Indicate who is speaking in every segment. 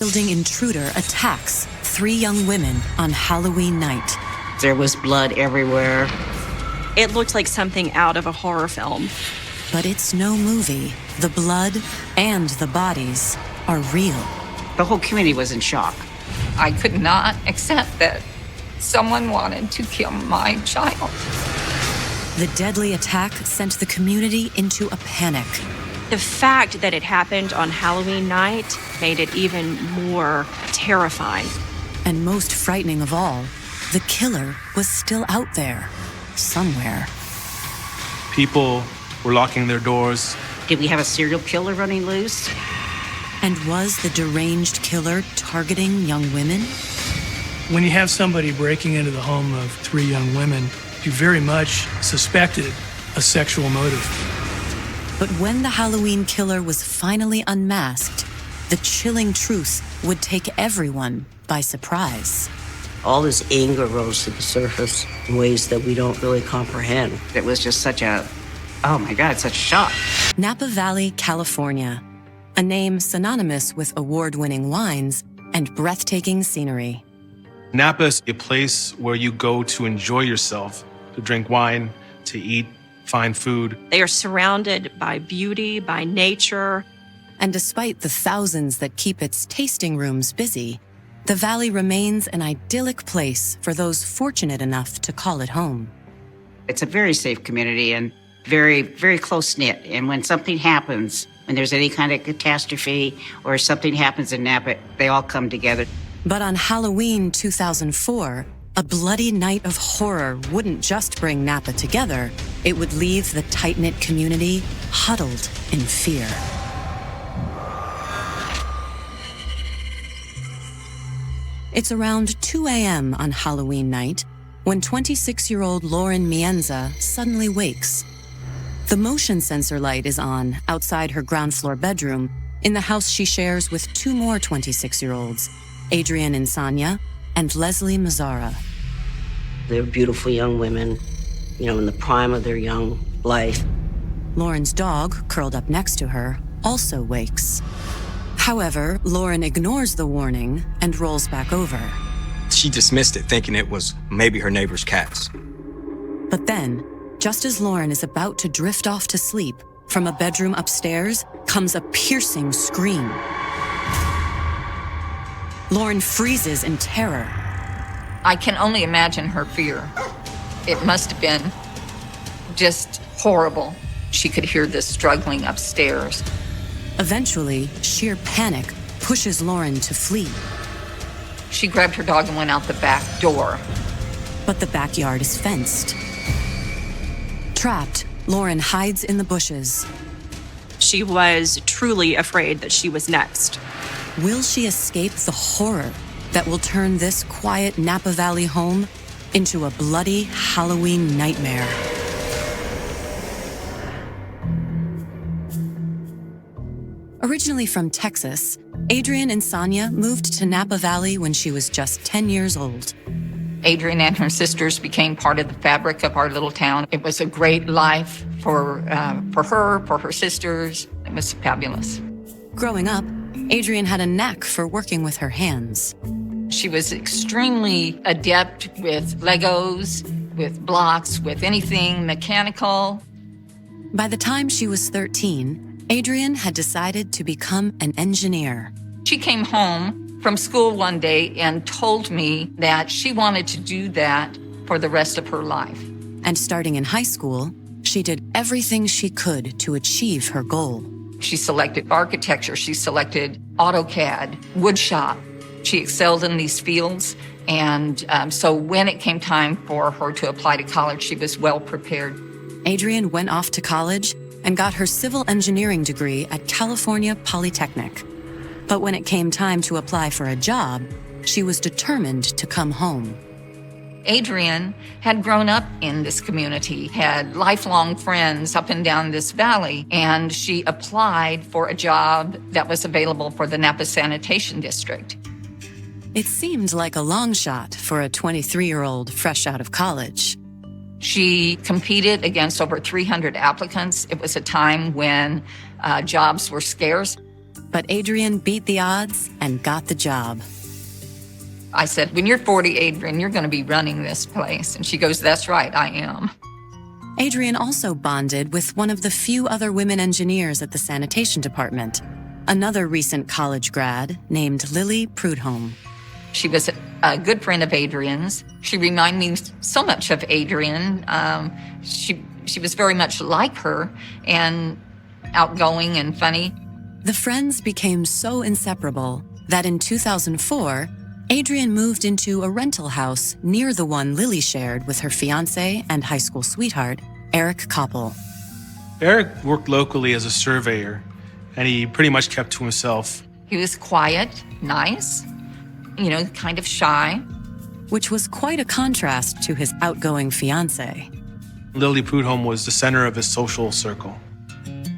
Speaker 1: Building intruder attacks 3 young women on Halloween night.
Speaker 2: There was blood everywhere.
Speaker 3: It looked like something out of a horror film.
Speaker 1: But it's no movie. The blood and the bodies are real.
Speaker 2: The whole community was in shock.
Speaker 4: I could not accept that someone wanted to kill my child.
Speaker 1: The deadly attack sent the community into a panic.
Speaker 3: The fact that it happened on Halloween night made it even more terrifying.
Speaker 1: And most frightening of all, the killer was still out there, somewhere.
Speaker 5: People were locking their doors.
Speaker 2: Did we have a serial killer running loose?
Speaker 1: And was the deranged killer targeting young women?
Speaker 6: When you have somebody breaking into the home of 3 young women, you very much suspected a sexual motive.
Speaker 1: But when the Halloween killer was finally unmasked, the chilling truth would take everyone by surprise.
Speaker 2: All this anger rose to the surface in ways that we don't really comprehend. It was just such a, oh my God, such a shock.
Speaker 1: Napa Valley, California, a name synonymous with award-winning wines and breathtaking scenery.
Speaker 5: Napa is a place where you go to enjoy yourself, to drink wine, to eat fine food.
Speaker 3: They are surrounded by beauty, by nature.
Speaker 1: And despite the thousands that keep its tasting rooms busy, the valley remains an idyllic place for those fortunate enough to call it home.
Speaker 2: It's a very safe community and very, very close-knit. And when something happens, when there's any kind of catastrophe or something happens in Napa, they all come together.
Speaker 1: But on Halloween 2004, a bloody night of horror wouldn't just bring Napa together, it would leave the tight-knit community huddled in fear. It's around 2 a.m. on Halloween night when 26-year-old Lauren Mienza suddenly wakes. The motion sensor light is on outside her ground floor bedroom in the house she shares with 2 more 26-year-olds, Adrienne Insania and Leslie Mazzara.
Speaker 2: They're beautiful young women, in the prime of their young life.
Speaker 1: Lauren's dog, curled up next to her, also wakes. However, Lauren ignores the warning and rolls back over.
Speaker 7: She dismissed it, thinking it was maybe her neighbor's cats.
Speaker 1: But then, just as Lauren is about to drift off to sleep, from a bedroom upstairs comes a piercing scream. Lauren freezes in terror.
Speaker 4: I can only imagine her fear. It must have been just horrible. She could hear this struggling upstairs.
Speaker 1: Eventually, sheer panic pushes Lauren to flee.
Speaker 4: She grabbed her dog and went out the back door.
Speaker 1: But the backyard is fenced. Trapped, Lauren hides in the bushes.
Speaker 3: She was truly afraid that she was next.
Speaker 1: Will she escape the horror that will turn this quiet Napa Valley home into a bloody Halloween nightmare? Originally from Texas, Adrienne Insania moved to Napa Valley when she was just 10 years old.
Speaker 4: Adrienne and her sisters became part of the fabric of our little town. It was a great life for her, for her sisters. It was fabulous.
Speaker 1: Growing up, Adrienne had a knack for working with her hands.
Speaker 4: She was extremely adept with Legos, with blocks, with anything mechanical.
Speaker 1: By the time she was 13, Adrienne had decided to become an engineer.
Speaker 4: She came home from school one day and told me that she wanted to do that for the rest of her life.
Speaker 1: And starting in high school, she did everything she could to achieve her goal.
Speaker 4: She selected architecture, she selected AutoCAD, woodshop. She excelled in these fields, and so when it came time for her to apply to college, she was well prepared.
Speaker 1: Adrienne went off to college and got her civil engineering degree at California Polytechnic. But when it came time to apply for a job, she was determined to come home.
Speaker 4: Adrienne had grown up in this community, had lifelong friends up and down this valley, and she applied for a job that was available for the Napa Sanitation District.
Speaker 1: It seemed like a long shot for a 23-year-old fresh out of college.
Speaker 4: She competed against over 300 applicants. It was a time when jobs were scarce.
Speaker 1: But Adrian beat the odds and got the job.
Speaker 4: I said, when you're 40, Adrian, you're going to be running this place. And she goes, that's right, I am.
Speaker 1: Adrian also bonded with one of the few other women engineers at the sanitation department, another recent college grad named Lily Prudhomme.
Speaker 4: She was a good friend of Adrian's. She reminded me so much of Adrian. She was very much like her and outgoing and funny.
Speaker 1: The friends became so inseparable that in 2004, Adrian moved into a rental house near the one Lily shared with her fiancé and high school sweetheart, Eric Copple.
Speaker 5: Eric worked locally as a surveyor, and he pretty much kept to himself.
Speaker 4: He was quiet, nice, kind of shy.
Speaker 1: Which was quite a contrast to his outgoing fiancé.
Speaker 5: Lily Prudhomme was the center of his social circle.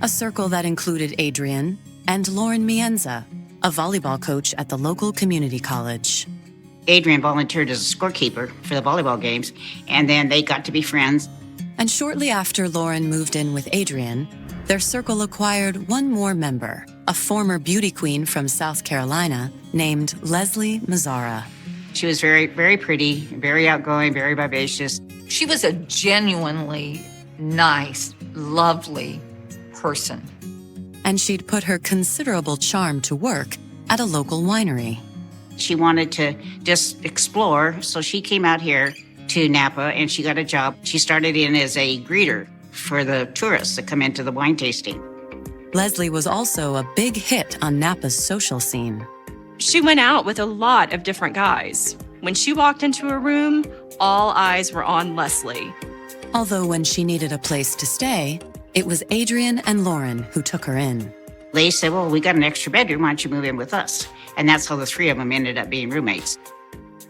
Speaker 1: A circle that included Adrian and Lauren Mienza, a volleyball coach at the local community college.
Speaker 2: Adrian volunteered as a scorekeeper for the volleyball games, and then they got to be friends.
Speaker 1: And shortly after Lauren moved in with Adrian, their circle acquired one more member, a former beauty queen from South Carolina named Leslie Mazzara.
Speaker 2: She was very, very pretty, very outgoing, very vivacious.
Speaker 4: She was a genuinely nice, lovely person.
Speaker 1: And she'd put her considerable charm to work at a local winery.
Speaker 2: She wanted to just explore, so she came out here to Napa and she got a job. She started in as a greeter for the tourists that come into the wine tasting.
Speaker 1: Leslie was also a big hit on Napa's social scene.
Speaker 3: She went out with a lot of different guys. When she walked into a room, all eyes were on Leslie.
Speaker 1: Although when she needed a place to stay, it was Adrian and Lauren who took her in.
Speaker 2: They said, well, we got an extra bedroom, why don't you move in with us? And that's how the three of them ended up being roommates.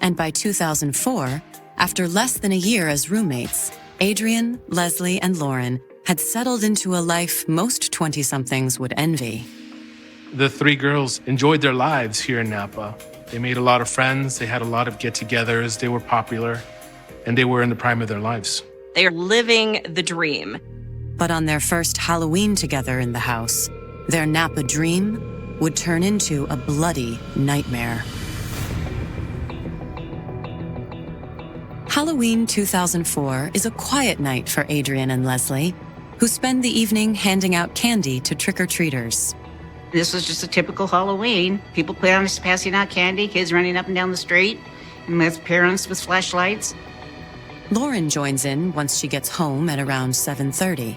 Speaker 1: And by 2004, after less than a year as roommates, Adrian, Leslie, and Lauren had settled into a life most 20-somethings would envy.
Speaker 5: The three girls enjoyed their lives here in Napa. They made a lot of friends, they had a lot of get-togethers, they were popular, and they were in the prime of their lives.
Speaker 3: They are living the dream.
Speaker 1: But on their first Halloween together in the house, their Napa dream would turn into a bloody nightmare. Halloween 2004 is a quiet night for Adrian and Leslie, who spend the evening handing out candy to trick-or-treaters.
Speaker 2: This was just a typical Halloween. People passing out candy, kids running up and down the street, and with parents with flashlights.
Speaker 1: Lauren joins in once she gets home at around 7:30.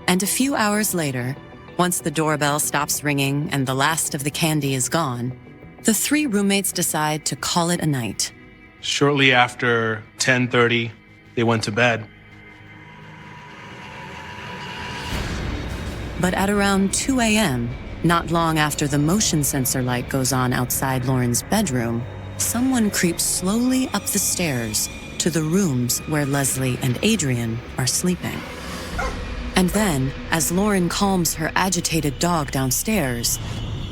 Speaker 1: And a few hours later, once the doorbell stops ringing and the last of the candy is gone, the three roommates decide to call it a night.
Speaker 5: Shortly after 10:30, they went to bed.
Speaker 1: But at around 2 a.m., not long after the motion sensor light goes on outside Lauren's bedroom, someone creeps slowly up the stairs to the rooms where Leslie and Adrian are sleeping. And then, as Lauren calms her agitated dog downstairs,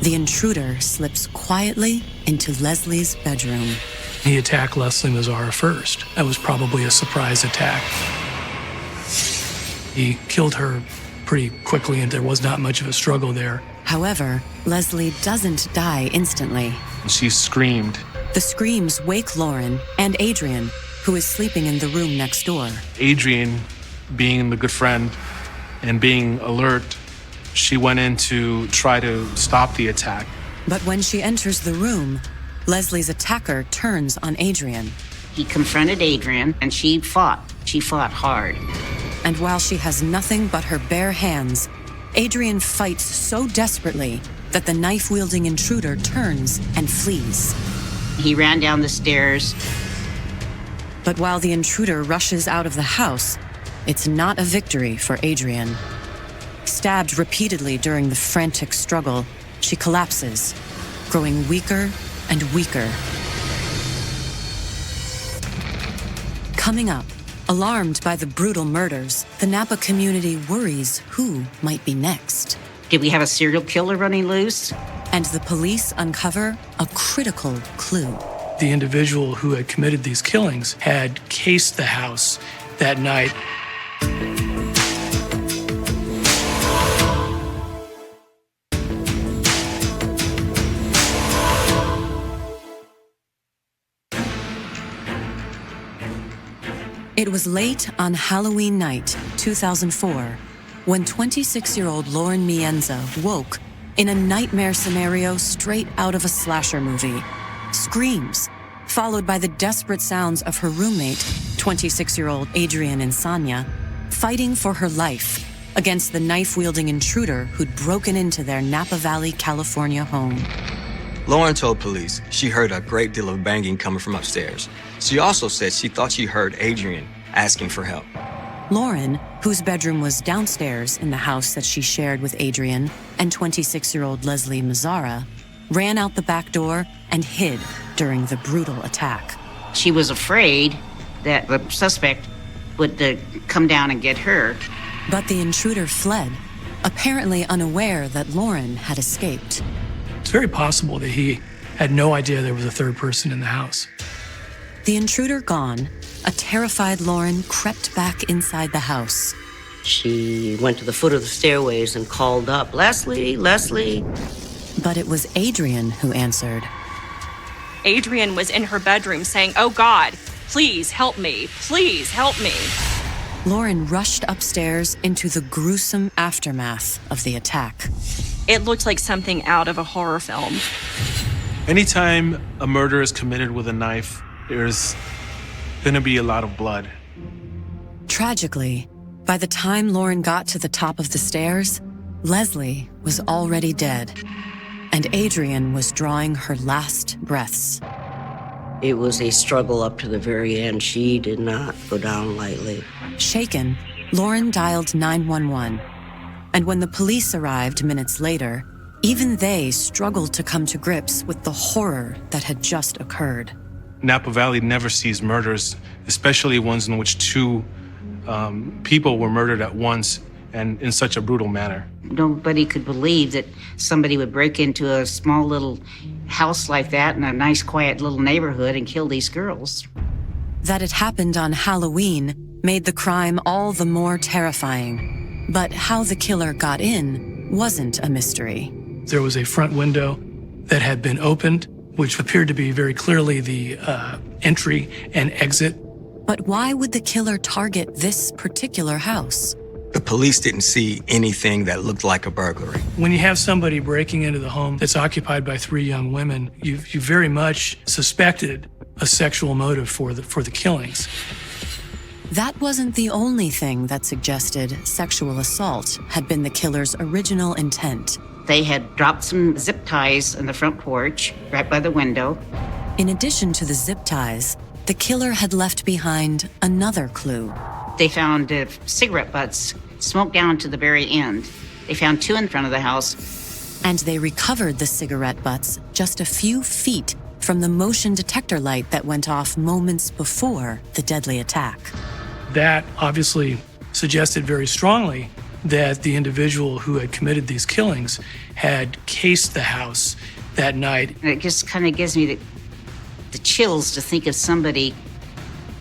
Speaker 1: the intruder slips quietly into Leslie's bedroom.
Speaker 6: He attacked Leslie Mazzara first. That was probably a surprise attack. He killed her pretty quickly, and there was not much of a struggle there.
Speaker 1: However, Leslie doesn't die instantly.
Speaker 5: She screamed.
Speaker 1: The screams wake Lauren and Adrian, who is sleeping in the room next door.
Speaker 5: Adrian, being the good friend and being alert, she went in to try to stop the attack.
Speaker 1: But when she enters the room, Leslie's attacker turns on Adrian.
Speaker 2: He confronted Adrian, and she fought. She fought hard.
Speaker 1: And while she has nothing but her bare hands, Adrian fights so desperately that the knife-wielding intruder turns and flees.
Speaker 2: He ran down the stairs.
Speaker 1: But while the intruder rushes out of the house, it's not a victory for Adrian. Stabbed repeatedly during the frantic struggle, she collapses, growing weaker and weaker. Coming up, alarmed by the brutal murders, the Napa community worries who might be next.
Speaker 2: Did we have a serial killer running loose?
Speaker 1: And the police uncover a critical clue.
Speaker 6: The individual who had committed these killings had cased the house that night.
Speaker 1: It was late on Halloween night, 2004, when 26-year-old Lauren Mienza woke in a nightmare scenario straight out of a slasher movie. Screams, followed by the desperate sounds of her roommate, 26-year-old Adrienne Insania, fighting for her life against the knife-wielding intruder who'd broken into their Napa Valley, California home.
Speaker 7: Lauren told police she heard a great deal of banging coming from upstairs. She also said she thought she heard Adrienne asking for help.
Speaker 1: Lauren, whose bedroom was downstairs in the house that she shared with Adrienne and 26-year-old Leslie Mazzara, ran out the back door and hid during the brutal attack.
Speaker 2: She was afraid that the suspect would come down and get her.
Speaker 1: But the intruder fled, apparently unaware that Lauren had escaped.
Speaker 6: It's very possible that he had no idea there was a third person in the house.
Speaker 1: The intruder gone, a terrified Lauren crept back inside the house.
Speaker 8: She went to the foot of the stairways and called up, "Leslie, Leslie."
Speaker 1: But it was Adrienne who answered.
Speaker 3: Adrienne was in her bedroom saying, "Oh God, please help me, please help me."
Speaker 1: Lauren rushed upstairs into the gruesome aftermath of the attack.
Speaker 3: It looked like something out of a horror film.
Speaker 5: Anytime a murder is committed with a knife, there's going to be a lot of blood.
Speaker 1: Tragically, by the time Lauren got to the top of the stairs, Leslie was already dead, and Adrienne was drawing her last breaths.
Speaker 8: It was a struggle up to the very end. She did not go down lightly.
Speaker 1: Shaken, Lauren dialed 911. And when the police arrived minutes later, even they struggled to come to grips with the horror that had just occurred.
Speaker 5: Napa Valley never sees murders, especially ones in which two people were murdered at once and in such a brutal manner.
Speaker 2: Nobody could believe that somebody would break into a small little house like that in a nice, quiet little neighborhood and kill these girls.
Speaker 1: That it happened on Halloween made the crime all the more terrifying. But how the killer got in wasn't a mystery.
Speaker 6: There was a front window that had been opened, which appeared to be very clearly the entry and exit.
Speaker 1: But why would the killer target this particular house?
Speaker 7: The police didn't see anything that looked like a burglary.
Speaker 6: When you have somebody breaking into the home that's occupied by three young women, you very much suspected a sexual motive for the killings.
Speaker 1: That wasn't the only thing that suggested sexual assault had been the killer's original intent.
Speaker 2: They had dropped some zip ties on the front porch, right by the window.
Speaker 1: In addition to the zip ties, the killer had left behind another clue.
Speaker 2: They found cigarette butts smoked down to the very end. They found two in front of the house.
Speaker 1: And they recovered the cigarette butts just a few feet from the motion detector light that went off moments before the deadly attack.
Speaker 6: That obviously suggested very strongly that the individual who had committed these killings had cased the house that night.
Speaker 2: And it just kind of gives me the chills to think of somebody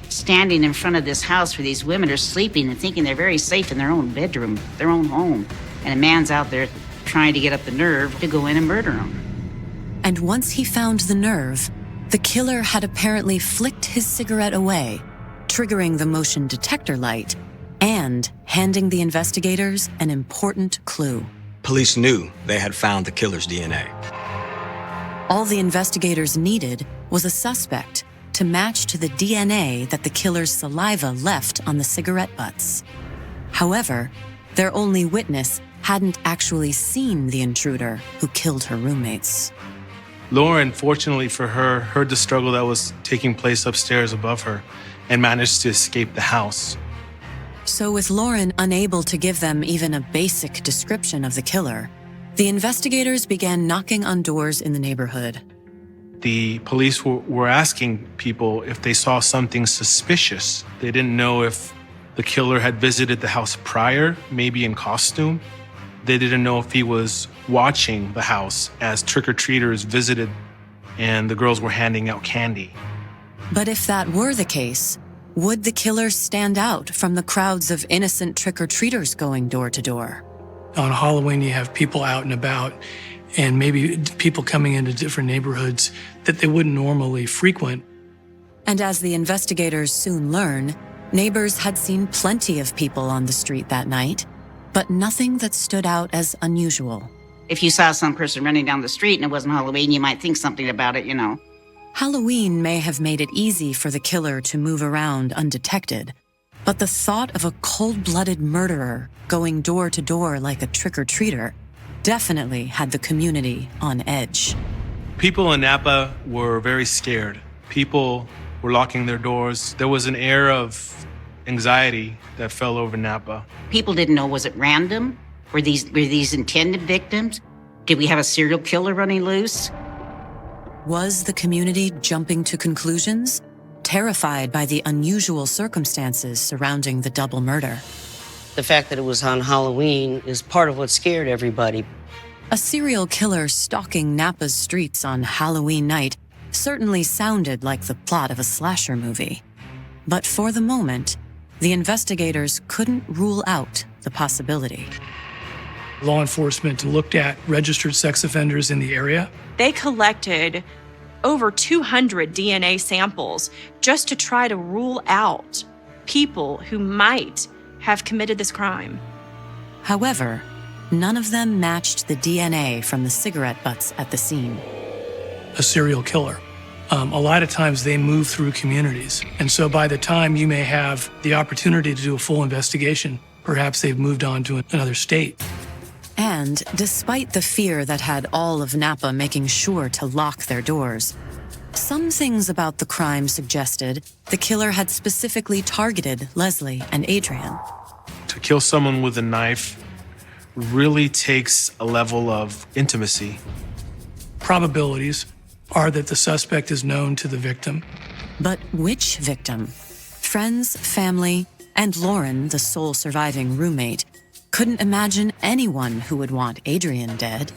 Speaker 2: standing in front of this house where these women are sleeping and thinking they're very safe in their own bedroom, their own home. And a man's out there trying to get up the nerve to go in and murder them.
Speaker 1: And once he found the nerve, the killer had apparently flicked his cigarette away, triggering the motion detector light and handing the investigators an important clue.
Speaker 7: Police knew they had found the killer's DNA.
Speaker 1: All the investigators needed was a suspect to match to the DNA that the killer's saliva left on the cigarette butts. However, their only witness hadn't actually seen the intruder who killed her roommates.
Speaker 5: Lauren, fortunately for her, heard the struggle that was taking place upstairs above her and managed to escape the house.
Speaker 1: So with Lauren unable to give them even a basic description of the killer, the investigators began knocking on doors in the neighborhood.
Speaker 5: The police were asking people if they saw something suspicious. They didn't know if the killer had visited the house prior, maybe in costume. They didn't know if he was watching the house as trick-or-treaters visited and the girls were handing out candy.
Speaker 1: But if that were the case, would the killer stand out from the crowds of innocent trick-or-treaters going door to door?
Speaker 6: On Halloween, you have people out and about, and maybe people coming into different neighborhoods that they wouldn't normally frequent.
Speaker 1: And as the investigators soon learn, Neighbors had seen plenty of people on the street that night, but nothing that stood out as unusual.
Speaker 2: If you saw some person running down the street and it wasn't Halloween, you might think something about it, you know.
Speaker 1: Halloween may have made it easy for the killer to move around undetected, but the thought of a cold-blooded murderer going door to door like a trick-or-treater definitely had the community on edge.
Speaker 5: People in Napa were very scared. People were locking their doors. There was an air of anxiety that fell over Napa.
Speaker 2: People didn't know, was it random? Were these intended victims? Did we have a serial killer running loose?
Speaker 1: Was the community jumping to conclusions, terrified by the unusual circumstances surrounding the double murder?
Speaker 8: The fact that it was on Halloween is part of what scared everybody.
Speaker 1: A serial killer stalking Napa's streets on Halloween night certainly sounded like the plot of a slasher movie. But for the moment, the investigators couldn't rule out the possibility.
Speaker 6: Law enforcement looked at registered sex offenders in the area.
Speaker 3: They collected over 200 DNA samples just to try to rule out people who might have committed this crime.
Speaker 1: However, none of them matched the DNA from the cigarette butts at the scene.
Speaker 6: A serial killer. A lot of times they move through communities. And so by the time you may have the opportunity to do a full investigation, perhaps they've moved on to another state.
Speaker 1: And despite the fear that had all of Napa making sure to lock their doors, some things about the crime suggested the killer had specifically targeted Leslie and Adrian.
Speaker 5: To kill someone with a knife really takes a level of intimacy.
Speaker 6: Probabilities are that the suspect is known to the victim.
Speaker 1: But which victim? Friends, family, and Lauren, the sole surviving roommate, couldn't imagine anyone who would want Adrian dead.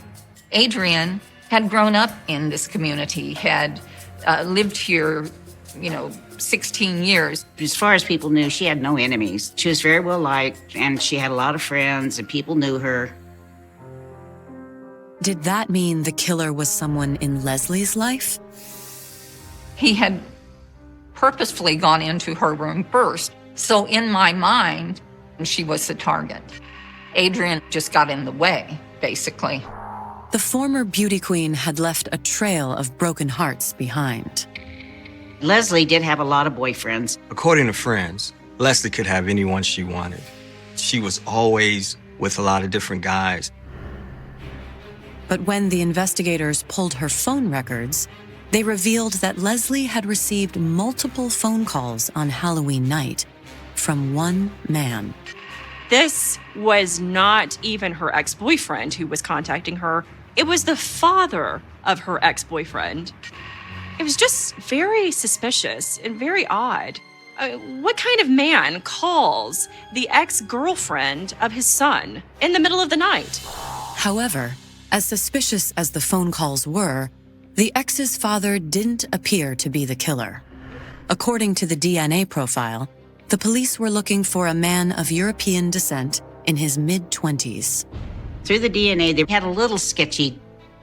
Speaker 4: Adrian had grown up in this community, had lived here, 16 years.
Speaker 2: As far as people knew, she had no enemies. She was very well liked, and she had a lot of friends, and people knew her.
Speaker 1: Did that mean the killer was someone in Leslie's life?
Speaker 4: He had purposefully gone into her room first. So in my mind, she was the target. Adrian just got in the way, basically.
Speaker 1: The former beauty queen had left a trail of broken hearts behind.
Speaker 2: Leslie did have a lot of boyfriends.
Speaker 7: According to friends, Leslie could have anyone she wanted. She was always with a lot of different guys.
Speaker 1: But when the investigators pulled her phone records, they revealed that Leslie had received multiple phone calls on Halloween night from one man.
Speaker 3: This was not even her ex-boyfriend who was contacting her. It was the father of her ex-boyfriend. It was just very suspicious and very odd. What kind of man calls the ex-girlfriend of his son in the middle of the night?
Speaker 1: However, as suspicious as the phone calls were, the ex's father didn't appear to be the killer. According to the DNA profile, the police were looking for a man of European descent in his mid-20s.
Speaker 2: Through the DNA, they had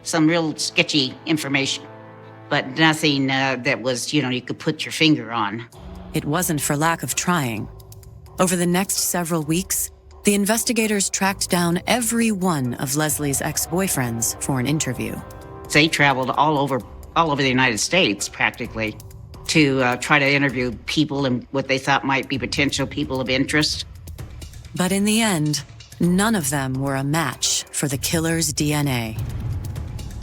Speaker 2: some real sketchy information, but nothing that was, you could put your finger on.
Speaker 1: It wasn't for lack of trying. Over the next several weeks, the investigators tracked down every one of Leslie's ex-boyfriends for an interview.
Speaker 2: They traveled all over the United States, practically, to try to interview people and what they thought might be potential people of interest.
Speaker 1: But in the end, none of them were a match for the killer's DNA.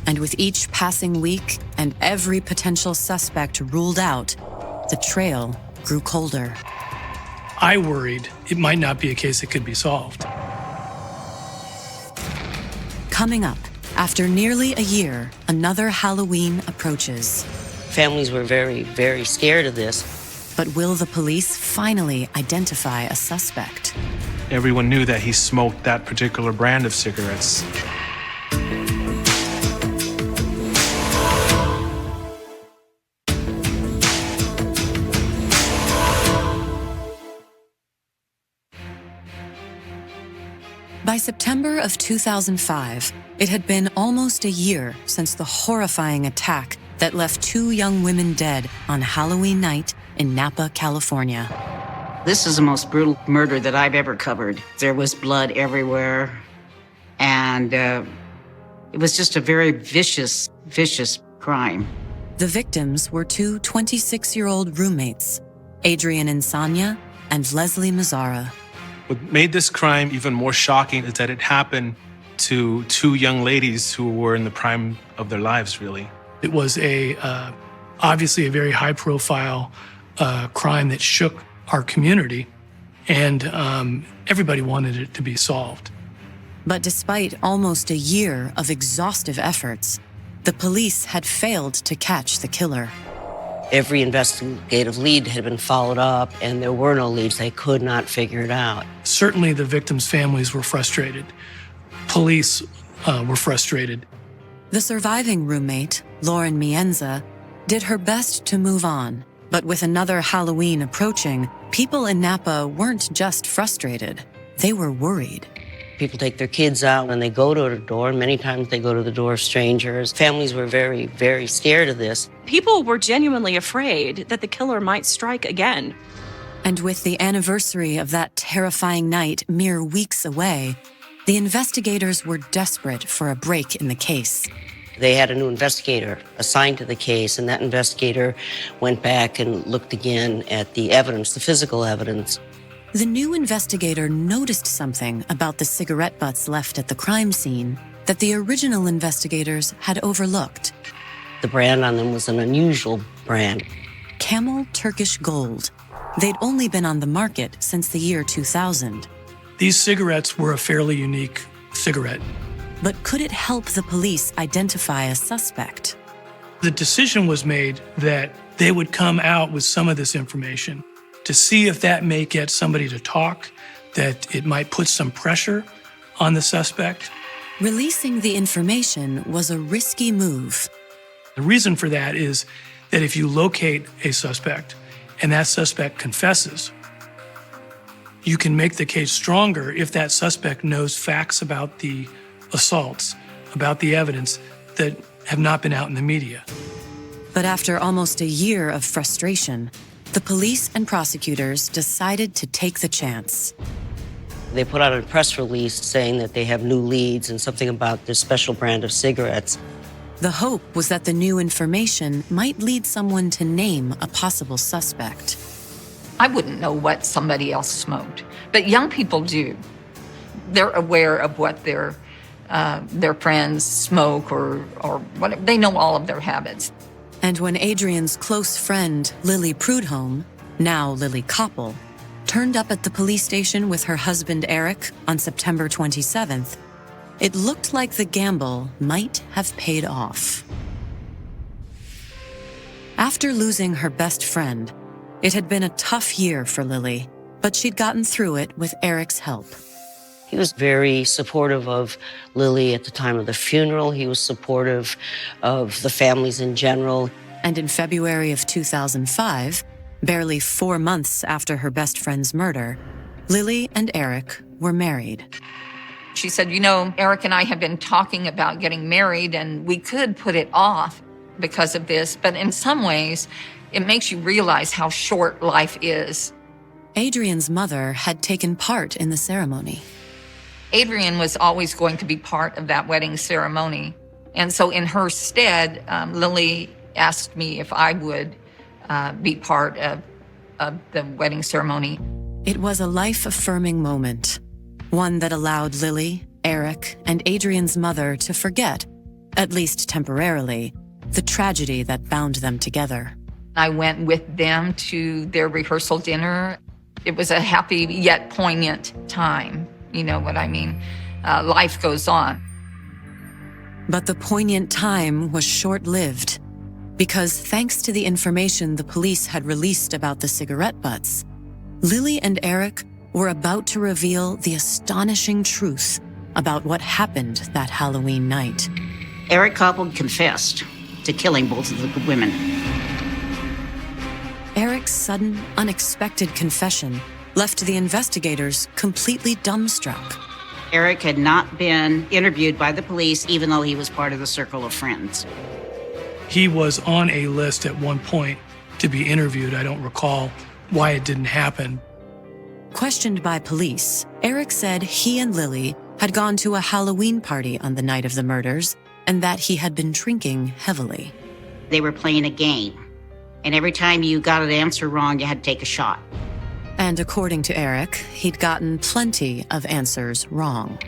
Speaker 1: And with each passing week and every potential suspect ruled out, the trail grew colder.
Speaker 6: I worried it might not be a case that could be solved.
Speaker 1: Coming up, after nearly a year, another Halloween approaches.
Speaker 8: Families were very, very scared of this.
Speaker 1: But will the police finally identify a suspect?
Speaker 5: Everyone knew that he smoked that particular brand of cigarettes.
Speaker 1: By September of 2005, it had been almost a year since the horrifying attack that left 2 young women dead on Halloween night in Napa, California.
Speaker 2: This is the most brutal murder that I've ever covered. There was blood everywhere, and it was just a very vicious, vicious crime.
Speaker 1: The victims were two 26-year-old roommates, Adrian Insania and Leslie Mazzara.
Speaker 5: What made this crime even more shocking is that it happened to two young ladies who were in the prime of their lives, really.
Speaker 6: It was obviously a very high-profile crime that shook our community, and everybody wanted it to be solved.
Speaker 1: But despite almost a year of exhaustive efforts, the police had failed to catch the killer.
Speaker 8: Every investigative lead had been followed up, and there were no leads. They could not figure it out.
Speaker 6: Certainly the victims' families were frustrated. Police were frustrated.
Speaker 1: The surviving roommate, Lauren Mienza, did her best to move on. But with another Halloween approaching, people in Napa weren't just frustrated, they were worried.
Speaker 8: People take their kids out when they go to a door. Many times they go to the door of strangers. Families were very, very scared of this.
Speaker 3: People were genuinely afraid that the killer might strike again.
Speaker 1: And with the anniversary of that terrifying night mere weeks away, the investigators were desperate for a break in the case.
Speaker 8: They had a new investigator assigned to the case, and that investigator went back and looked again at the evidence, the physical evidence.
Speaker 1: The new investigator noticed something about the cigarette butts left at the crime scene that the original investigators had overlooked.
Speaker 8: The brand on them was an unusual brand.
Speaker 1: Camel Turkish Gold. They'd only been on the market since the year 2000.
Speaker 6: These cigarettes were a fairly unique cigarette.
Speaker 1: But could it help the police identify a suspect?
Speaker 6: The decision was made that they would come out with some of this information to see if that may get somebody to talk, that it might put some pressure on the suspect.
Speaker 1: Releasing the information was a risky move.
Speaker 6: The reason for that is that if you locate a suspect and that suspect confesses, you can make the case stronger if that suspect knows facts about the assaults, about the evidence that have not been out in the media.
Speaker 1: But after almost a year of frustration, the police and prosecutors decided to take the chance.
Speaker 8: They put out a press release saying that they have new leads and something about this special brand of cigarettes.
Speaker 1: The hope was that the new information might lead someone to name a possible suspect.
Speaker 4: I wouldn't know what somebody else smoked, but young people do. They're aware of what their friends smoke or whatever. They know all of their habits.
Speaker 1: And when Adrian's close friend, Lily Prudhomme, now Lily Copple, turned up at the police station with her husband Eric on September 27th, it looked like the gamble might have paid off. After losing her best friend, it had been a tough year for Lily, but she'd gotten through it with Eric's help.
Speaker 8: He was very supportive of Lily at the time of the funeral. He was supportive of the families in general.
Speaker 1: And in February of 2005, barely 4 months after her best friend's murder, Lily and Eric were married.
Speaker 4: She said, you know, Eric and I have been talking about getting married, and we could put it off because of this, but in some ways, it makes you realize how short life is.
Speaker 1: Adrian's mother had taken part in the ceremony.
Speaker 4: Adrian was always going to be part of that wedding ceremony. And so in her stead, Lily asked me if I would be part of the wedding ceremony.
Speaker 1: It was a life-affirming moment, one that allowed Lily, Eric, and Adrian's mother to forget, at least temporarily, the tragedy that bound them together.
Speaker 4: I went with them to their rehearsal dinner. It was a happy yet poignant time. You know what I mean? Life goes on.
Speaker 1: But the poignant time was short-lived, because thanks to the information the police had released about the cigarette butts, Lily and Eric were about to reveal the astonishing truth about what happened that Halloween night.
Speaker 2: Eric Copple confessed to killing both of the women.
Speaker 1: Eric's sudden, unexpected confession left the investigators completely dumbstruck.
Speaker 2: Eric had not been interviewed by the police, even though he was part of the circle of friends.
Speaker 6: He was on a list at one point to be interviewed. I don't recall why it didn't happen.
Speaker 1: Questioned by police, Eric said he and Lily had gone to a Halloween party on the night of the murders and that he had been drinking heavily.
Speaker 2: They were playing a game, and every time you got an answer wrong, you had to take a shot.
Speaker 1: And according to Eric, he'd gotten plenty of answers wrong.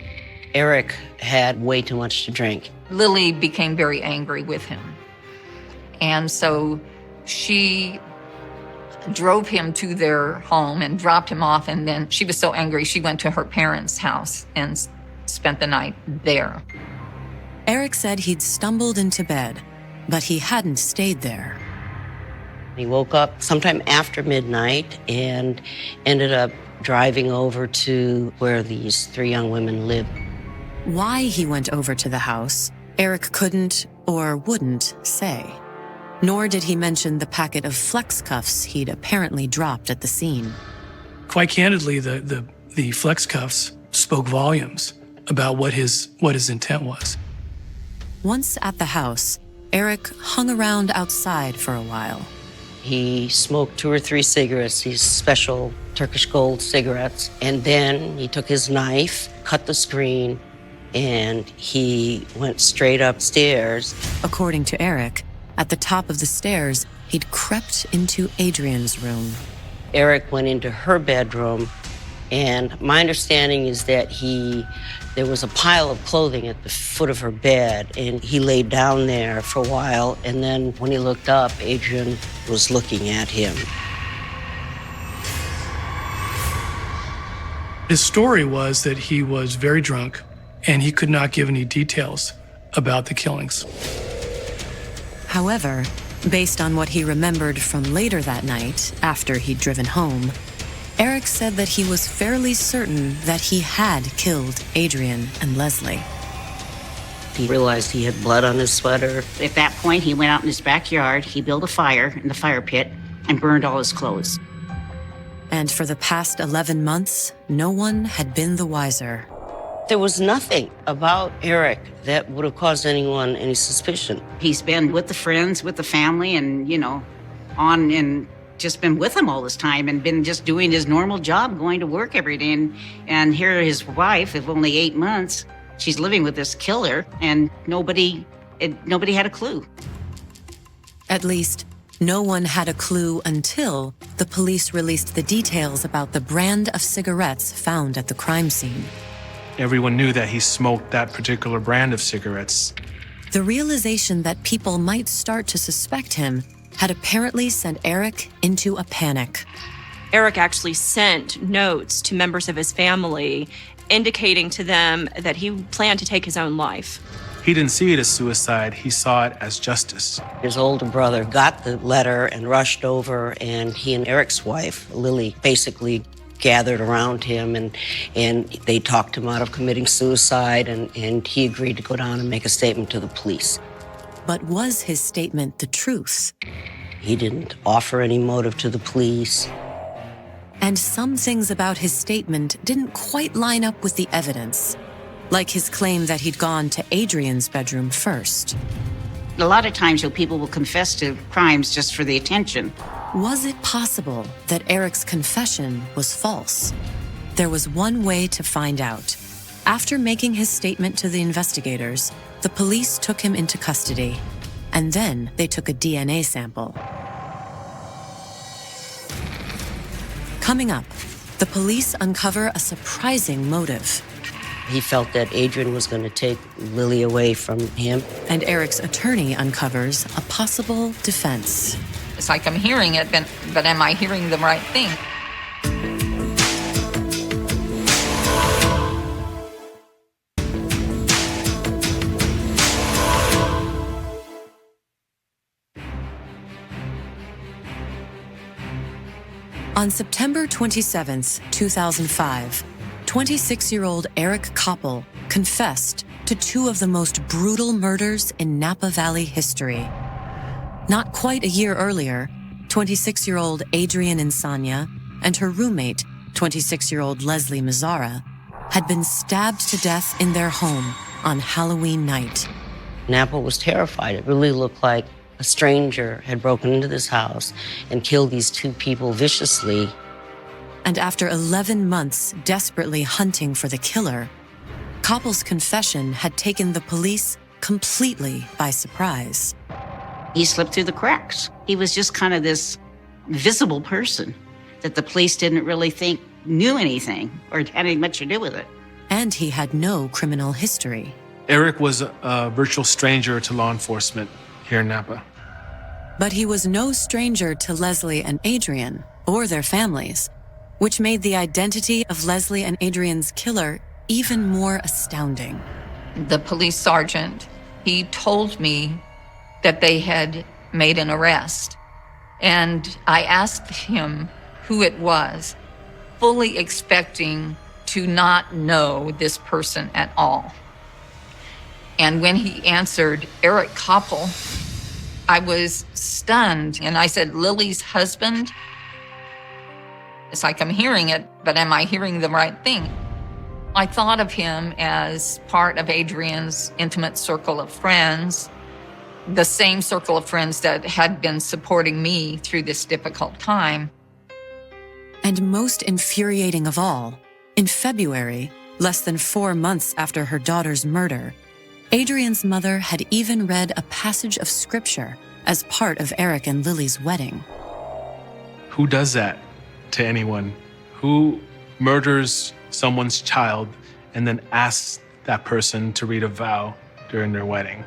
Speaker 8: Eric had way too much to drink.
Speaker 4: Lily became very angry with him. And so she drove him to their home and dropped him off. And then she was so angry, she went to her parents' house and spent the night there.
Speaker 1: Eric said he'd stumbled into bed, but he hadn't stayed there.
Speaker 8: He woke up sometime after midnight and ended up driving over to where these 3 young women lived.
Speaker 1: Why he went over to the house, Eric couldn't or wouldn't say. Nor did he mention the packet of flex cuffs he'd apparently dropped at the scene.
Speaker 6: Quite candidly, the flex cuffs spoke volumes about what his intent was.
Speaker 1: Once at the house, Eric hung around outside for a while.
Speaker 8: He smoked 2 or 3 cigarettes, these special Turkish gold cigarettes, and then he took his knife, cut the screen, and he went straight upstairs.
Speaker 1: According to Eric, at the top of the stairs, he'd crept into Adrian's room.
Speaker 8: Eric went into her bedroom, and my understanding is that there was a pile of clothing at the foot of her bed, and he laid down there for a while, and then when he looked up, Adrian was looking at him.
Speaker 6: His story was that he was very drunk, and he could not give any details about the killings.
Speaker 1: However, based on what he remembered from later that night, after he'd driven home, Eric said that he was fairly certain that he had killed Adrian and Leslie.
Speaker 8: He realized he had blood on his sweater.
Speaker 2: At that point, he went out in his backyard, he built a fire in the fire pit, and burned all his clothes.
Speaker 1: And for the past 11 months, no one had been the wiser.
Speaker 8: There was nothing about Eric that would have caused anyone any suspicion.
Speaker 2: He's been with the friends, with the family, and, on and just been with them all this time and been just doing his normal job, going to work every day. And here his wife, of only 8 months, she's living with this killer, and nobody had a clue.
Speaker 1: At least, no one had a clue until the police released the details about the brand of cigarettes found at the crime scene.
Speaker 5: Everyone knew that he smoked that particular brand of cigarettes.
Speaker 1: The realization that people might start to suspect him had apparently sent Eric into a panic.
Speaker 3: Eric actually sent notes to members of his family indicating to them that he planned to take his own life.
Speaker 5: He didn't see it as suicide, he saw it as justice.
Speaker 8: His older brother got the letter and rushed over, and he and Eric's wife, Lily, basically gathered around him, and they talked him out of committing suicide, and he agreed to go down and make a statement to the police.
Speaker 1: But was his statement the truth?
Speaker 8: He didn't offer any motive to the police.
Speaker 1: And some things about his statement didn't quite line up with the evidence, like his claim that he'd gone to Adrian's bedroom first.
Speaker 2: A lot of times, people will confess to crimes just for the attention.
Speaker 1: Was it possible that Eric's confession was false? There was one way to find out. After making his statement to the investigators, the police took him into custody, and then they took a DNA sample. Coming up, the police uncover a surprising motive.
Speaker 8: He felt that Adrian was going to take Lily away from him.
Speaker 1: And Eric's attorney uncovers a possible defense.
Speaker 4: It's like I'm hearing it, but am I hearing the right thing?
Speaker 1: On September 27, 2005, 26-year-old Eric Copple confessed to 2 of the most brutal murders in Napa Valley history. Not quite a year earlier, 26-year-old Adrian Insania and her roommate, 26-year-old Leslie Mazzara, had been stabbed to death in their home on Halloween night.
Speaker 8: Napa was terrified. It really looked like a stranger had broken into this house and killed these 2 people viciously.
Speaker 1: And after 11 months desperately hunting for the killer, Copple's confession had taken the police completely by surprise.
Speaker 2: He slipped through the cracks. He was just kind of this visible person that the police didn't really think knew anything or had any much to do with it.
Speaker 1: And he had no criminal history.
Speaker 5: Eric was a virtual stranger to law enforcement here in Napa.
Speaker 1: But he was no stranger to Leslie and Adrian or their families, which made the identity of Leslie and Adrian's killer even more astounding.
Speaker 4: The police sergeant, he told me that they had made an arrest. And I asked him who it was, fully expecting to not know this person at all. And when he answered Eric Copple, I was stunned. And I said, Lily's husband? It's like I'm hearing it, but am I hearing the right thing? I thought of him as part of Adrian's intimate circle of friends, the same circle of friends that had been supporting me through this difficult time.
Speaker 1: And most infuriating of all, in February, less than 4 months after her daughter's murder, Adrian's mother had even read a passage of scripture as part of Eric and Lily's wedding.
Speaker 5: Who does that to anyone? Who murders someone's child and then asks that person to read a vow during their wedding?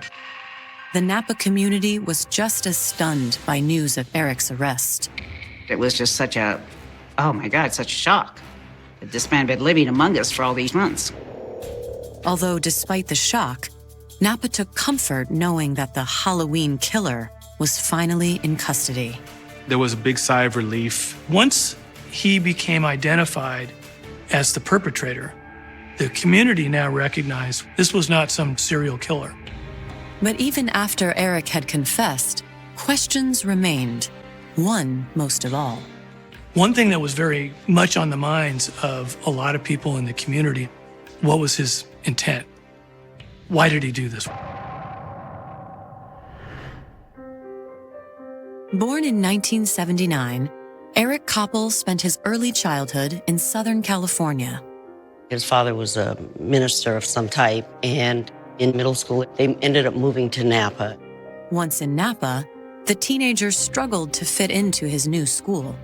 Speaker 1: The Napa community was just as stunned by news of Eric's arrest.
Speaker 2: It was just such a, oh my God, such a shock that this man had been living among us for all these months.
Speaker 1: Although despite the shock, Napa took comfort knowing that the Halloween killer was finally in custody.
Speaker 5: There was a big sigh of relief.
Speaker 6: Once he became identified as the perpetrator, the community now recognized this was not some serial killer.
Speaker 1: But even after Eric had confessed, questions remained, one most of all.
Speaker 6: One thing that was very much on the minds of a lot of people in the community, what was his intent? Why did he do this?
Speaker 1: Born in 1979, Eric Copple spent his early childhood in Southern California.
Speaker 8: His father was a minister of some type, and in middle school, they ended up moving to Napa.
Speaker 1: Once in Napa, the teenager struggled to fit into his new school.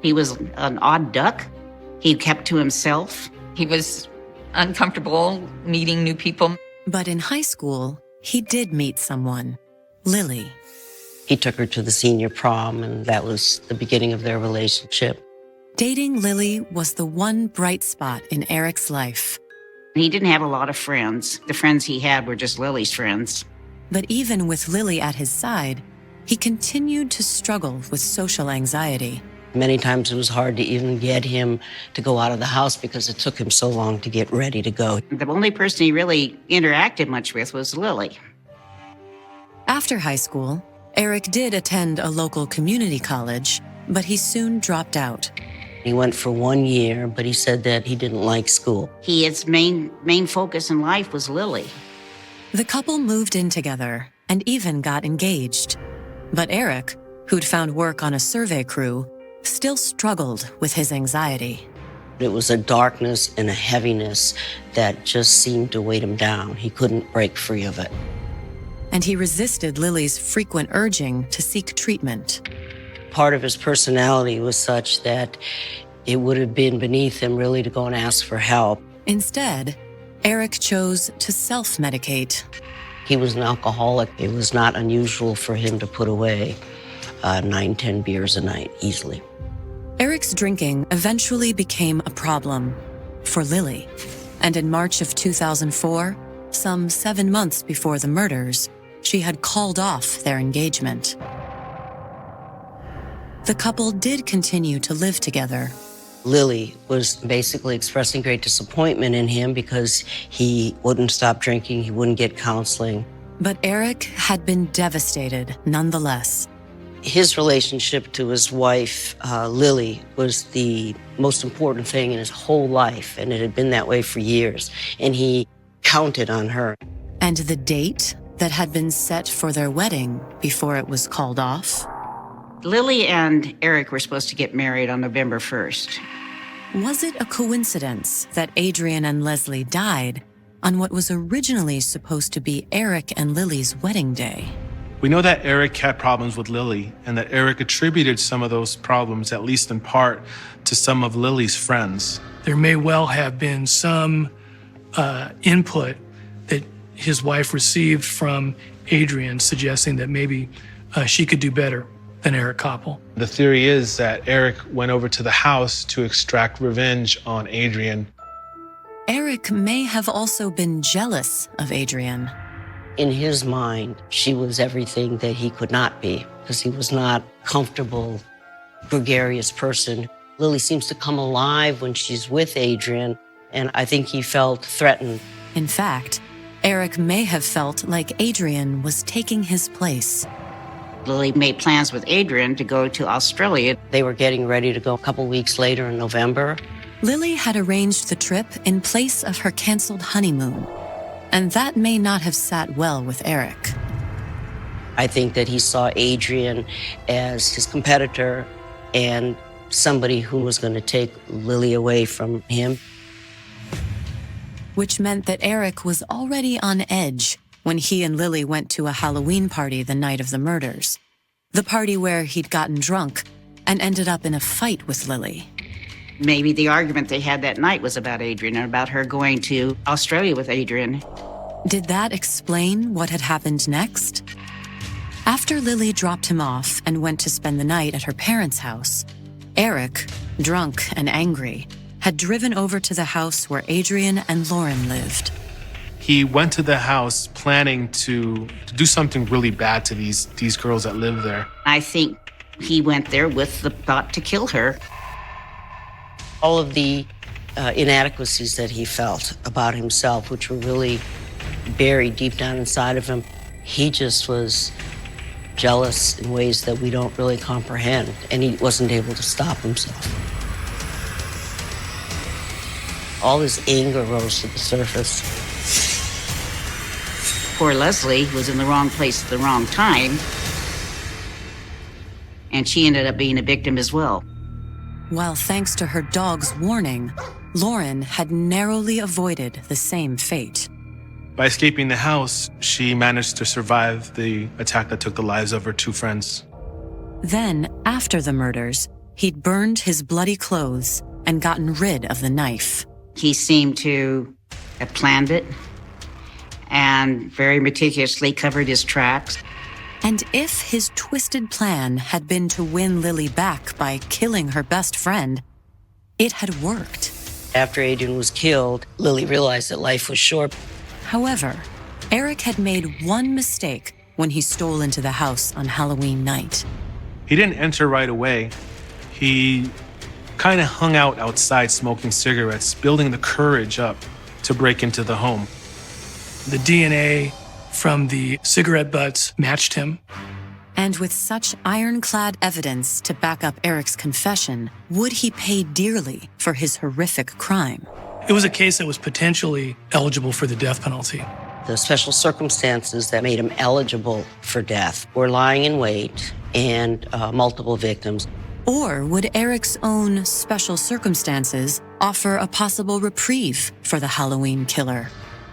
Speaker 2: He was an odd duck. He kept to himself.
Speaker 4: He was uncomfortable meeting new people.
Speaker 1: But in high school, he did meet someone, Lily.
Speaker 8: He took her to the senior prom, and that was the beginning of their relationship.
Speaker 1: Dating Lily was the one bright spot in Eric's life.
Speaker 2: He didn't have a lot of friends. The friends he had were just Lily's friends.
Speaker 1: But even with Lily at his side, he continued to struggle with social anxiety.
Speaker 8: Many times it was hard to even get him to go out of the house because it took him so long to get ready to go.
Speaker 2: The only person he really interacted much with was Lily.
Speaker 1: After high school, Eric did attend a local community college, but he soon dropped out.
Speaker 8: He went for 1 year, but he said that he didn't like school.
Speaker 2: His main focus in life was Lily.
Speaker 1: The couple moved in together and even got engaged. But Eric, who'd found work on a survey crew, still struggled with his anxiety.
Speaker 8: It was a darkness and a heaviness that just seemed to weight him down. He couldn't break free of it.
Speaker 1: And he resisted Lily's frequent urging to seek treatment.
Speaker 8: Part of his personality was such that it would have been beneath him really to go and ask for help.
Speaker 1: Instead, Eric chose to self-medicate.
Speaker 8: He was an alcoholic. It was not unusual for him to put away 9-10 beers a night easily.
Speaker 1: Eric's drinking eventually became a problem for Lily. And in March of 2004, some 7 months before the murders, she had called off their engagement. The couple did continue to live together.
Speaker 8: Lily was basically expressing great disappointment in him because he wouldn't stop drinking, he wouldn't get counseling.
Speaker 1: But Eric had been devastated nonetheless.
Speaker 8: His relationship to his wife, Lily, was the most important thing in his whole life, and it had been that way for years, and he counted on her.
Speaker 1: And the date that had been set for their wedding before it was called off?
Speaker 2: Lily and Eric were supposed to get married on November 1st.
Speaker 1: Was it a coincidence that Adrian and Leslie died on what was originally supposed to be Eric and Lily's wedding day?
Speaker 5: We know that Eric had problems with Lily and that Eric attributed some of those problems, at least in part, to some of Lily's friends.
Speaker 6: There may well have been some input that his wife received from Adrian suggesting that maybe she could do better than Eric Copple.
Speaker 5: The theory is that Eric went over to the house to extract revenge on Adrian.
Speaker 1: Eric may have also been jealous of Adrian.
Speaker 8: In his mind, she was everything that he could not be because he was not a comfortable, gregarious person. Lily seems to come alive when she's with Adrian, and I think he felt threatened.
Speaker 1: In fact, Eric may have felt like Adrian was taking his place.
Speaker 2: Lily made plans with Adrian to go to Australia.
Speaker 8: They were getting ready to go a couple weeks later in November.
Speaker 1: Lily had arranged the trip in place of her canceled honeymoon, and that may not have sat well with Eric.
Speaker 8: I think that he saw Adrian as his competitor and somebody who was going to take Lily away from him.
Speaker 1: Which meant that Eric was already on edge when he and Lily went to a Halloween party the night of the murders. The party where he'd gotten drunk and ended up in a fight with Lily.
Speaker 2: Maybe the argument they had that night was about Adrian and about her going to Australia with Adrian.
Speaker 1: Did that explain what had happened next? After Lily dropped him off and went to spend the night at her parents' house, Eric, drunk and angry, had driven over to the house where Adrian and Lauren lived.
Speaker 5: He went to the house planning to do something really bad to these girls that live there.
Speaker 2: I think he went there with the thought to kill her.
Speaker 8: All of the inadequacies that he felt about himself, which were really buried deep down inside of him, he just was jealous in ways that we don't really comprehend, and he wasn't able to stop himself. All this anger rose to the surface.
Speaker 2: Poor Leslie was in the wrong place at the wrong time, and she ended up being a victim as well.
Speaker 1: While thanks to her dog's warning, Lauren had narrowly avoided the same fate.
Speaker 5: By escaping the house, she managed to survive the attack that took the lives of her two friends.
Speaker 1: Then, after the murders, he'd burned his bloody clothes and gotten rid of the knife.
Speaker 2: He seemed to have planned it and very meticulously covered his tracks.
Speaker 1: And if his twisted plan had been to win Lily back by killing her best friend, it had worked.
Speaker 8: After Adrian was killed, Lily realized that life was short.
Speaker 1: However, Eric had made one mistake when he stole into the house on Halloween night.
Speaker 5: He didn't enter right away. He kind of hung out outside smoking cigarettes, building the courage up to break into the home.
Speaker 6: The DNA from the cigarette butts matched him.
Speaker 1: And with such ironclad evidence to back up Eric's confession, would he pay dearly for his horrific crime?
Speaker 6: It was a case that was potentially eligible for the death penalty.
Speaker 8: The special circumstances that made him eligible for death were lying in wait and multiple victims.
Speaker 1: Or would Eric's own special circumstances offer a possible reprieve for the Halloween killer?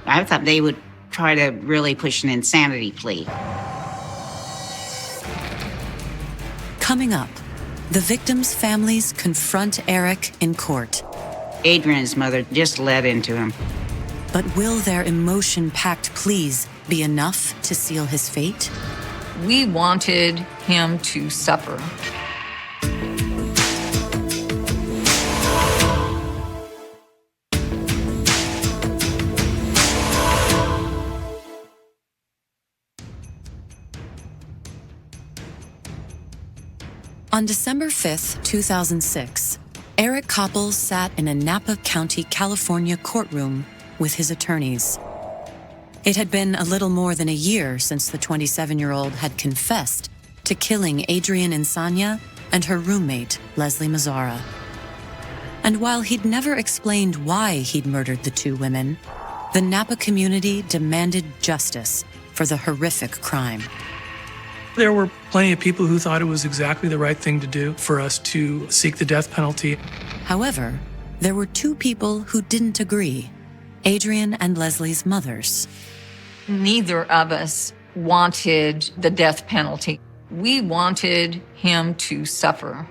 Speaker 2: I thought they would try to really push an insanity plea.
Speaker 1: Coming up, the victims' families confront Eric in court.
Speaker 2: Adrian's mother just led into him.
Speaker 1: But will their emotion-packed pleas be enough to seal his fate?
Speaker 4: We wanted him to suffer.
Speaker 1: On December 5th, 2006, Eric Copple sat in a Napa County, California courtroom with his attorneys. It had been a little more than a year since the 27-year-old had confessed to killing Adrian Insania and her roommate, Leslie Mazzara. And while he'd never explained why he'd murdered the two women, the Napa community demanded justice for the horrific crime.
Speaker 6: There were plenty of people who thought it was exactly the right thing to do for us to seek the death penalty.
Speaker 1: However, there were two people who didn't agree: Adrian and Leslie's mothers.
Speaker 4: Neither of us wanted the death penalty. We wanted him to suffer.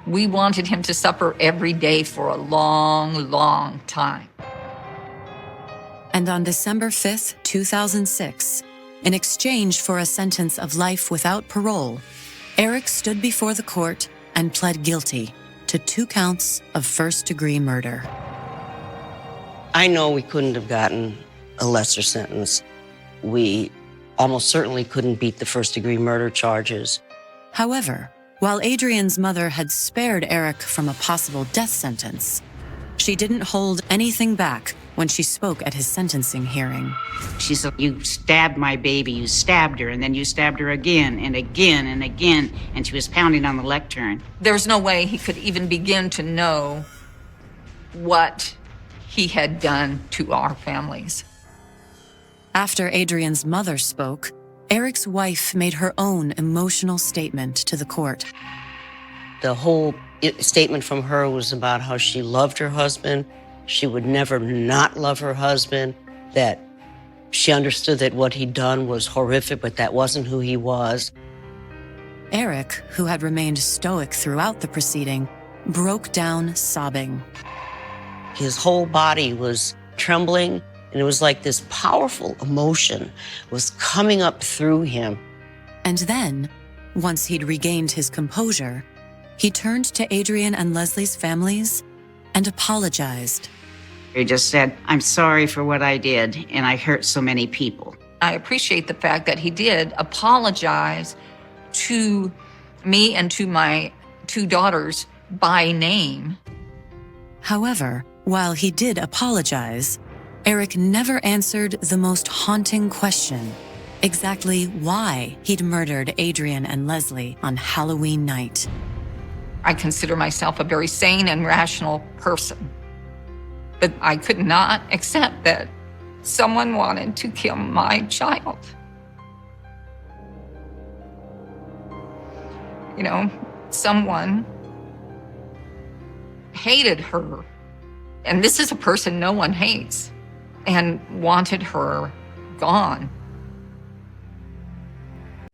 Speaker 4: We wanted him to suffer every day for a long, long time.
Speaker 1: And on December 5th, 2006, in exchange for a sentence of life without parole, Eric stood before the court and pled guilty to 2 counts of first-degree murder.
Speaker 8: I know we couldn't have gotten a lesser sentence. We almost certainly couldn't beat the first-degree murder charges.
Speaker 1: However, while Adrian's mother had spared Eric from a possible death sentence, she didn't hold anything back when she spoke at his sentencing hearing.
Speaker 2: She said, "You stabbed my baby, you stabbed her, and then you stabbed her again and again and again," and she was pounding on the lectern.
Speaker 4: There's no way he could even begin to know what he had done to our families.
Speaker 1: After Adrian's mother spoke, Eric's wife made her own emotional statement to the court.
Speaker 8: The whole statement from her was about how she loved her husband, she would never not love her husband, that she understood that what he'd done was horrific, but that wasn't who he was.
Speaker 1: Eric, who had remained stoic throughout the proceeding, broke down sobbing.
Speaker 8: His whole body was trembling, and it was like this powerful emotion was coming up through him.
Speaker 1: And then, once he'd regained his composure, he turned to Adrian and Leslie's families and apologized.
Speaker 2: He just said, "I'm sorry for what I did, and I hurt so many people."
Speaker 4: I appreciate the fact that he did apologize to me and to my 2 daughters by name.
Speaker 1: However, while he did apologize, Eric never answered the most haunting question: exactly why he'd murdered Adrian and Leslie on Halloween night.
Speaker 4: I consider myself a very sane and rational person, but I could not accept that someone wanted to kill my child. You know, someone hated her, and this is a person no one hates, and wanted her gone.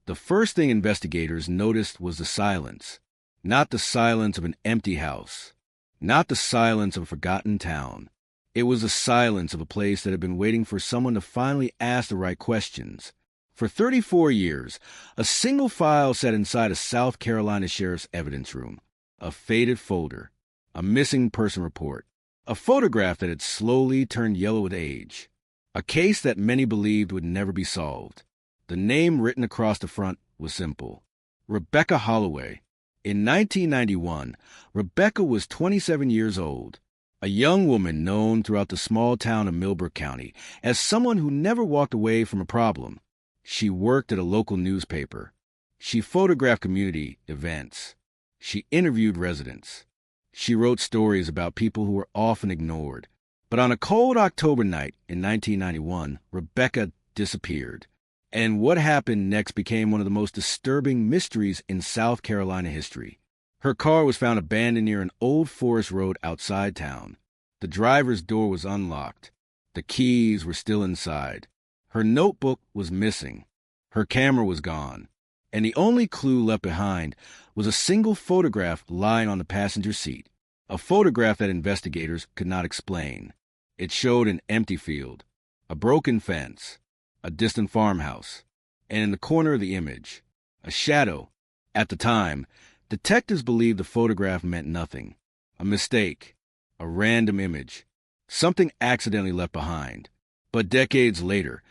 Speaker 9: The first thing investigators noticed was the silence. Not the silence of an empty house. Not the silence of a forgotten town. It was the silence of a place that had been waiting for someone to finally ask the right questions. For 34 years, a single file sat inside a South Carolina sheriff's evidence room. A faded folder. A missing person report. A photograph that had slowly turned yellow with age. A case that many believed would never be solved. The name written across the front was simple: Rebecca Holloway. In 1991, Rebecca was 27 years old, a young woman known throughout the small town of Millbrook County as someone who never walked away from a problem. She worked at a local newspaper. She photographed community events. She interviewed residents. She wrote stories about people who were often ignored. But on a cold October night in 1991, Rebecca disappeared. And what happened next became one of the most disturbing mysteries in South Carolina history. Her car was found abandoned near an old forest road outside town. The driver's door was unlocked. The keys were still inside. Her notebook was missing. Her camera was gone. And the only clue left behind was a single photograph lying on the passenger seat. A photograph that investigators could not explain. It showed an empty field, a broken fence, a distant farmhouse, and in the corner of the image, a shadow. At the time, detectives believed the photograph meant nothing. A mistake, a random image, something accidentally left behind. But decades later,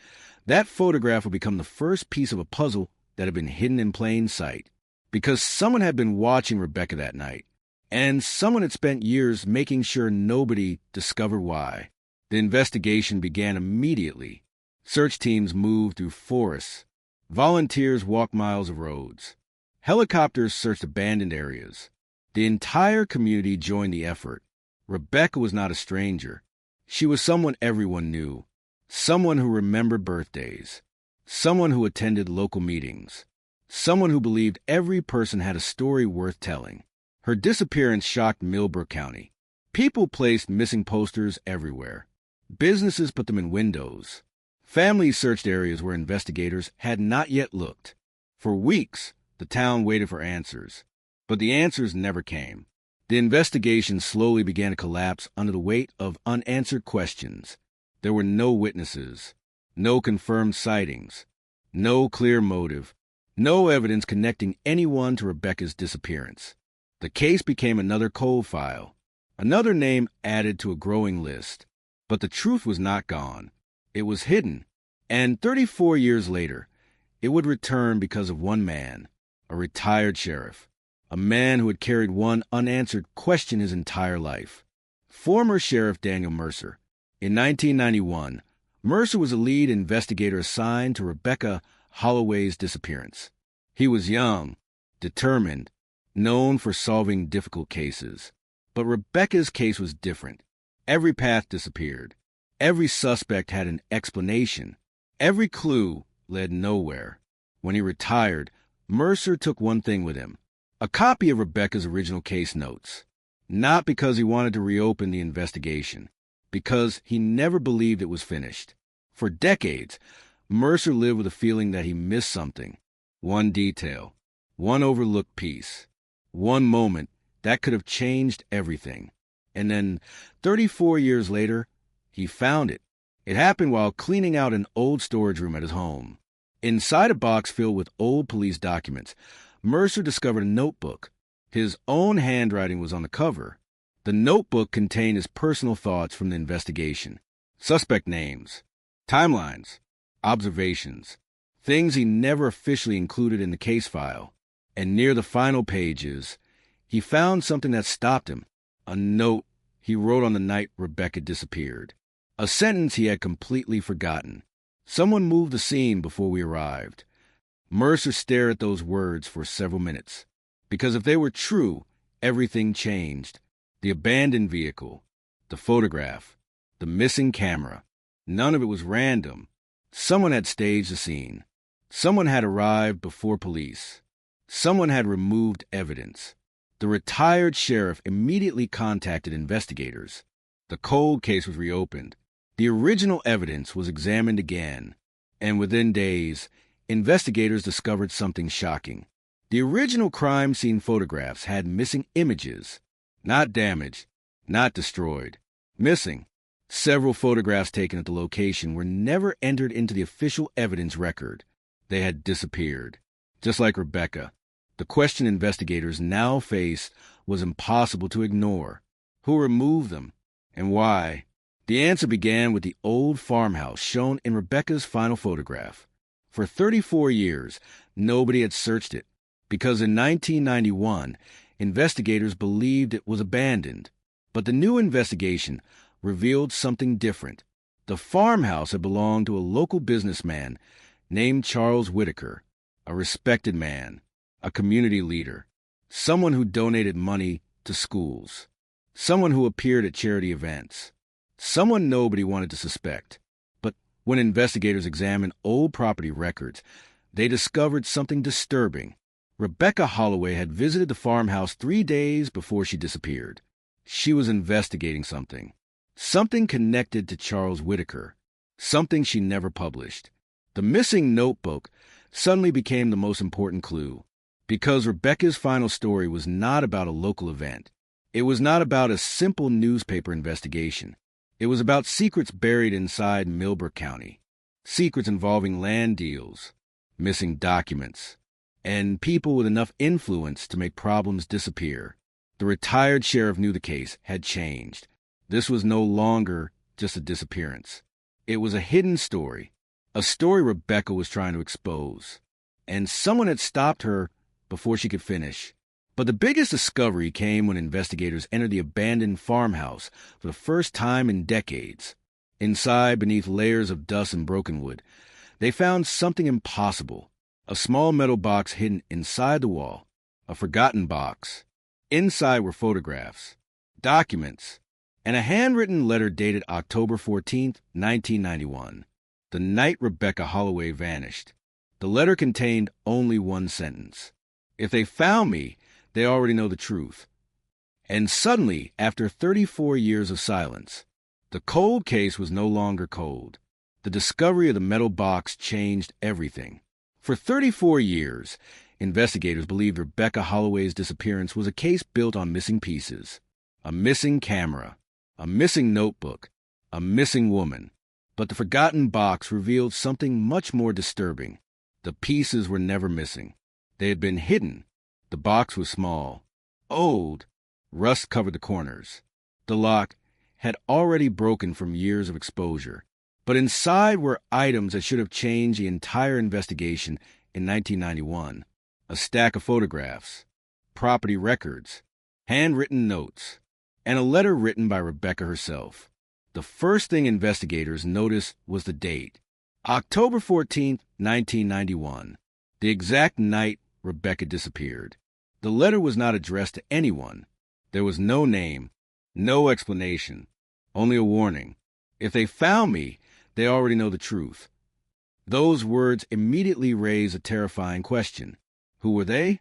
Speaker 9: that photograph would become the first piece of a puzzle that had been hidden in plain sight. Because someone had been watching Rebecca that night, and someone had spent years making sure nobody discovered why. The investigation began immediately. Search teams moved through forests. Volunteers walked miles of roads. Helicopters searched abandoned areas. The entire community joined the effort. Rebecca was not a stranger. She was someone everyone knew. Someone who remembered birthdays. Someone who attended local meetings. Someone who believed every person had a story worth telling. Her disappearance shocked Millbrook County. People placed missing posters everywhere. Businesses put them in windows. Families searched areas where investigators had not yet looked. For weeks, the town waited for answers. But the answers never came. The investigation slowly began to collapse under the weight of unanswered questions. There were no witnesses, no confirmed sightings, no clear motive, no evidence connecting anyone to Rebecca's disappearance. The case became another cold file, another name added to a growing list. But the truth was not gone. It was hidden. And 34 years later, it would return because of one man, a retired sheriff, a man who had carried one unanswered question his entire life. Former Sheriff Daniel Mercer. In 1991, Mercer was a lead investigator assigned to Rebecca Holloway's disappearance. He was young, determined, known for solving difficult cases. But Rebecca's case was different. Every path disappeared. Every suspect had an explanation. Every clue led nowhere. When he retired, Mercer took one thing with him: a copy of Rebecca's original case notes. Not because he wanted to reopen the investigation, because he never believed it was finished. For decades, Mercer lived with a feeling that he missed something. One detail, one overlooked piece, one moment that could have changed everything. And then, 34 years later, he found it. It happened while cleaning out an old storage room at his home. Inside a box filled with old police documents, Mercer discovered a notebook. His own handwriting was on the cover. The notebook contained his personal thoughts from the investigation. Suspect names, timelines, observations, things he never officially included in the case file. And near the final pages, he found something that stopped him. A note he wrote on the night Rebecca disappeared. A sentence he had completely forgotten. Someone moved the scene before we arrived. Mercer stared at those words for several minutes. Because if they were true, everything changed. The abandoned vehicle, the photograph, the missing camera. None of it was random. Someone had staged the scene. Someone had arrived before police. Someone had removed evidence. The retired sheriff immediately contacted investigators. The cold case was reopened. The original evidence was examined again. And within days, investigators discovered something shocking. The original crime scene photographs had missing images. Not damaged, not destroyed. Missing. Several photographs taken at the location were never entered into the official evidence record. They had disappeared. Just like Rebecca. The question investigators now faced was impossible to ignore. Who removed them, and why? The answer began with the old farmhouse shown in Rebecca's final photograph. For 34 years, nobody had searched it, because in 1991, investigators believed it was abandoned. But the new investigation revealed something different. The farmhouse had belonged to a local businessman named Charles Whitaker, a respected man, a community leader, someone who donated money to schools, someone who appeared at charity events, someone nobody wanted to suspect. But when investigators examined old property records, they discovered something disturbing. Rebecca Holloway had visited the farmhouse 3 days before she disappeared. She was investigating something. Something connected to Charles Whitaker. Something she never published. The missing notebook suddenly became the most important clue. Because Rebecca's final story was not about a local event. It was not about a simple newspaper investigation. It was about secrets buried inside Millbrook County. Secrets involving land deals, missing documents, and people with enough influence to make problems disappear. The retired sheriff knew the case had changed. This was no longer just a disappearance. It was a hidden story, a story Rebecca was trying to expose. And someone had stopped her before she could finish. But the biggest discovery came when investigators entered the abandoned farmhouse for the first time in decades. Inside, beneath layers of dust and broken wood, they found something impossible. A small metal box hidden inside the wall. A forgotten box. Inside were photographs, documents, and a handwritten letter dated October 14th, 1991, the night Rebecca Holloway vanished. The letter contained only one sentence. If they found me, they already know the truth. And suddenly, after 34 years of silence, the cold case was no longer cold. The discovery of the metal box changed everything. For 34 years, investigators believed Rebecca Holloway's disappearance was a case built on missing pieces. A missing camera, a missing notebook, a missing woman. But the forgotten box revealed something much more disturbing. The pieces were never missing. They had been hidden. The box was small, old. Rust covered the corners. The lock had already broken from years of exposure. But inside were items that should have changed the entire investigation in 1991. A stack of photographs, property records, handwritten notes, and a letter written by Rebecca herself. The first thing investigators noticed was the date. October 14, 1991, the exact night Rebecca disappeared. The letter was not addressed to anyone. There was no name, no explanation, only a warning. If they found me, they already know the truth. Those words immediately raised a terrifying question. Who were they?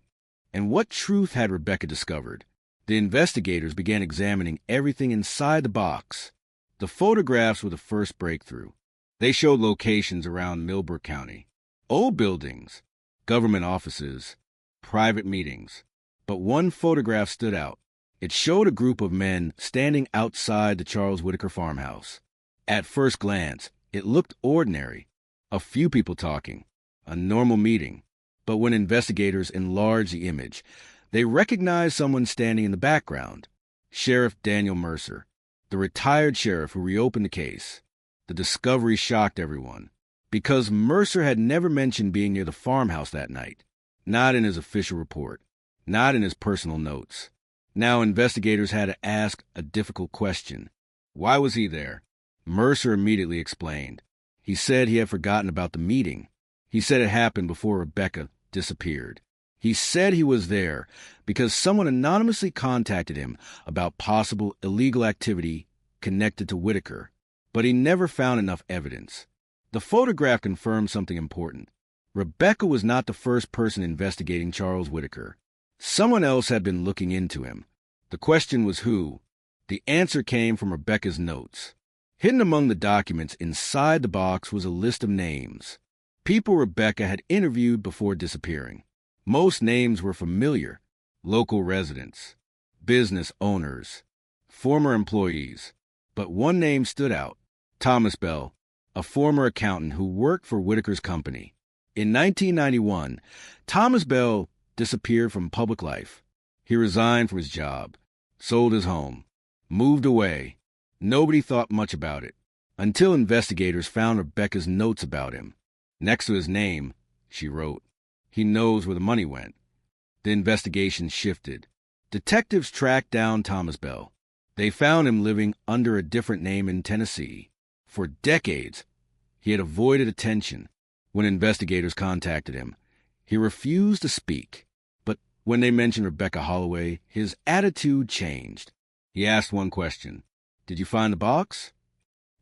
Speaker 9: And what truth had Rebecca discovered? The investigators began examining everything inside the box. The photographs were the first breakthrough. They showed locations around Millbrook County, old buildings, government offices, private meetings. But one photograph stood out. It showed a group of men standing outside the Charles Whitaker farmhouse. At first glance, it looked ordinary. A few people talking, a normal meeting. But when investigators enlarged the image, they recognized someone standing in the background. Sheriff Daniel Mercer, the retired sheriff who reopened the case. The discovery shocked everyone, because Mercer had never mentioned being near the farmhouse that night. Not in his official report, not in his personal notes. Now investigators had to ask a difficult question. Why was he there? Mercer immediately explained. He said he had forgotten about the meeting. He said it happened before Rebecca disappeared. He said he was there because someone anonymously contacted him about possible illegal activity connected to Whitaker, but he never found enough evidence. The photograph confirmed something important. Rebecca was not the first person investigating Charles Whitaker. Someone else had been looking into him. The question was who? The answer came from Rebecca's notes. Hidden among the documents inside the box was a list of names. People Rebecca had interviewed before disappearing. Most names were familiar. Local residents, business owners, former employees. But one name stood out. Thomas Bell, a former accountant who worked for Whitaker's company. In 1991, Thomas Bell disappeared from public life. He resigned from his job, sold his home, moved away. Nobody thought much about it, until investigators found Rebecca's notes about him. Next to his name, she wrote, "He knows where the money went." The investigation shifted. Detectives tracked down Thomas Bell. They found him living under a different name in Tennessee. For decades, he had avoided attention. When investigators contacted him, he refused to speak. But when they mentioned Rebecca Holloway, his attitude changed. He asked one question. "Did you find the box?"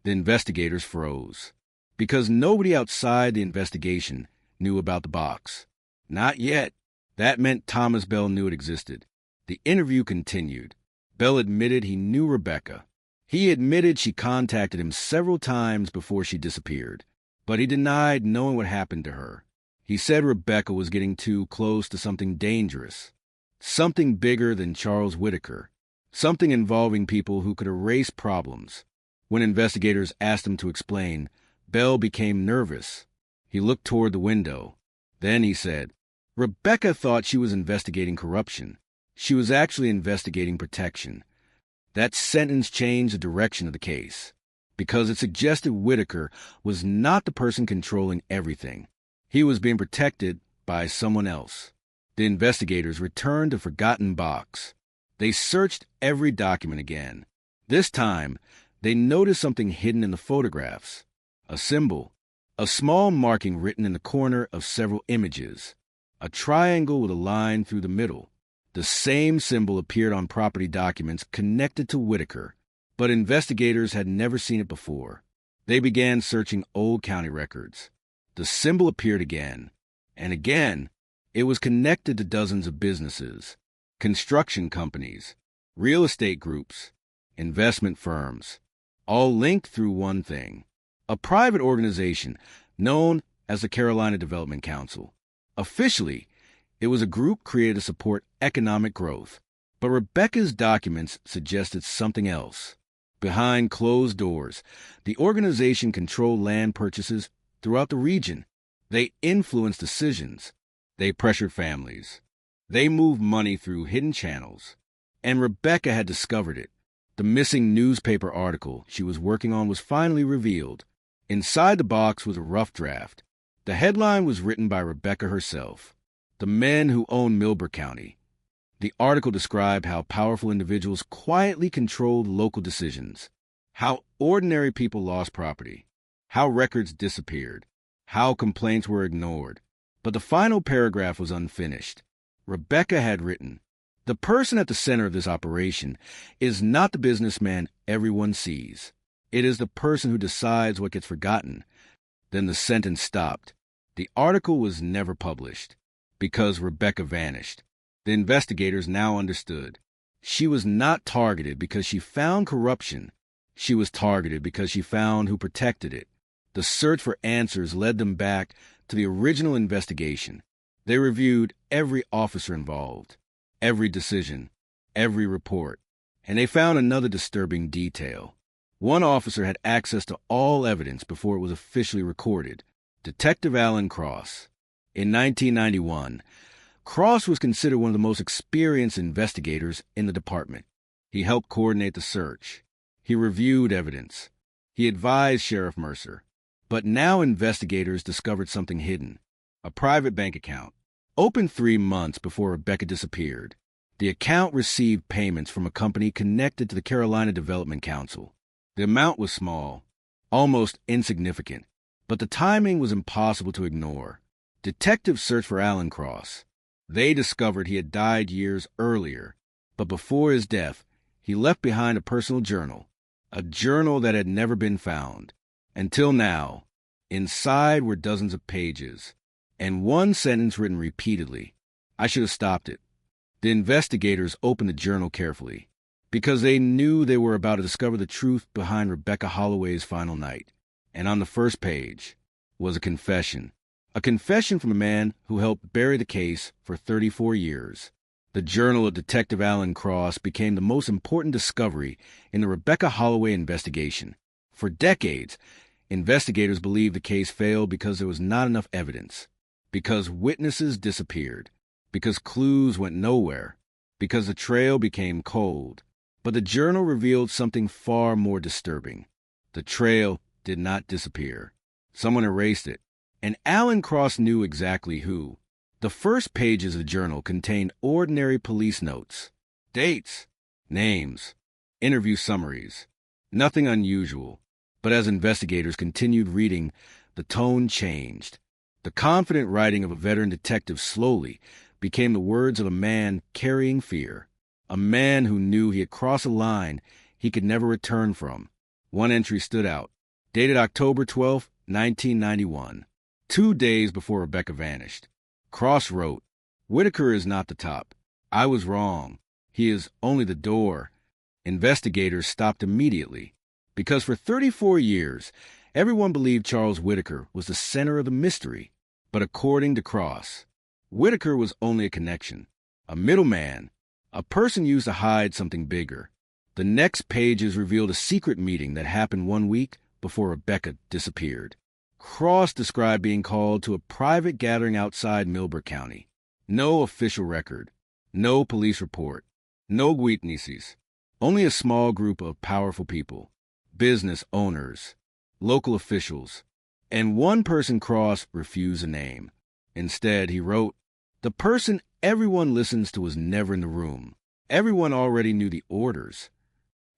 Speaker 9: The investigators froze, because nobody outside the investigation knew about the box. Not yet. That meant Thomas Bell knew it existed. The interview continued. Bell admitted he knew Rebecca. He admitted she contacted him several times before she disappeared, but he denied knowing what happened to her. He said Rebecca was getting too close to something dangerous, something bigger than Charles Whitaker, something involving people who could erase problems. When investigators asked him to explain, Bell became nervous. He looked toward the window. Then he said, "Rebecca thought she was investigating corruption. She was actually investigating protection." That sentence changed the direction of the case, because it suggested Whitaker was not the person controlling everything. He was being protected by someone else. The investigators returned to Forgotten Box. They searched every document again. This time, they noticed something hidden in the photographs. A symbol, a small marking written in the corner of several images. A triangle with a line through the middle. The same symbol appeared on property documents connected to Whitaker, but investigators had never seen it before. They began searching old county records. The symbol appeared again, and again. It was connected to dozens of businesses, construction companies, real estate groups, investment firms, all linked through one thing: a private organization known as the Carolina Development Council. Officially, it was a group created to support economic growth, but Rebecca's documents suggested something else. Behind closed doors, the organization controlled land purchases throughout the region. They influenced decisions. They pressured families. They moved money through hidden channels. And Rebecca had discovered it. The missing newspaper article she was working on was finally revealed. Inside the box was a rough draft. The headline was written by Rebecca herself: "The Men Who Own Milburn County." The article described how powerful individuals quietly controlled local decisions, how ordinary people lost property, how records disappeared, how complaints were ignored. But the final paragraph was unfinished. Rebecca had written, "The person at the center of this operation is not the businessman everyone sees. It is the person who decides what gets forgotten." Then the sentence stopped. The article was never published because Rebecca vanished. The investigators now understood. She was not targeted because she found corruption. She was targeted because she found who protected it. The search for answers led them back to the original investigation. They reviewed every officer involved, every decision, every report, and they found another disturbing detail. One officer had access to all evidence before it was officially recorded: Detective Alan Cross. In 1991, Cross was considered one of the most experienced investigators in the department. He helped coordinate the search. He reviewed evidence. He advised Sheriff Mercer. But now investigators discovered something hidden: a private bank account, opened 3 months before Rebecca disappeared. The account received payments from a company connected to the Carolina Development Council. The amount was small, almost insignificant, but the timing was impossible to ignore. Detectives searched for Alan Cross. They discovered he had died years earlier, but before his death, he left behind a personal journal, a journal that had never been found. Until now, inside were dozens of pages, and one sentence written repeatedly: "I should have stopped it." The investigators opened the journal carefully, because they knew they were about to discover the truth behind Rebecca Holloway's final night. And on the first page was a confession from a man who helped bury the case for 34 years. The journal of Detective Alan Cross became the most important discovery in the Rebecca Holloway investigation. For decades, investigators believed the case failed because there was not enough evidence, because witnesses disappeared, because clues went nowhere, because the trail became cold. But the journal revealed something far more disturbing. The trail did not disappear. Someone erased it, and Alan Cross knew exactly who. The first pages of the journal contained ordinary police notes, dates, names, interview summaries. Nothing unusual. But as investigators continued reading, the tone changed. The confident writing of a veteran detective slowly became the words of a man carrying fear, a man who knew he had crossed a line he could never return from. One entry stood out, dated October 12, 1991, 2 days before Rebecca vanished. Cross wrote, "Whitaker is not the top. I was wrong. He is only the door." Investigators stopped immediately, because for 34 years, everyone believed Charles Whitaker was the center of the mystery. But according to Cross, Whitaker was only a connection, a middleman, a person used to hide something bigger. The next pages revealed a secret meeting that happened 1 week before Rebecca disappeared. Cross described being called to a private gathering outside Milburn County. No official record, no police report, no witnesses, only a small group of powerful people, business owners, local officials, and one person Cross refused a name. Instead, he wrote, "The person everyone listens to was never in the room. Everyone already knew the orders."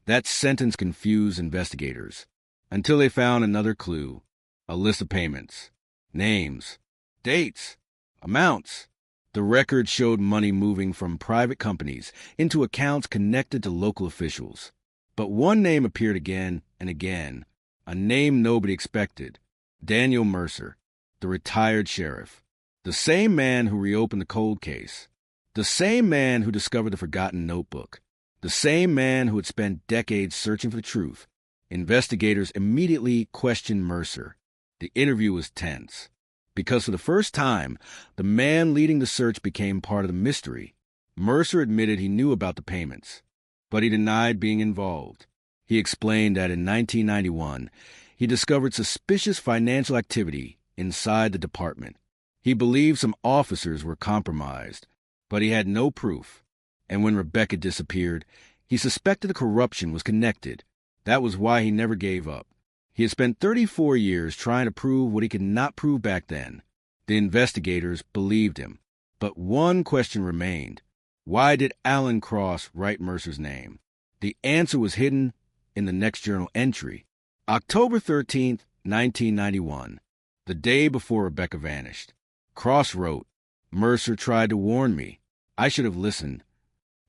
Speaker 9: That sentence confused investigators until they found another clue: a list of payments, names, dates, amounts. The record showed money moving from private companies into accounts connected to local officials. But one name appeared again and again, a name nobody expected: Daniel Mercer, the retired sheriff, the same man who reopened the cold case, the same man who discovered the forgotten notebook. The same man who had spent decades searching for the truth. Investigators immediately questioned Mercer. The interview was tense, because for the first time, the man leading the search became part of the mystery. Mercer admitted he knew about the payments, but he denied being involved. He explained that in 1991, he discovered suspicious financial activity inside the department. He believed some officers were compromised, but he had no proof. And when Rebecca disappeared, he suspected the corruption was connected. That was why he never gave up. He had spent 34 years trying to prove what he could not prove back then. The investigators believed him. But one question remained. Why did Alan Cross write Mercer's name? The answer was hidden in the next journal entry. October 13th, 1991, the day before Rebecca vanished. Cross wrote, "Mercer tried to warn me. I should have listened."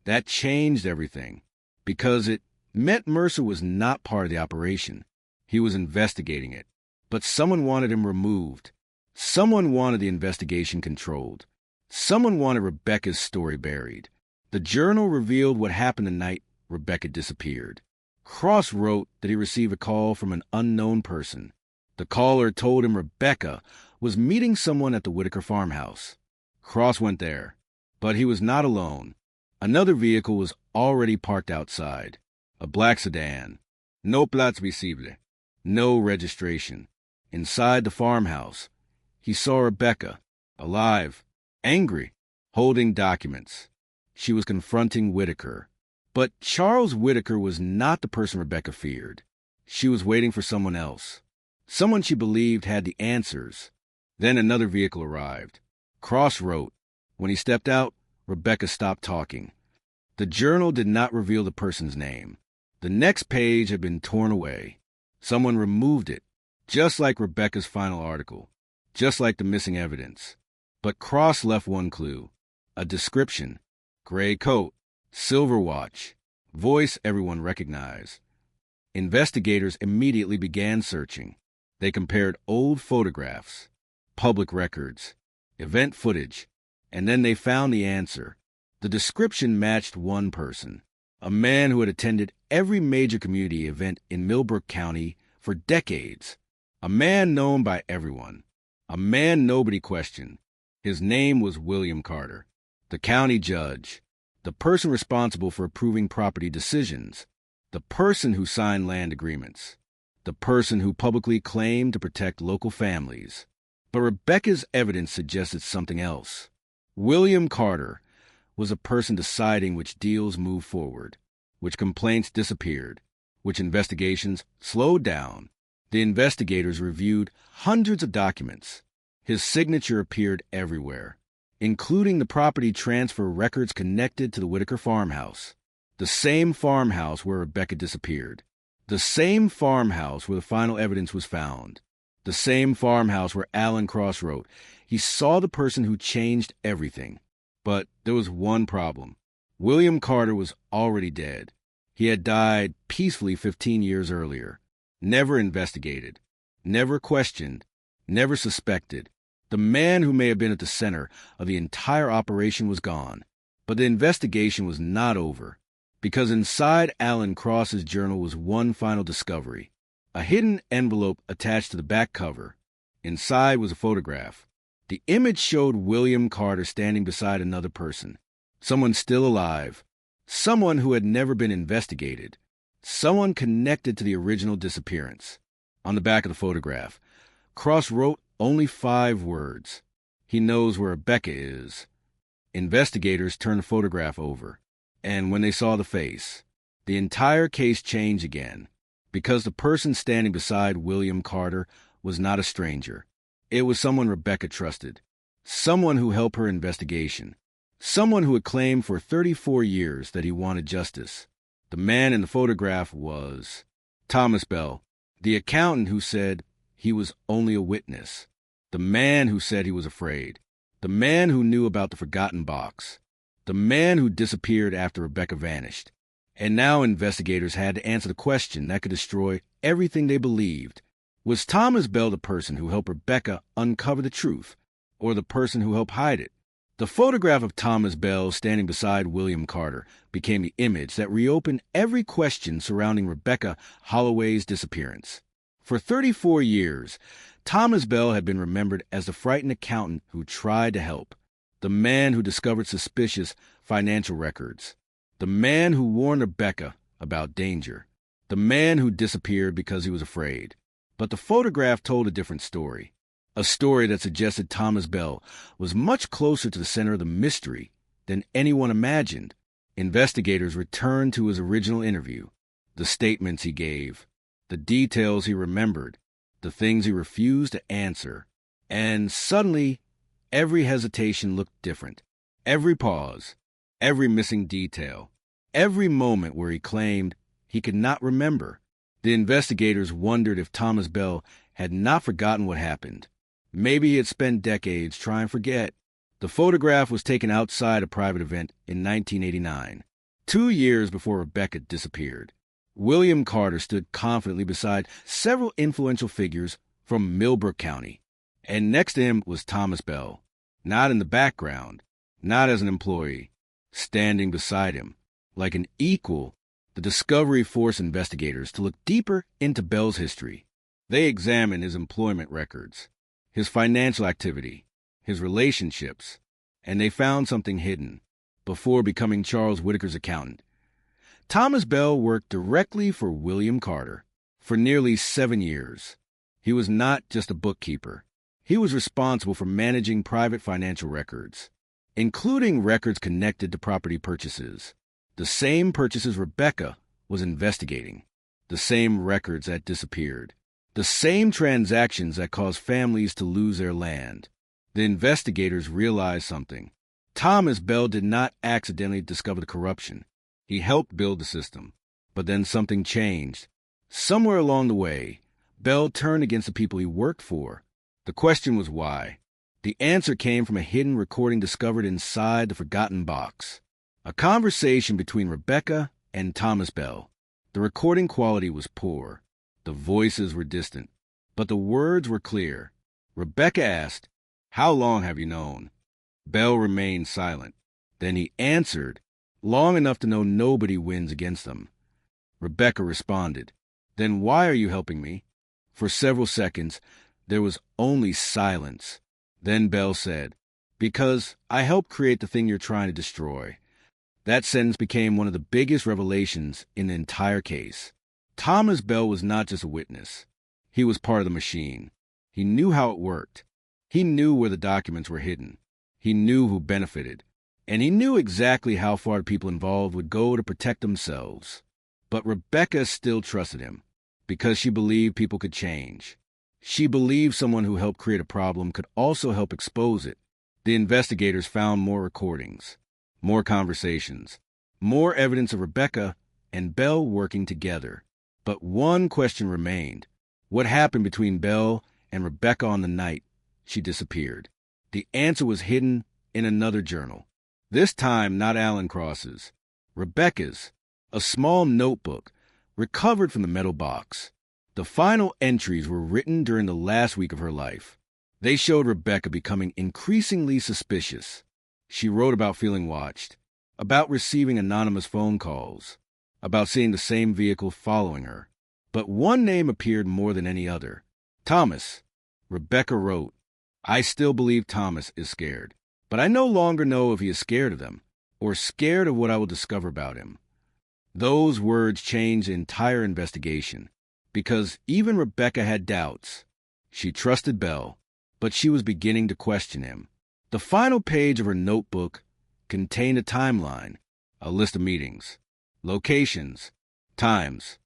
Speaker 9: That changed everything, because it meant Mercer was not part of the operation. He was investigating it. But someone wanted him removed. Someone wanted the investigation controlled. Someone wanted Rebecca's story buried. The journal revealed what happened the night Rebecca disappeared. Cross wrote that he received a call from an unknown person. The caller told him Rebecca was meeting someone at the Whitaker farmhouse. Cross went there, but he was not alone. Another vehicle was already parked outside, a black sedan. No plates visible, no registration. Inside the farmhouse, he saw Rebecca, alive, angry, holding documents. She was confronting Whitaker. But Charles Whitaker was not the person Rebecca feared. She was waiting for someone else, someone she believed had the answers. Then another vehicle arrived. Cross wrote, when he stepped out, Rebecca stopped talking. The journal did not reveal the person's name. The next page had been torn away. Someone removed it, just like Rebecca's final article, just like the missing evidence. But Cross left one clue, a description: gray coat, silver watch, voice everyone recognized. Investigators immediately began searching. They compared old photographs, public records, event footage, and then they found the answer. The description matched one person, a man who had attended every major community event in Millbrook County for decades, a man known by everyone, a man nobody questioned. His name was William Carter, the county judge, the person responsible for approving property decisions, the person who signed land agreements, the person who publicly claimed to protect local families. But Rebecca's evidence suggested something else. William Carter was a person deciding which deals moved forward, which complaints disappeared, which investigations slowed down. The investigators reviewed hundreds of documents. His signature appeared everywhere, including the property transfer records connected to the Whitaker farmhouse, the same farmhouse where Rebecca disappeared, the same farmhouse where the final evidence was found, the same farmhouse where Alan Cross wrote, he saw the person who changed everything. But there was one problem. William Carter was already dead. He had died peacefully 15 years earlier, never investigated, never questioned, never suspected. The man who may have been at the center of the entire operation was gone. But the investigation was not over, because inside Alan Cross's journal was one final discovery, a hidden envelope attached to the back cover. Inside was a photograph. The image showed William Carter standing beside another person, someone still alive, someone who had never been investigated, someone connected to the original disappearance. On the back of the photograph, Cross wrote only 5 words. He knows where Rebecca is. Investigators turned the photograph over, and when they saw the face, the entire case changed again, because the person standing beside William Carter was not a stranger. It was someone Rebecca trusted, someone who helped her investigation, someone who had claimed for 34 years that he wanted justice. The man in the photograph was Thomas Bell, the accountant who said he was only a witness, the man who said he was afraid, the man who knew about the forgotten box, the man who disappeared after Rebecca vanished. And now investigators had to answer the question that could destroy everything they believed. Was Thomas Bell the person who helped Rebecca uncover the truth, or the person who helped hide it? The photograph of Thomas Bell standing beside William Carter became the image that reopened every question surrounding Rebecca Holloway's disappearance. For 34 years, Thomas Bell had been remembered as the frightened accountant who tried to help, the man who discovered suspicious financial records, the man who warned Rebecca about danger, the man who disappeared because he was afraid. But the photograph told a different story, a story that suggested Thomas Bell was much closer to the center of the mystery than anyone imagined. Investigators returned to his original interview, the statements he gave, the details he remembered, the things he refused to answer, and suddenly every hesitation looked different. Every pause, every missing detail, every moment where he claimed he could not remember. The investigators wondered if Thomas Bell had not forgotten what happened. Maybe he had spent decades trying to forget. The photograph was taken outside a private event in 1989, 2 years before Rebecca disappeared. William Carter stood confidently beside several influential figures from Millbrook County, and next to him was Thomas Bell, not in the background, not as an employee, standing beside him. Like an equal, the discovery forced investigators to look deeper into Bell's history. They examined his employment records, his financial activity, his relationships, and they found something hidden. Before becoming Charles Whitaker's accountant, Thomas Bell worked directly for William Carter for nearly 7 years. He was not just a bookkeeper. He was responsible for managing private financial records, including records connected to property purchases, the same purchases Rebecca was investigating, the same records that disappeared, the same transactions that caused families to lose their land. The investigators realized something. Thomas Bell did not accidentally discover the corruption. He helped build the system. But then something changed. Somewhere along the way, Bell turned against the people he worked for. The question was why. The answer came from a hidden recording discovered inside the forgotten box. A conversation between Rebecca and Thomas Bell. The recording quality was poor. The voices were distant, but the words were clear. Rebecca asked, "How long have you known?" Bell remained silent. Then he answered, long enough to know nobody wins against them. Rebecca responded, "Then why are you helping me?" For several seconds, there was only silence. Then Bell said, "Because I helped create the thing you're trying to destroy." That sentence became one of the biggest revelations in the entire case. Thomas Bell was not just a witness. He was part of the machine. He knew how it worked. He knew where the documents were hidden. He knew who benefited. And he knew exactly how far the people involved would go to protect themselves. But Rebecca still trusted him because she believed people could change. She believed someone who helped create a problem could also help expose it. The investigators found more recordings, more conversations, more evidence of Rebecca and Bell working together. But one question remained. What happened between Bell and Rebecca on the night she disappeared? The answer was hidden in another journal. This time not Alan Cross's, Rebecca's, a small notebook recovered from the metal box. The final entries were written during the last week of her life. They showed Rebecca becoming increasingly suspicious. She wrote about feeling watched, about receiving anonymous phone calls, about seeing the same vehicle following her. But one name appeared more than any other. Thomas. Rebecca wrote, "I still believe Thomas is scared, but I no longer know if he is scared of them or scared of what I will discover about him." Those words changed the entire investigation because even Rebecca had doubts. She trusted Bell, but she was beginning to question him. The final page of her notebook contained a timeline, a list of meetings, locations, times.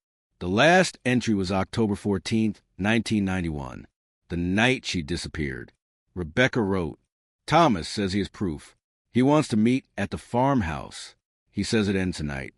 Speaker 9: The last entry was October 14th, 1991, the night she disappeared. Rebecca wrote, "Thomas says he has proof. He wants to meet at the farmhouse. He says it ends tonight."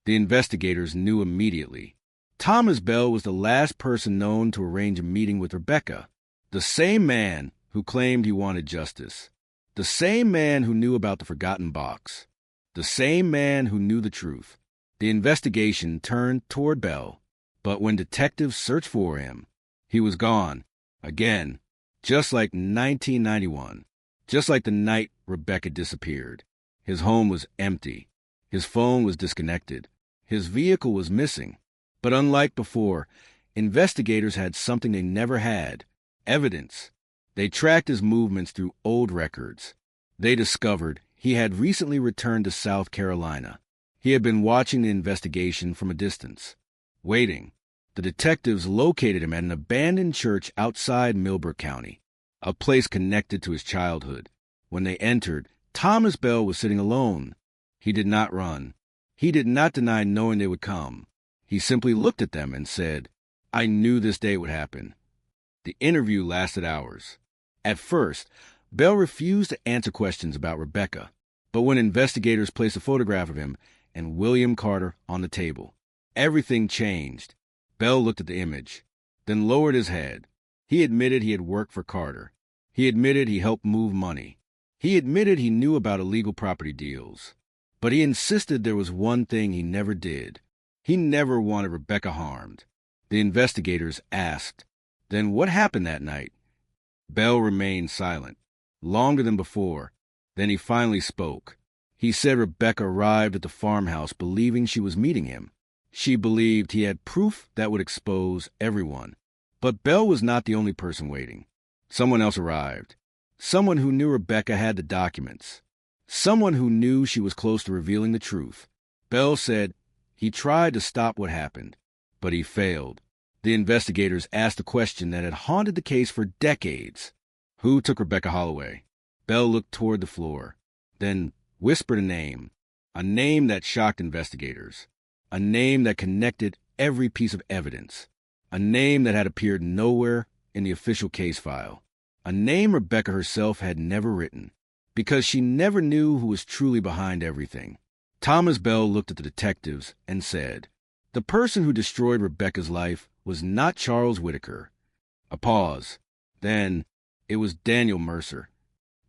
Speaker 9: The investigators knew immediately. Thomas Bell was the last person known to arrange a meeting with Rebecca, the same man who claimed he wanted justice, the same man who knew about the forgotten box, the same man who knew the truth. The investigation turned toward Bell, but when detectives searched for him, he was gone, again, just like 1991, just like the night Rebecca disappeared. His home was empty. His phone was disconnected. His vehicle was missing. But unlike before, investigators had something they never had: evidence. They tracked his movements through old records. They discovered he had recently returned to South Carolina. He had been watching the investigation from a distance, waiting. The detectives located him at an abandoned church outside Millbrook County, a place connected to his childhood. When they entered, Thomas Bell was sitting alone. He did not run. He did not deny knowing they would come. He simply looked at them and said, "I knew this day would happen." The interview lasted hours. At first, Bell refused to answer questions about Rebecca, but when investigators placed a photograph of him and William Carter on the table, everything changed. Bell looked at the image, then lowered his head. He admitted he had worked for Carter. He admitted he helped move money. He admitted he knew about illegal property deals. But he insisted there was one thing he never did. He never wanted Rebecca harmed. The investigators asked, "Then what happened that night?" Bell remained silent, longer than before. Then he finally spoke. He said Rebecca arrived at the farmhouse believing she was meeting him. She believed he had proof that would expose everyone. But Bell was not the only person waiting. Someone else arrived. Someone who knew Rebecca had the documents. Someone who knew she was close to revealing the truth. Bell said he tried to stop what happened, but he failed. The investigators asked a question that had haunted the case for decades. Who took Rebecca Holloway? Bell looked toward the floor, then whispered a name that shocked investigators, a name that connected every piece of evidence, a name that had appeared nowhere in the official case file, a name Rebecca herself had never written, because she never knew who was truly behind everything. Thomas Bell looked at the detectives and said, "The person who destroyed Rebecca's life was not Charles Whitaker." A pause. Then, it was Daniel Mercer.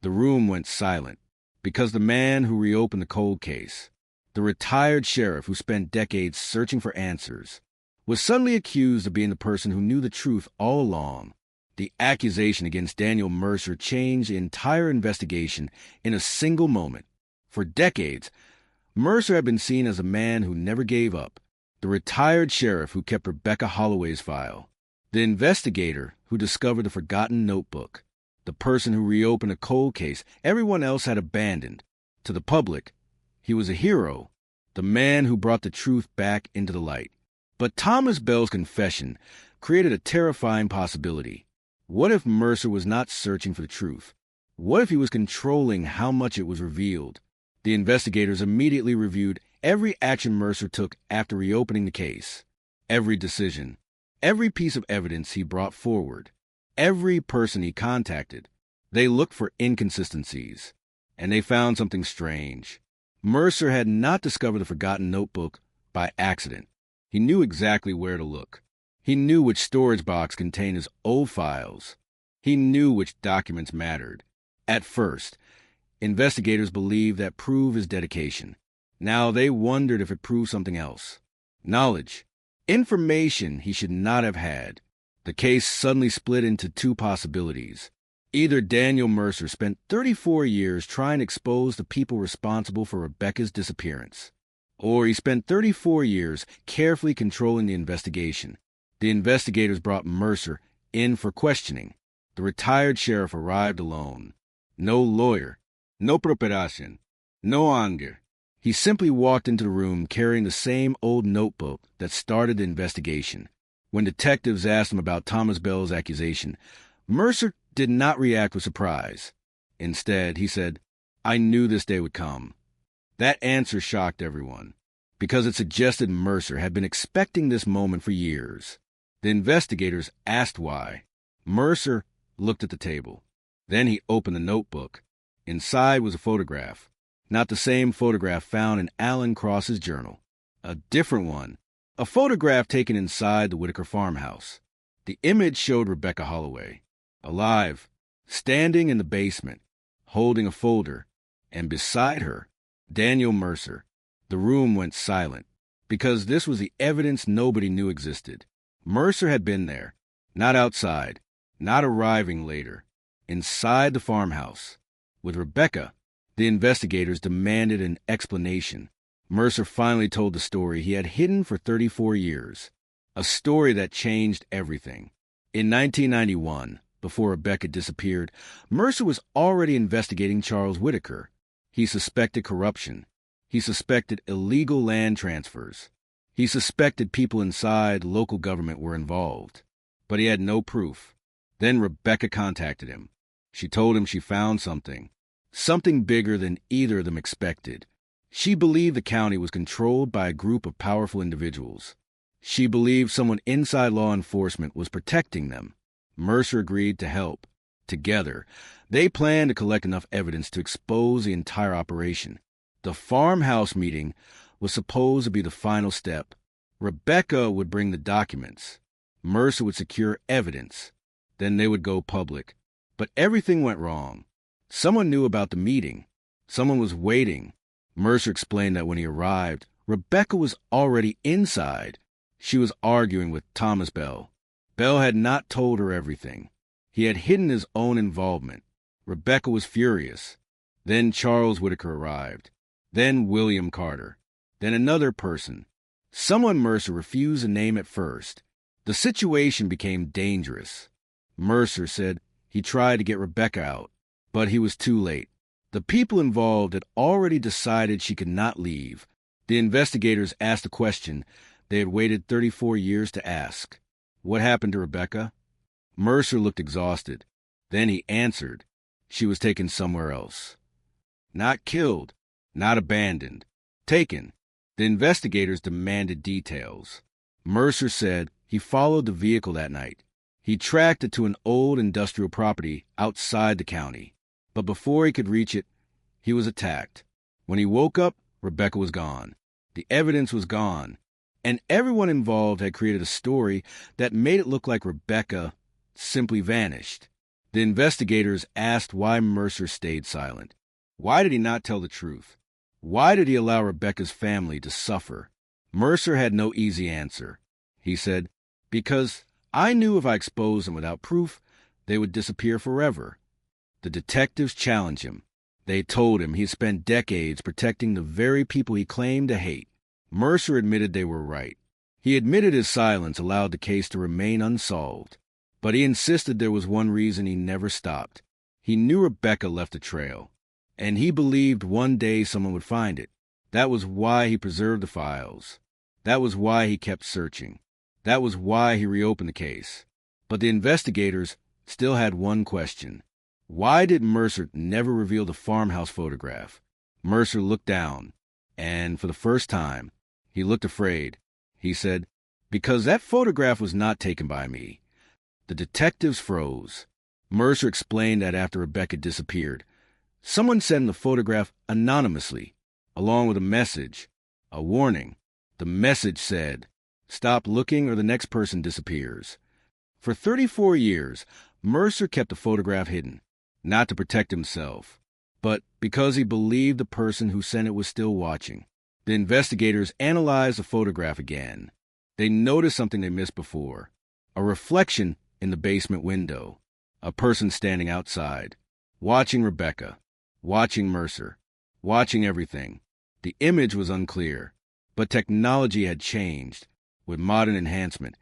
Speaker 9: The room went silent, because the man who reopened the cold case, the retired sheriff who spent decades searching for answers, was suddenly accused of being the person who knew the truth all along. The accusation against Daniel Mercer changed the entire investigation in a single moment. For decades, Mercer had been seen as a man who never gave up, the retired sheriff who kept Rebecca Holloway's file, the investigator who discovered the forgotten notebook, the person who reopened a cold case everyone else had abandoned. To the public, he was a hero, the man who brought the truth back into the light. But Thomas Bell's confession created a terrifying possibility. What if Mercer was not searching for the truth? What if he was controlling how much it was revealed? The investigators immediately reviewed every action Mercer took after reopening the case. Every decision, every piece of evidence he brought forward, every person he contacted. They looked for inconsistencies, and they found something strange. Mercer had not discovered the forgotten notebook by accident. He knew exactly where to look. He knew which storage box contained his old files. He knew which documents mattered. At first, investigators believed that proved his dedication. Now they wondered if it proved something else. Knowledge. Information he should not have had. The case suddenly split into two possibilities. Either Daniel Mercer spent 34 years trying to expose the people responsible for Rebecca's disappearance, or he spent 34 years carefully controlling the investigation. The investigators brought Mercer in for questioning. The retired sheriff arrived alone. No lawyer, no preparation, no anger. He simply walked into the room carrying the same old notebook that started the investigation. When detectives asked him about Thomas Bell's accusation, Mercer did not react with surprise. Instead, he said, "I knew this day would come." That answer shocked everyone, because it suggested Mercer had been expecting this moment for years. The investigators asked why. Mercer looked at the table. Then he opened the notebook. Inside was a photograph. Not the same photograph found in Alan Cross's journal. A different one. A photograph taken inside the Whitaker farmhouse. The image showed Rebecca Holloway, alive, standing in the basement, holding a folder, and beside her, Daniel Mercer. The room went silent, because this was the evidence nobody knew existed. Mercer had been there, not outside, not arriving later, inside the farmhouse, with Rebecca The investigators demanded an explanation. Mercer finally told the story he had hidden for 34 years, a story that changed everything. In 1991, before Rebecca disappeared, Mercer was already investigating Charles Whitaker. He suspected corruption. He suspected illegal land transfers. He suspected people inside local government were involved. But he had no proof. Then Rebecca contacted him. She told him she found something bigger than either of them expected. She believed the county was controlled by a group of powerful individuals. She believed someone inside law enforcement was protecting them. Mercer agreed to help. Together, they planned to collect enough evidence to expose the entire operation. The farmhouse meeting was supposed to be the final step. Rebecca would bring the documents. Mercer would secure evidence. Then they would go public. But everything went wrong. Someone knew about the meeting. Someone was waiting. Mercer explained that when he arrived, Rebecca was already inside. She was arguing with Thomas Bell. Bell had not told her everything. He had hidden his own involvement. Rebecca was furious. Then Charles Whitaker arrived. Then William Carter. Then another person. Someone Mercer refused to name at first. The situation became dangerous. Mercer said he tried to get Rebecca out, but he was too late. The people involved had already decided she could not leave. The investigators asked a question they had waited 34 years to ask. What happened to Rebecca? Mercer looked exhausted. Then he answered. She was taken somewhere else. Not killed, not abandoned. Taken. The investigators demanded details. Mercer said he followed the vehicle that night. He tracked it to an old industrial property outside the county. But before he could reach it, he was attacked. When he woke up, Rebecca was gone. The evidence was gone. And everyone involved had created a story that made it look like Rebecca simply vanished. The investigators asked why Mercer stayed silent. Why did he not tell the truth? Why did he allow Rebecca's family to suffer? Mercer had no easy answer. He said, because I knew if I exposed them without proof, they would disappear forever. The detectives challenged him. They told him he had spent decades protecting the very people he claimed to hate. Mercer admitted they were right. He admitted his silence allowed the case to remain unsolved. But he insisted there was one reason he never stopped. He knew Rebecca left a trail, and he believed one day someone would find it. That was why he preserved the files. That was why he kept searching. That was why he reopened the case. But the investigators still had one question. Why did Mercer never reveal the farmhouse photograph? Mercer looked down, and for the first time, he looked afraid. He said, because that photograph was not taken by me. The detectives froze. Mercer explained that after Rebecca disappeared, someone sent him the photograph anonymously, along with a message, a warning. The message said, stop looking or the next person disappears. For 34 years, Mercer kept the photograph hidden, not to protect himself, but because he believed the person who sent it was still watching. The investigators analyzed the photograph again. They noticed something they missed before, a reflection in the basement window, a person standing outside, watching Rebecca, watching Mercer, watching everything. The image was unclear, but technology had changed. With modern enhancement,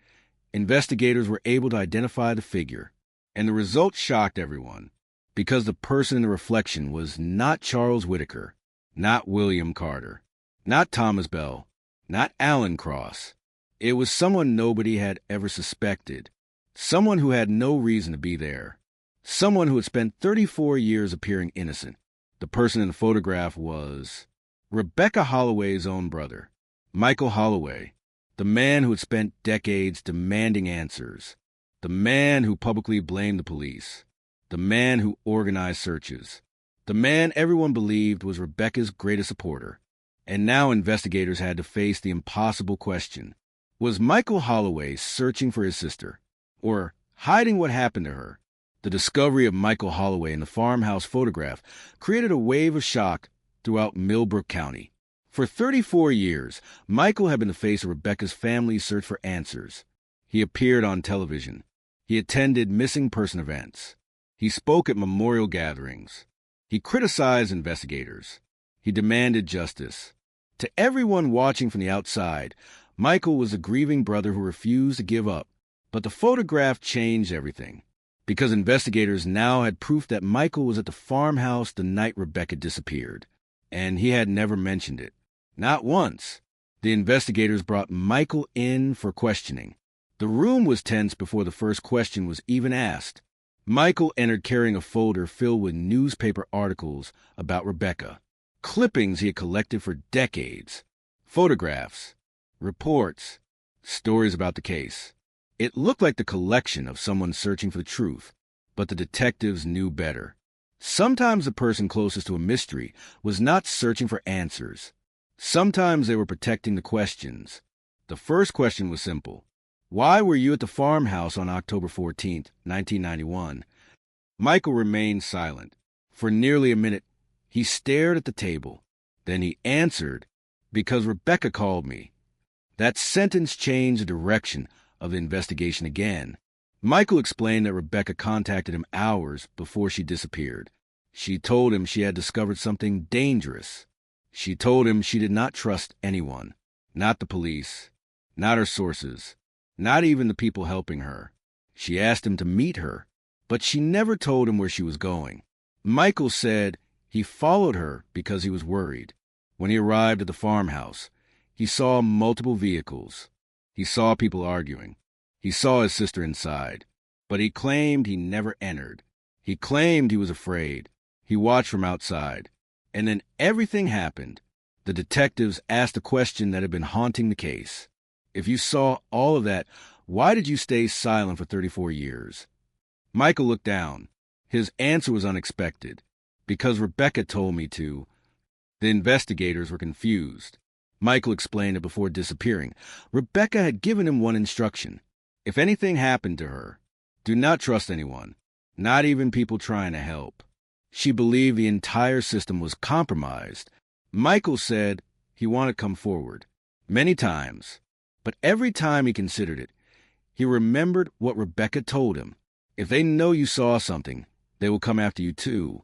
Speaker 9: investigators were able to identify the figure, and the result shocked everyone, because the person in the reflection was not Charles Whitaker, not William Carter, not Thomas Bell, not Alan Cross. It was someone nobody had ever suspected, someone who had no reason to be there, someone who had spent 34 years appearing innocent. The person in the photograph was Rebecca Holloway's own brother, Michael Holloway, the man who had spent decades demanding answers, the man who publicly blamed the police, the man who organized searches, the man everyone believed was Rebecca's greatest supporter. And now investigators had to face the impossible question. Was Michael Holloway searching for his sister, or hiding what happened to her? The discovery of Michael Holloway in the farmhouse photograph created a wave of shock throughout Millbrook County. For 34 years, Michael had been the face of Rebecca's family's search for answers. He appeared on television. He attended missing person events. He spoke at memorial gatherings. He criticized investigators. He demanded justice. To everyone watching from the outside, Michael was a grieving brother who refused to give up. But the photograph changed everything, because investigators now had proof that Michael was at the farmhouse the night Rebecca disappeared, and he had never mentioned it. Not once. The investigators brought Michael in for questioning. The room was tense before the first question was even asked. Michael entered carrying a folder filled with newspaper articles about Rebecca, clippings he had collected for decades, photographs, reports, stories about the case. It looked like the collection of someone searching for the truth, but the detectives knew better. Sometimes the person closest to a mystery was not searching for answers. Sometimes they were protecting the questions. The first question was simple. Why were you at the farmhouse on October 14th, 1991? Michael remained silent. For nearly a minute, he stared at the table. Then he answered, because Rebecca called me. That sentence changed the direction of the investigation again. Michael explained that Rebecca contacted him hours before she disappeared. She told him she had discovered something dangerous. She told him she did not trust anyone, not the police, not her sources, not even the people helping her. She asked him to meet her, but she never told him where she was going. Michael said he followed her because he was worried. When he arrived at the farmhouse, he saw multiple vehicles. He saw people arguing. He saw his sister inside, but he claimed he never entered. He claimed he was afraid. He watched from outside. And then everything happened. The detectives asked a question that had been haunting the case. If you saw all of that, why did you stay silent for 34 years? Michael looked down. His answer was unexpected. Because Rebecca told me to. The investigators were confused. Michael explained it before disappearing. Rebecca had given him one instruction. If anything happened to her, do not trust anyone, not even people trying to help. She believed the entire system was compromised. Michael said he wanted to come forward many times, but every time he considered it, he remembered what Rebecca told him. If they know you saw something, they will come after you too.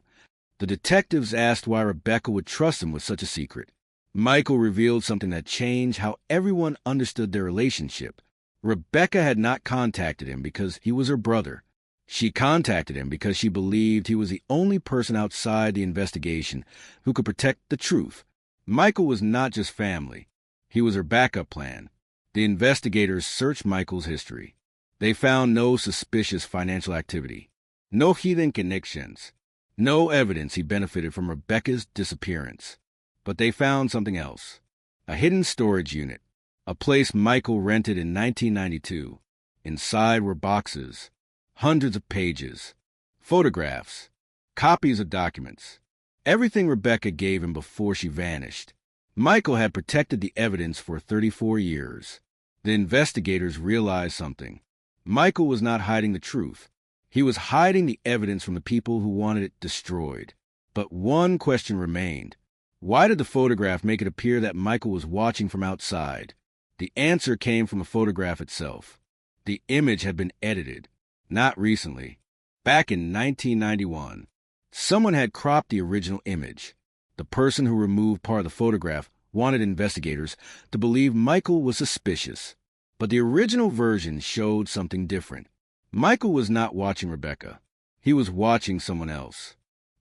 Speaker 9: The detectives asked why Rebecca would trust him with such a secret. Michael revealed something that changed how everyone understood their relationship. Rebecca had not contacted him because he was her brother. She contacted him because she believed he was the only person outside the investigation who could protect the truth. Michael was not just family. He was her backup plan. The investigators searched Michael's history. They found no suspicious financial activity, no hidden connections, no evidence he benefited from Rebecca's disappearance. But they found something else. A hidden storage unit. A place Michael rented in 1992. Inside were boxes, hundreds of pages, photographs, copies of documents, everything Rebecca gave him before she vanished. Michael had protected the evidence for 34 years. The investigators realized something. Michael was not hiding the truth. He was hiding the evidence from the people who wanted it destroyed. But one question remained. Why did the photograph make it appear that Michael was watching from outside? The answer came from the photograph itself. The image had been edited. Not recently. Back in 1991, someone had cropped the original image. The person who removed part of the photograph wanted investigators to believe Michael was suspicious. But the original version showed something different. Michael was not watching Rebecca. He was watching someone else.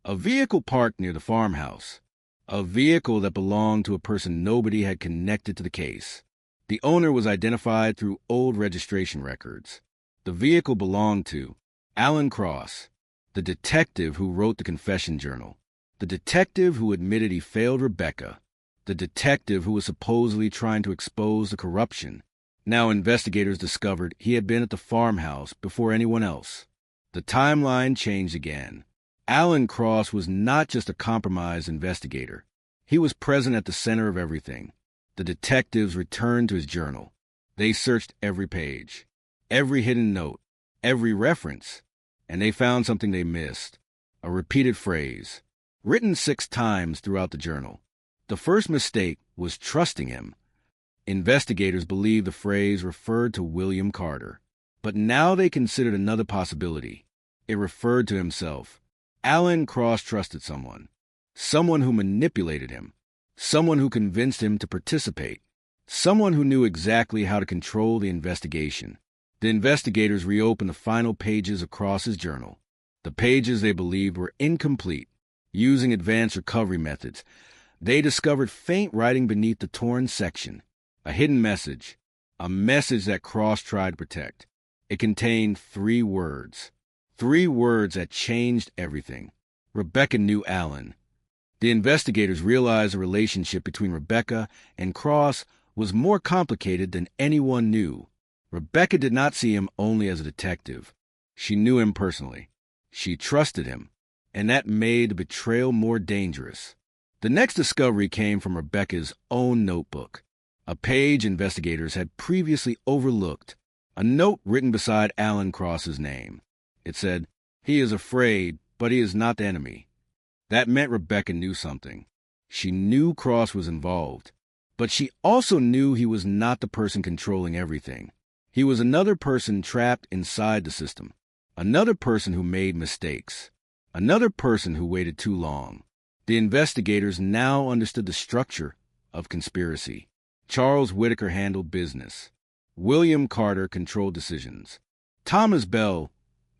Speaker 9: A vehicle parked near the farmhouse. A vehicle that belonged to a person nobody had connected to the case. The owner was identified through old registration records. The vehicle belonged to Alan Cross, the detective who wrote the confession journal, the detective who admitted he failed Rebecca, the detective who was supposedly trying to expose the corruption. Now investigators discovered he had been at the farmhouse before anyone else. The timeline changed again. Alan Cross was not just a compromised investigator. He was present at the center of everything. The detectives returned to his journal. They searched every page, every hidden note, every reference, and they found something they missed. A repeated phrase, written 6 times throughout the journal. The first mistake was trusting him. Investigators believed the phrase referred to William Carter. But now they considered another possibility. It referred to himself. Alan Cross trusted someone who manipulated him, someone who convinced him to participate, someone who knew exactly how to control the investigation. The investigators reopened the final pages of Cross's journal, the pages they believed were incomplete. Using advanced recovery methods, they discovered faint writing beneath the torn section, a hidden message, a message that Cross tried to protect. It contained 3 words that changed everything. Rebecca knew Alan. The investigators realized the relationship between Rebecca and Cross was more complicated than anyone knew. Rebecca did not see him only as a detective. She knew him personally. She trusted him, and that made the betrayal more dangerous. The next discovery came from Rebecca's own notebook, a page investigators had previously overlooked, a note written beside Alan Cross's name. It said, "He is afraid, but he is not the enemy." That meant Rebecca knew something. She knew Cross was involved, but she also knew he was not the person controlling everything. He was another person trapped inside the system, another person who made mistakes, another person who waited too long. The investigators now understood the structure of conspiracy. Charles Whitaker handled business. William Carter controlled decisions. Thomas Bell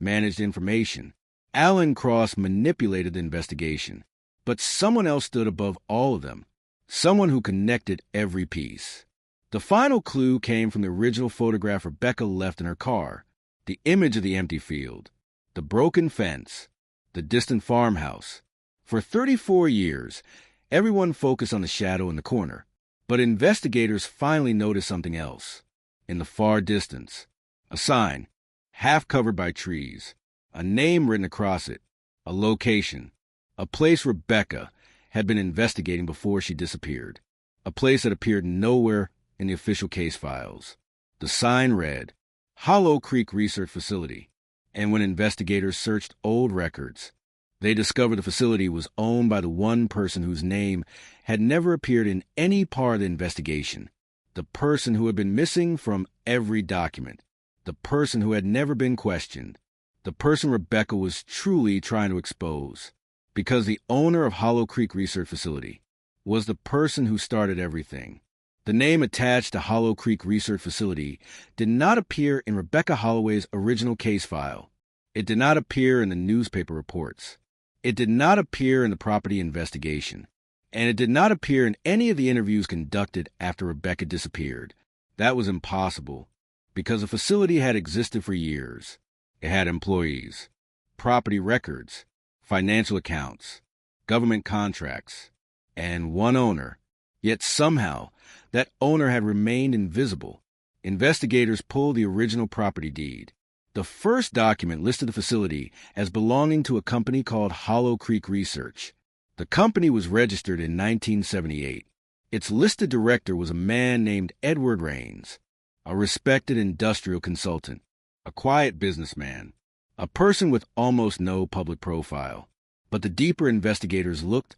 Speaker 9: managed information. Alan Cross manipulated the investigation. But someone else stood above all of them, someone who connected every piece. The final clue came from the original photograph Rebecca left in her car, the image of the empty field, the broken fence, the distant farmhouse. For 34 years, everyone focused on the shadow in the corner, but investigators finally noticed something else. In the far distance, a sign, half covered by trees, a name written across it, a location, a place Rebecca had been investigating before she disappeared, a place that appeared nowhere in the official case files. The sign read, Hollow Creek Research Facility, and when investigators searched old records, they discovered the facility was owned by the one person whose name had never appeared in any part of the investigation, the person who had been missing from every document, the person who had never been questioned, the person Rebecca was truly trying to expose, because the owner of Hollow Creek Research Facility was the person who started everything. The name attached to Hollow Creek Research Facility did not appear in Rebecca Holloway's original case file. It did not appear in the newspaper reports. It did not appear in the property investigation. And it did not appear in any of the interviews conducted after Rebecca disappeared. That was impossible, because the facility had existed for years. It had employees, property records, financial accounts, government contracts, and one owner. Yet somehow, that owner had remained invisible. Investigators pulled the original property deed. The first document listed the facility as belonging to a company called Hollow Creek Research. The company was registered in 1978. Its listed director was a man named Edward Raines, a respected industrial consultant, a quiet businessman, a person with almost no public profile. But the deeper investigators looked,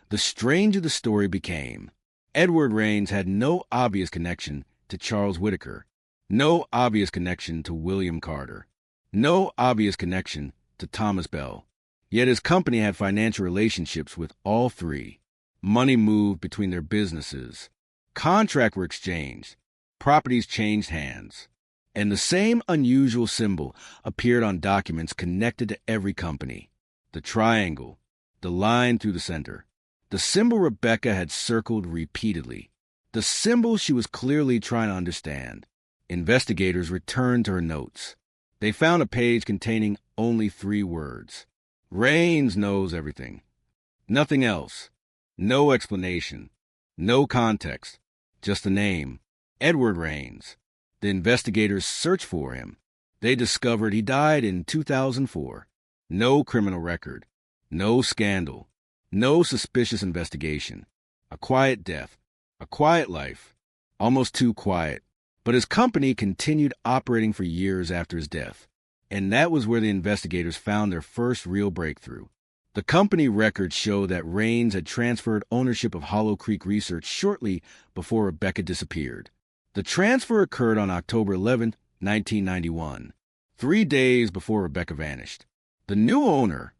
Speaker 9: the stranger the story became. Edward Raines had no obvious connection to Charles Whitaker, no obvious connection to William Carter, no obvious connection to Thomas Bell. Yet his company had financial relationships with all three. Money moved between their businesses. Contracts were exchanged. Properties changed hands. And the same unusual symbol appeared on documents connected to every company. The triangle, the line through the center. The symbol Rebecca had circled repeatedly. The symbol she was clearly trying to understand. Investigators returned to her notes. They found a page containing only 3 words. Raines knows everything. Nothing else. No explanation. No context. Just a name. Edward Raines. The investigators searched for him. They discovered he died in 2004. No criminal record. No scandal. No suspicious investigation. A quiet death. A quiet life. Almost too quiet. But his company continued operating for years after his death. And that was where the investigators found their first real breakthrough. The company records show that Raines had transferred ownership of Hollow Creek Research shortly before Rebecca disappeared. The transfer occurred on October 11, 1991, 3 days before Rebecca vanished. The new owner,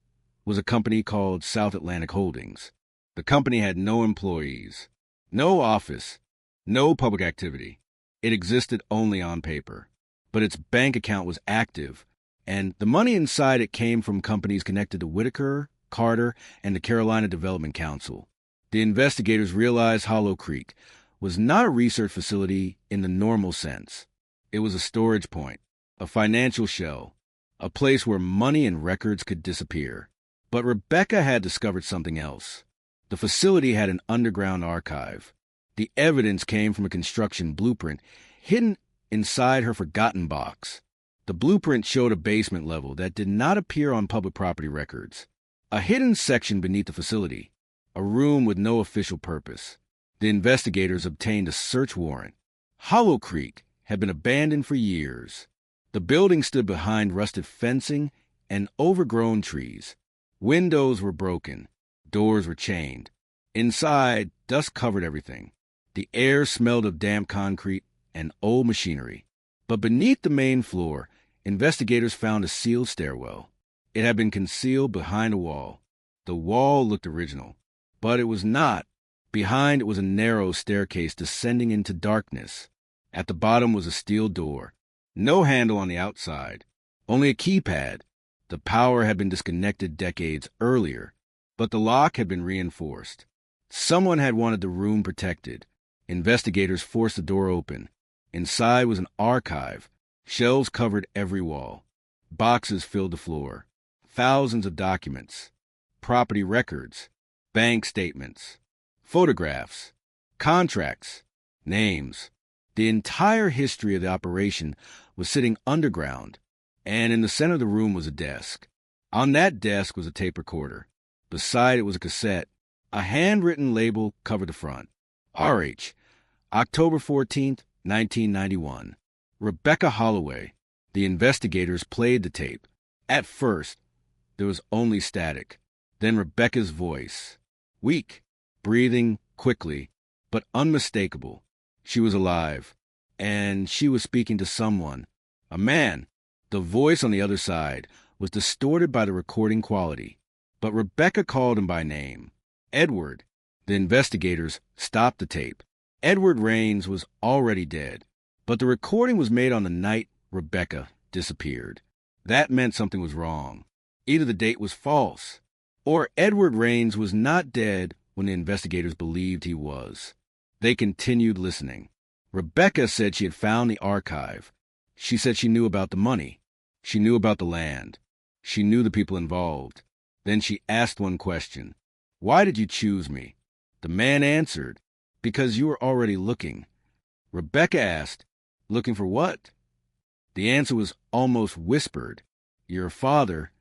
Speaker 9: was a company called South Atlantic Holdings. The company had no employees, no office, no public activity. It existed only on paper. But its bank account was active, and the money inside it came from companies connected to Whitaker, Carter, and the Carolina Development Council. The investigators realized Hollow Creek was not a research facility in the normal sense. It was a storage point, a financial shell, a place where money and records could disappear. But Rebecca had discovered something else. The facility had an underground archive. The evidence came from a construction blueprint hidden inside her forgotten box. The blueprint showed a basement level that did not appear on public property records. A hidden section beneath the facility, a room with no official purpose. The investigators obtained a search warrant. Hollow Creek had been abandoned for years. The building stood behind rusted fencing and overgrown trees. Windows were broken. Doors were chained. Inside, dust covered everything. The air smelled of damp concrete and old machinery. But beneath the main floor, investigators found a sealed stairwell. It had been concealed behind a wall. The wall looked original, but it was not. Behind it was a narrow staircase descending into darkness. At the bottom was a steel door. No handle on the outside, only a keypad. The power had been disconnected decades earlier, but the lock had been reinforced. Someone had wanted the room protected. Investigators forced the door open. Inside was an archive. Shelves covered every wall. Boxes filled the floor. Thousands of documents, property records, bank statements, photographs, contracts, names. The entire history of the operation was sitting underground, and in the center of the room was a desk. On that desk was a tape recorder. Beside it was a cassette. A handwritten label covered the front. RH, October 14th, 1991. Rebecca Holloway. The investigators played the tape. At first, there was only static. Then Rebecca's voice. Weak, breathing quickly, but unmistakable. She was alive, and she was speaking to someone. A man. The voice on the other side was distorted by the recording quality, but Rebecca called him by name. Edward. The investigators stopped the tape. Edward Raines was already dead, but the recording was made on the night Rebecca disappeared. That meant something was wrong. Either the date was false, or Edward Raines was not dead when the investigators believed he was. They continued listening. Rebecca said she had found the archive. She said she knew about the money. She knew about the land. She knew the people involved. Then she asked one question. Why did you choose me? The man answered, because you were already looking. Rebecca asked, looking for what? The answer was almost whispered. Your father.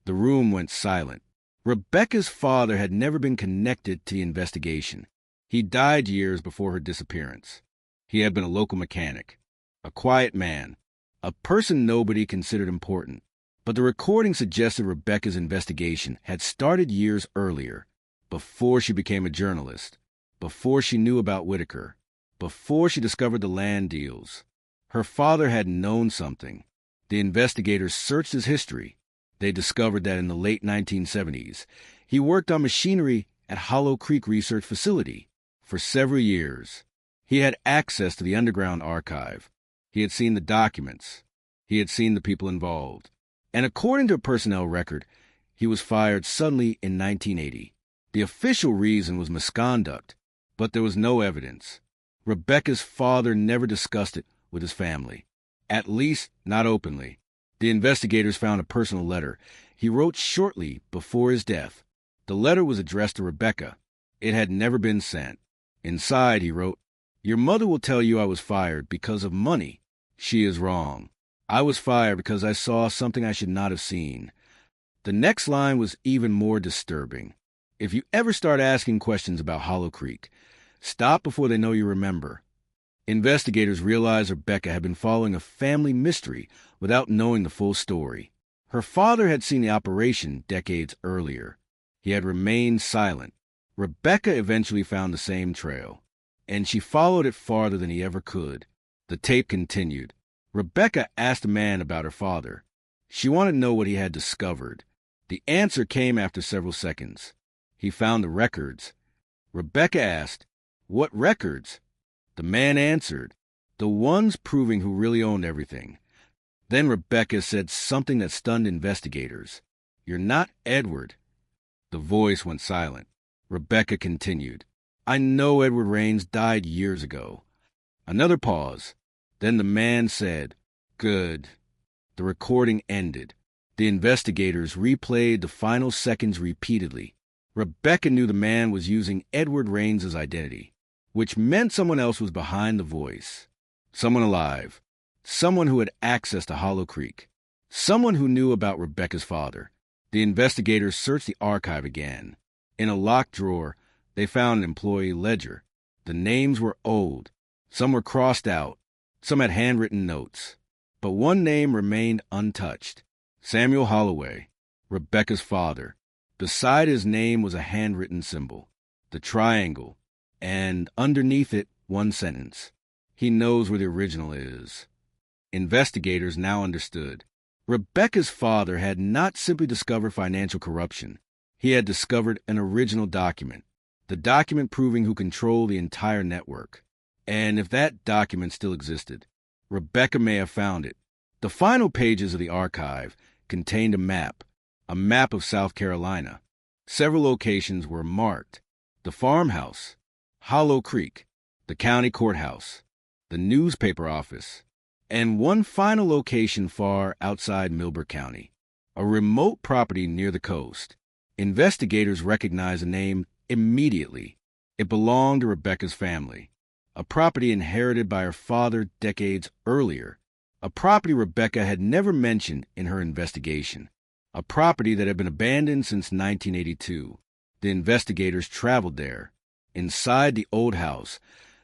Speaker 9: The room went silent. Rebecca's father had never been connected to the investigation. He died years before her disappearance. He had been a local mechanic, a quiet man, a person nobody considered important. But the recording suggested Rebecca's investigation had started years earlier, before she became a journalist, before she knew about Whitaker, before she discovered the land deals. Her father had known something. The investigators searched his history. They discovered that in the late 1970s, he worked on machinery at Hollow Creek Research Facility. For several years, he had access to the underground archive. He had seen the documents. He had seen the people involved. And according to a personnel record, he was fired suddenly in 1980. The official reason was misconduct, but there was no evidence. Rebecca's father never discussed it with his family, at least not openly. The investigators found a personal letter he wrote shortly before his death. The letter was addressed to Rebecca. It had never been sent. Inside, he wrote, Your mother will tell you I was fired because of money. She is wrong. I was fired because I saw something I should not have seen. The next line was even more disturbing. If you ever start asking questions about Hollow Creek, stop before they know you remember. Investigators realized Rebecca had been following a family mystery without knowing the full story. Her father had seen the operation decades earlier. He had remained silent. Rebecca eventually found the same trail, and she followed it farther than he ever could. The tape continued. Rebecca asked a man about her father. She wanted to know what he had discovered. The answer came after several seconds. He found the records. Rebecca asked, "What records?" The man answered, "The ones proving who really owned everything." Then Rebecca said something that stunned investigators. "You're not Edward." The voice went silent. Rebecca continued, "I know Edward Raines died years ago." Another pause. Then the man said, "Good." The recording ended. The investigators replayed the final seconds repeatedly. Rebecca knew the man was using Edward Raines' identity, which meant someone else was behind the voice. Someone alive. Someone who had access to Hollow Creek. Someone who knew about Rebecca's father. The investigators searched the archive again. In a locked drawer, they found an employee ledger. The names were old. Some were crossed out. Some had handwritten notes. But one name remained untouched. Samuel Holloway, Rebecca's father. Beside his name was a handwritten symbol, the triangle, and underneath it, one sentence. "He knows where the original is." Investigators now understood. Rebecca's father had not simply discovered financial corruption. He had discovered an original document, the document proving who controlled the entire network. And if that document still existed, Rebecca may have found it. The final pages of the archive contained a map of South Carolina. Several locations were marked: the farmhouse, Hollow Creek, the county courthouse, the newspaper office, and one final location far outside Millbrook County, a remote property near the coast. Investigators recognized the name immediately. It belonged to Rebecca's family, a property inherited by her father decades earlier, a property Rebecca had never mentioned in her investigation, a property that had been abandoned since 1982. The investigators traveled there. Inside the old house,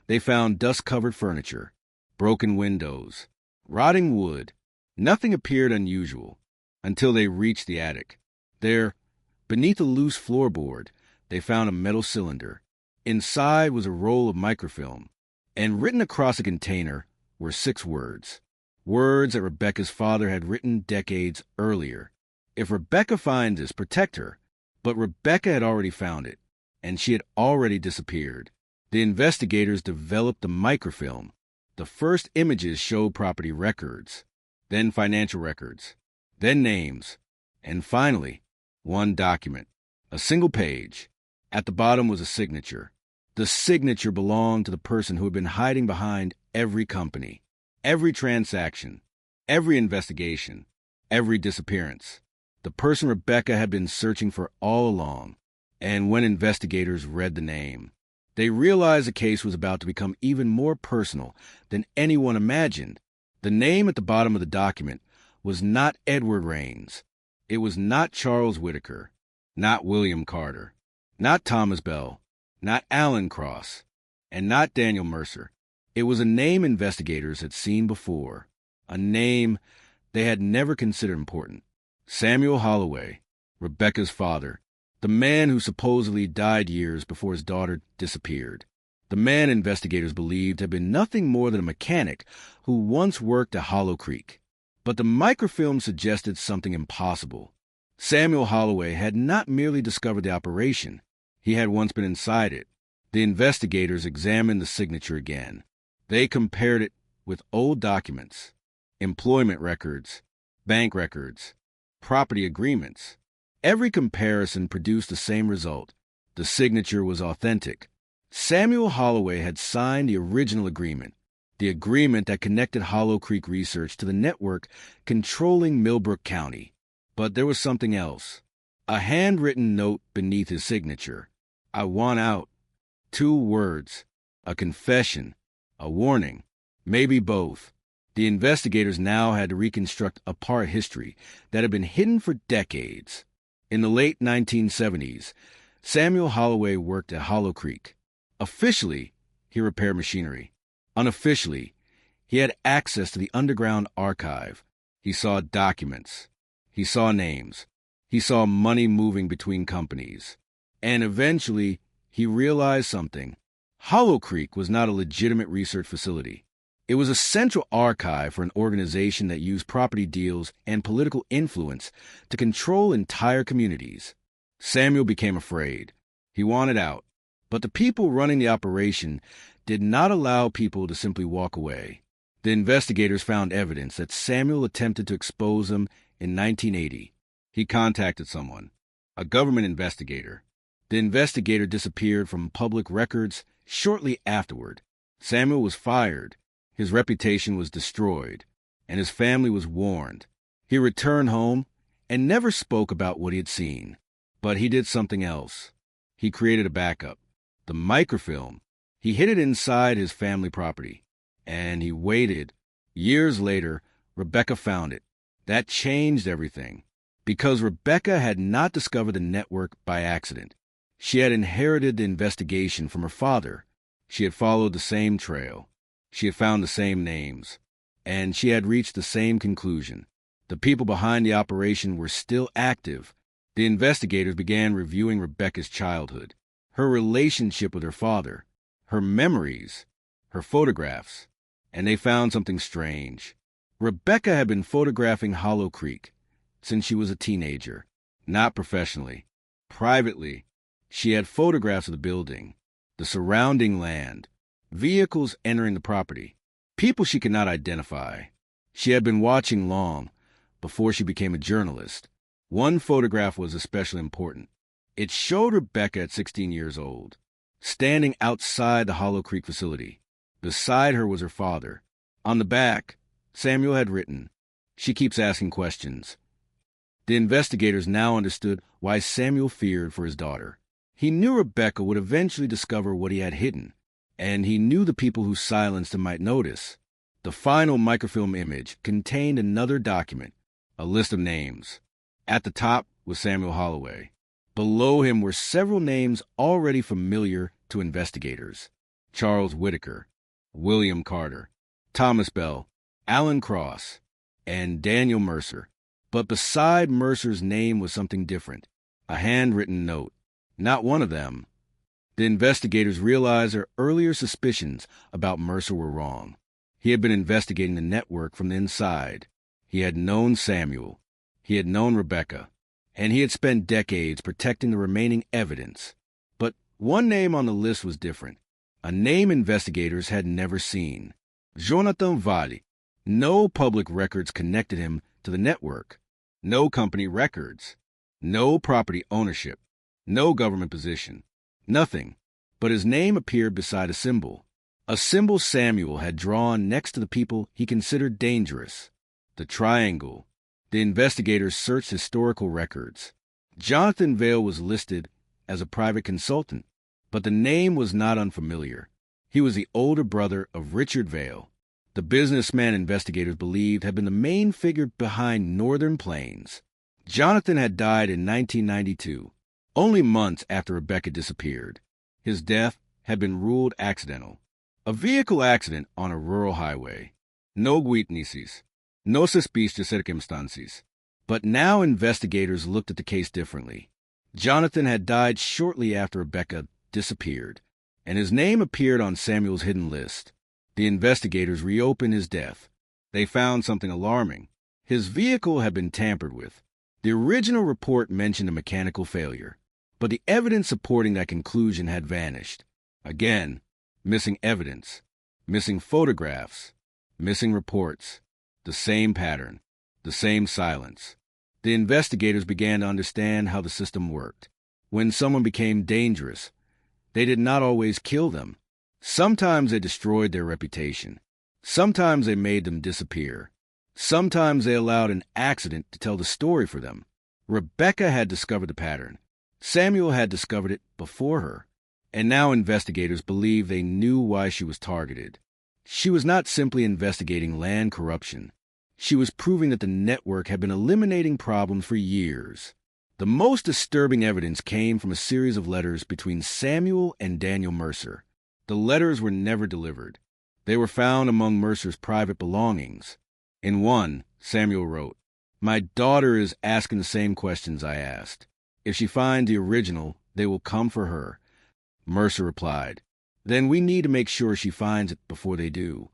Speaker 9: they found dust-covered furniture, broken windows, rotting wood. Nothing appeared unusual until they reached the attic. There, beneath a loose floorboard, they found a metal cylinder. Inside was a roll of microfilm, and written across a container were 6 words. Words that Rebecca's father had written decades earlier. If Rebecca finds this, protect her. But Rebecca had already found it, and she had already disappeared. The investigators developed the microfilm. The first images showed property records, then financial records, then names, and finally, one document, a single page. At the bottom was a signature. The signature belonged to the person who had been hiding behind every company, every transaction, every investigation, every disappearance. The person Rebecca had been searching for all along. And when investigators read the name, they realized the case was about to become even more personal than anyone imagined. The name at the bottom of the document was not Edward Raines. It was not Charles Whitaker, not William Carter, not Thomas Bell, not Alan Cross, and not Daniel Mercer. It was a name investigators had seen before, a name they had never considered important. Samuel Holloway, Rebecca's father, the man who supposedly died years before his daughter disappeared. The man investigators believed had been nothing more than a mechanic who once worked at Hollow Creek. But the microfilm suggested something impossible. Samuel Holloway had not merely discovered the operation, he had once been inside it. The investigators examined the signature again. They compared it with old documents, employment records, bank records, property agreements. Every comparison produced the same result. The signature was authentic. Samuel Holloway had signed the original agreement, the agreement that connected Hollow Creek Research to the network controlling Millbrook County. But there was something else. A handwritten note beneath his signature. "I want out." 2 words. A confession. A warning. Maybe both. The investigators now had to reconstruct a part of history that had been hidden for decades. In the late 1970s, Samuel Holloway worked at Hollow Creek. Officially, he repaired machinery. Unofficially, he had access to the underground archive. He saw documents. He saw names. He saw money moving between companies. And eventually, he realized something. Hollow Creek was not a legitimate research facility. It was a central archive for an organization that used property deals and political influence to control entire communities. Samuel became afraid. He wanted out. But the people running the operation did not allow people to simply walk away. The investigators found evidence that Samuel attempted to expose them in 1980. He contacted someone, a government investigator. The investigator disappeared from public records shortly afterward. Samuel was fired. His reputation was destroyed, and his family was warned. He returned home and never spoke about what he had seen. But he did something else. He created a backup. The microfilm. He hid it inside his family property. And he waited. Years later, Rebecca found it. That changed everything. Because Rebecca had not discovered the network by accident. She had inherited the investigation from her father. She had followed the same trail. She had found the same names. And she had reached the same conclusion. The people behind the operation were still active. The investigators began reviewing Rebecca's childhood, her relationship with her father, her memories, her photographs, and they found something strange. Rebecca had been photographing Hollow Creek since she was a teenager, not professionally. Privately, she had photographs of the building, the surrounding land, vehicles entering the property, people she could not identify. She had been watching long before she became a journalist. One photograph was especially important. It showed Rebecca at 16 years old, standing outside the Hollow Creek facility. Beside her was her father. On the back, Samuel had written, "She keeps asking questions." The investigators now understood why Samuel feared for his daughter. He knew Rebecca would eventually discover what he had hidden, and he knew the people who silenced him might notice. The final microfilm image contained another document, a list of names. At the top was Samuel Holloway. Below him were several names already familiar to investigators: Charles Whitaker, William Carter, Thomas Bell, Alan Cross, and Daniel Mercer. But beside Mercer's name was something different, a handwritten note. Not one of them. The investigators realized their earlier suspicions about Mercer were wrong. He had been investigating the network from the inside. He had known Samuel. He had known Rebecca. And he had spent decades protecting the remaining evidence. But one name on the list was different, a name investigators had never seen: Jonathan Valli. No public records connected him to the network. No company records. No property ownership. No government position. Nothing. But his name appeared beside a symbol Samuel had drawn next to the people he considered dangerous. The triangle. The investigators searched historical records. Jonathan Vail was listed as a private consultant, but the name was not unfamiliar. He was the older brother of Richard Vail, the businessman investigators believed had been the main figure behind Northern Plains. Jonathan had died in 1992, only months after Rebecca disappeared. His death had been ruled accidental. A vehicle accident on a rural highway. No witnesses. No suspicious circumstances. But now investigators looked at the case differently. Jonathan had died shortly after Rebecca disappeared, and his name appeared on Samuel's hidden list. The investigators reopened his death. They found something alarming. His vehicle had been tampered with. The original report mentioned a mechanical failure, but the evidence supporting that conclusion had vanished. Again, missing evidence, missing photographs, missing reports. The same pattern, the same silence. The investigators began to understand how the system worked. When someone became dangerous, they did not always kill them. Sometimes they destroyed their reputation. Sometimes they made them disappear. Sometimes they allowed an accident to tell the story for them. Rebecca had discovered the pattern. Samuel had discovered it before her. And now investigators believe they knew why she was targeted. She was not simply investigating land corruption. She was proving that the network had been eliminating problems for years. The most disturbing evidence came from a series of letters between Samuel and Daniel Mercer. The letters were never delivered. They were found among Mercer's private belongings. In one, Samuel wrote, "My daughter is asking the same questions I asked. If she finds the original, they will come for her." Mercer replied, "Then we need to make sure she finds it before they do."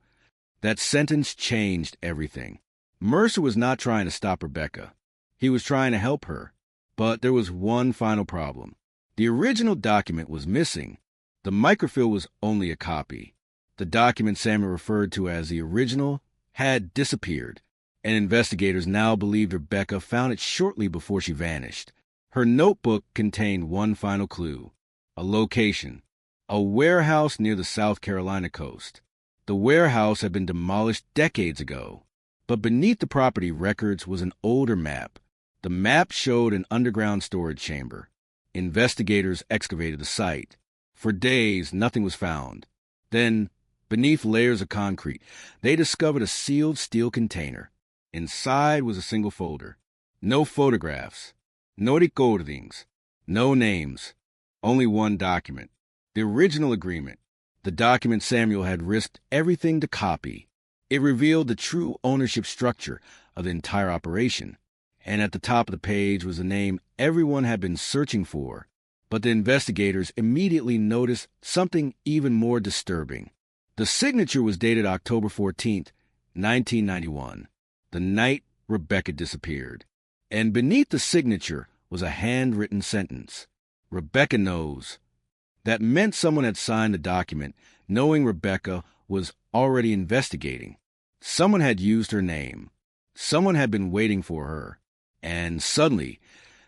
Speaker 9: That sentence changed everything. Mercer was not trying to stop Rebecca. He was trying to help her. But there was one final problem. The original document was missing. The microfilm was only a copy. The document Samuel referred to as the original had disappeared, and investigators now believed Rebecca found it shortly before she vanished. Her notebook contained one final clue: a location, a warehouse near the South Carolina coast. The warehouse had been demolished decades ago, but beneath the property records was an older map. The map showed an underground storage chamber. Investigators excavated the site. For days, nothing was found. Then, beneath layers of concrete, they discovered a sealed steel container. Inside was a single folder. No photographs, no recordings, no names, only one document. The original agreement, the document Samuel had risked everything to copy. It revealed the true ownership structure of the entire operation. And at the top of the page was a name everyone had been searching for. But the investigators immediately noticed something even more disturbing. The signature was dated October 14th, 1991, the night Rebecca disappeared. And beneath the signature was a handwritten sentence: "Rebecca knows." That meant someone had signed the document, knowing Rebecca was already investigating. Someone had used her name. Someone had been waiting for her. And suddenly,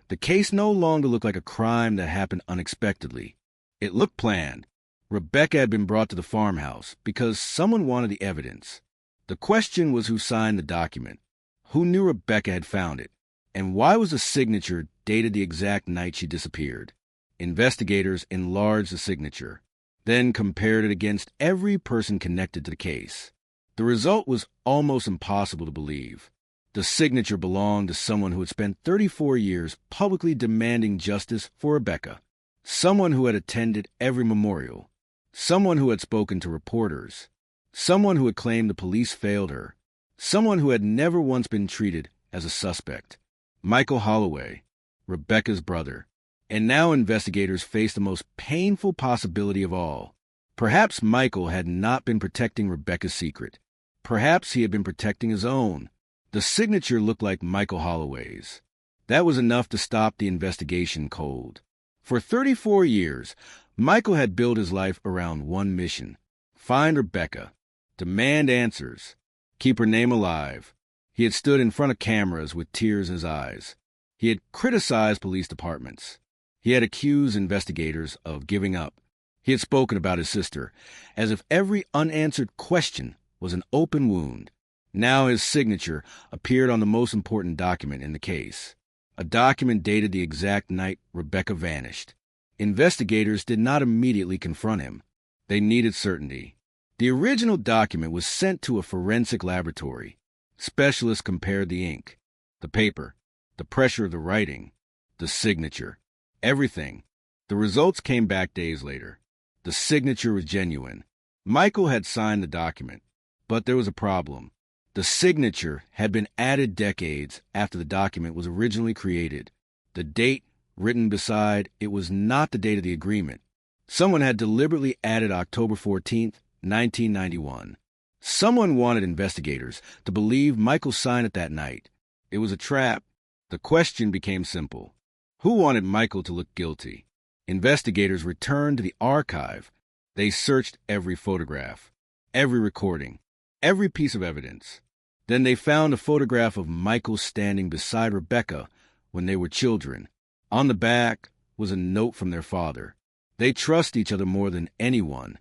Speaker 9: the case no longer looked like a crime that happened unexpectedly. It looked planned. Rebecca had been brought to the farmhouse because someone wanted the evidence. The question was who signed the document, who knew Rebecca had found it, and why was the signature dated the exact night she disappeared. Investigators enlarged the signature, then compared it against every person connected to the case. The result was almost impossible to believe. The signature belonged to someone who had spent 34 years publicly demanding justice for Rebecca, someone who had attended every memorial, someone who had spoken to reporters, someone who had claimed the police failed her, someone who had never once been treated as a suspect. Michael Holloway, Rebecca's brother. And now investigators faced the most painful possibility of all. Perhaps Michael had not been protecting Rebecca's secret. Perhaps he had been protecting his own. The signature looked like Michael Holloway's. That was enough to stop the investigation cold. For 34 years, Michael had built his life around one mission: find Rebecca, demand answers, keep her name alive. He had stood in front of cameras with tears in his eyes. He had criticized police departments. He had accused investigators of giving up. He had spoken about his sister, as if every unanswered question was an open wound. Now his signature appeared on the most important document in the case, a document dated the exact night Rebecca vanished. Investigators did not immediately confront him. They needed certainty. The original document was sent to a forensic laboratory. Specialists compared the ink, the paper, the pressure of the writing, the signature, everything. The results came back days later. The signature was genuine. Michael had signed the document, but there was a problem. The signature had been added decades after the document was originally created. The date written beside it was not the date of the agreement. Someone had deliberately added October 14th, 1991. Someone wanted investigators to believe Michael signed it that night. It was a trap. The question became simple: who wanted Michael to look guilty? Investigators returned to the archive. They searched every photograph, every recording, every piece of evidence. Then they found a photograph of Michael standing beside Rebecca when they were children. On the back was a note from their father. They trust each other more than anyone.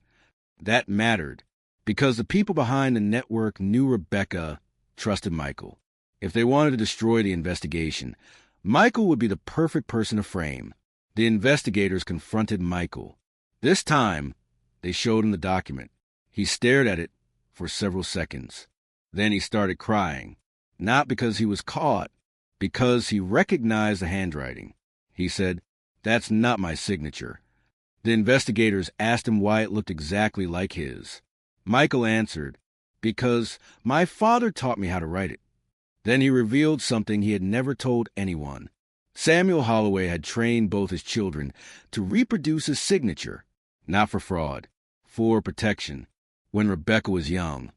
Speaker 9: That mattered, because the people behind the network knew Rebecca trusted Michael. If they wanted to destroy the investigation, Michael would be the perfect person to frame. The investigators confronted Michael. This time, they showed him the document. He stared at it for several seconds. Then he started crying, not because he was caught, because he recognized the handwriting. He said, "That's not my signature." The investigators asked him why it looked exactly like his. Michael answered, "Because my father taught me how to write it." Then he revealed something he had never told anyone. Samuel Holloway had trained both his children to reproduce his signature, not for fraud, for protection. When Rebecca was young,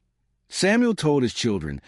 Speaker 9: Samuel told his children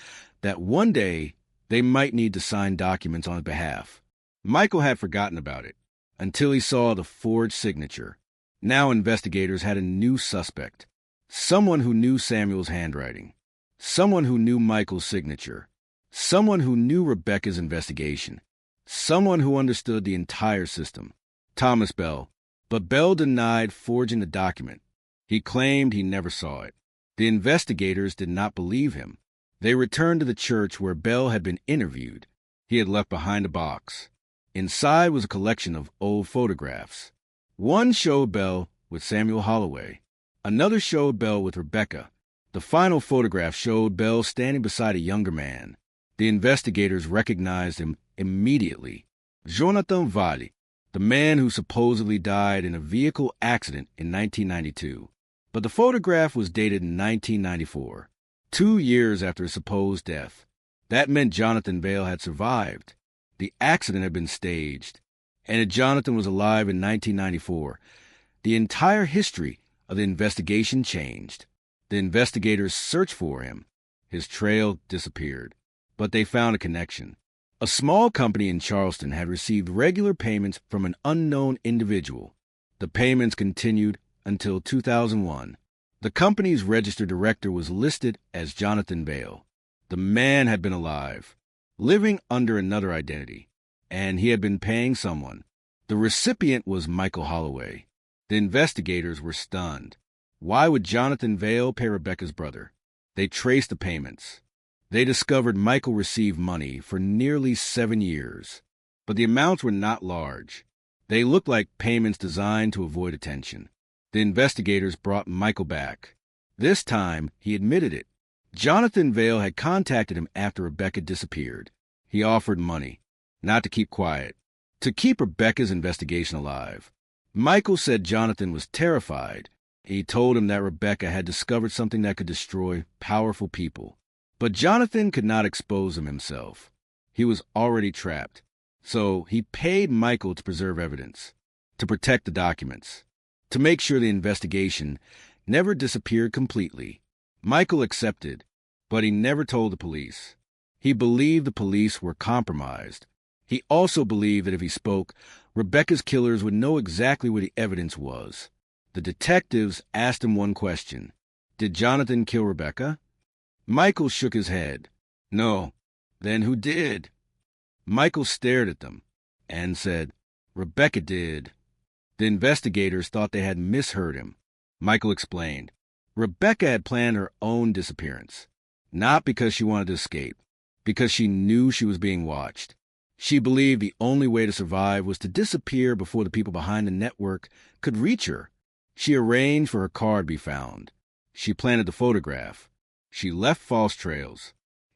Speaker 9: that one day they might need to sign documents on his behalf. Michael had forgotten about it until he saw the forged signature. Now investigators had a new suspect, someone who knew Samuel's handwriting, someone who knew Michael's signature, someone who knew Rebecca's investigation, someone who understood the entire system. Thomas Bell. But Bell denied forging the document. He claimed he never saw it. The investigators did not believe him. They returned to the church where Bell had been interviewed. He had left behind a box. Inside was a collection of old photographs. One showed Bell with Samuel Holloway. Another showed Bell with Rebecca. The final photograph showed Bell standing beside a younger man. The investigators recognized him immediately. Jonathan Valle, the man who supposedly died in a vehicle accident in 1992. But the photograph was dated in 1994, 2 years after his supposed death. That meant Jonathan Valle had survived. The accident had been staged. And if Jonathan was alive in 1994, the entire history of the investigation changed. The investigators searched for him. His trail disappeared. But they found a connection. A small company in Charleston had received regular payments from an unknown individual. The payments continued until 2001. The company's registered director was listed as Jonathan Valle. The man had been alive, living under another identity, and he had been paying someone. The recipient was Michael Holloway. The investigators were stunned. Why would Jonathan Valle pay Rebecca's brother? They traced the payments. They discovered Michael received money for nearly 7 years, but the amounts were not large. They looked like payments designed to avoid attention. The investigators brought Michael back. This time, he admitted it. Jonathan Valle had contacted him after Rebecca disappeared. He offered money, not to keep quiet, to keep Rebecca's investigation alive. Michael said Jonathan was terrified. He told him that Rebecca had discovered something that could destroy powerful people. But Jonathan could not expose him himself. He was already trapped. So he paid Michael to preserve evidence, to protect the documents, to make sure the investigation never disappeared completely. Michael accepted, but he never told the police. He believed the police were compromised. He also believed that if he spoke, Rebecca's killers would know exactly where the evidence was. The detectives asked him one question. Did Jonathan kill Rebecca? Michael shook his head. No. Then who did? Michael stared at them and said, Rebecca did. The investigators thought they had misheard him. Michael explained. Rebecca had planned her own disappearance, not because she wanted to escape, because she knew she was being watched. She believed the only way to survive was to disappear before the people behind the network could reach her. She arranged for her car to be found. She planted the photograph. She left false trails,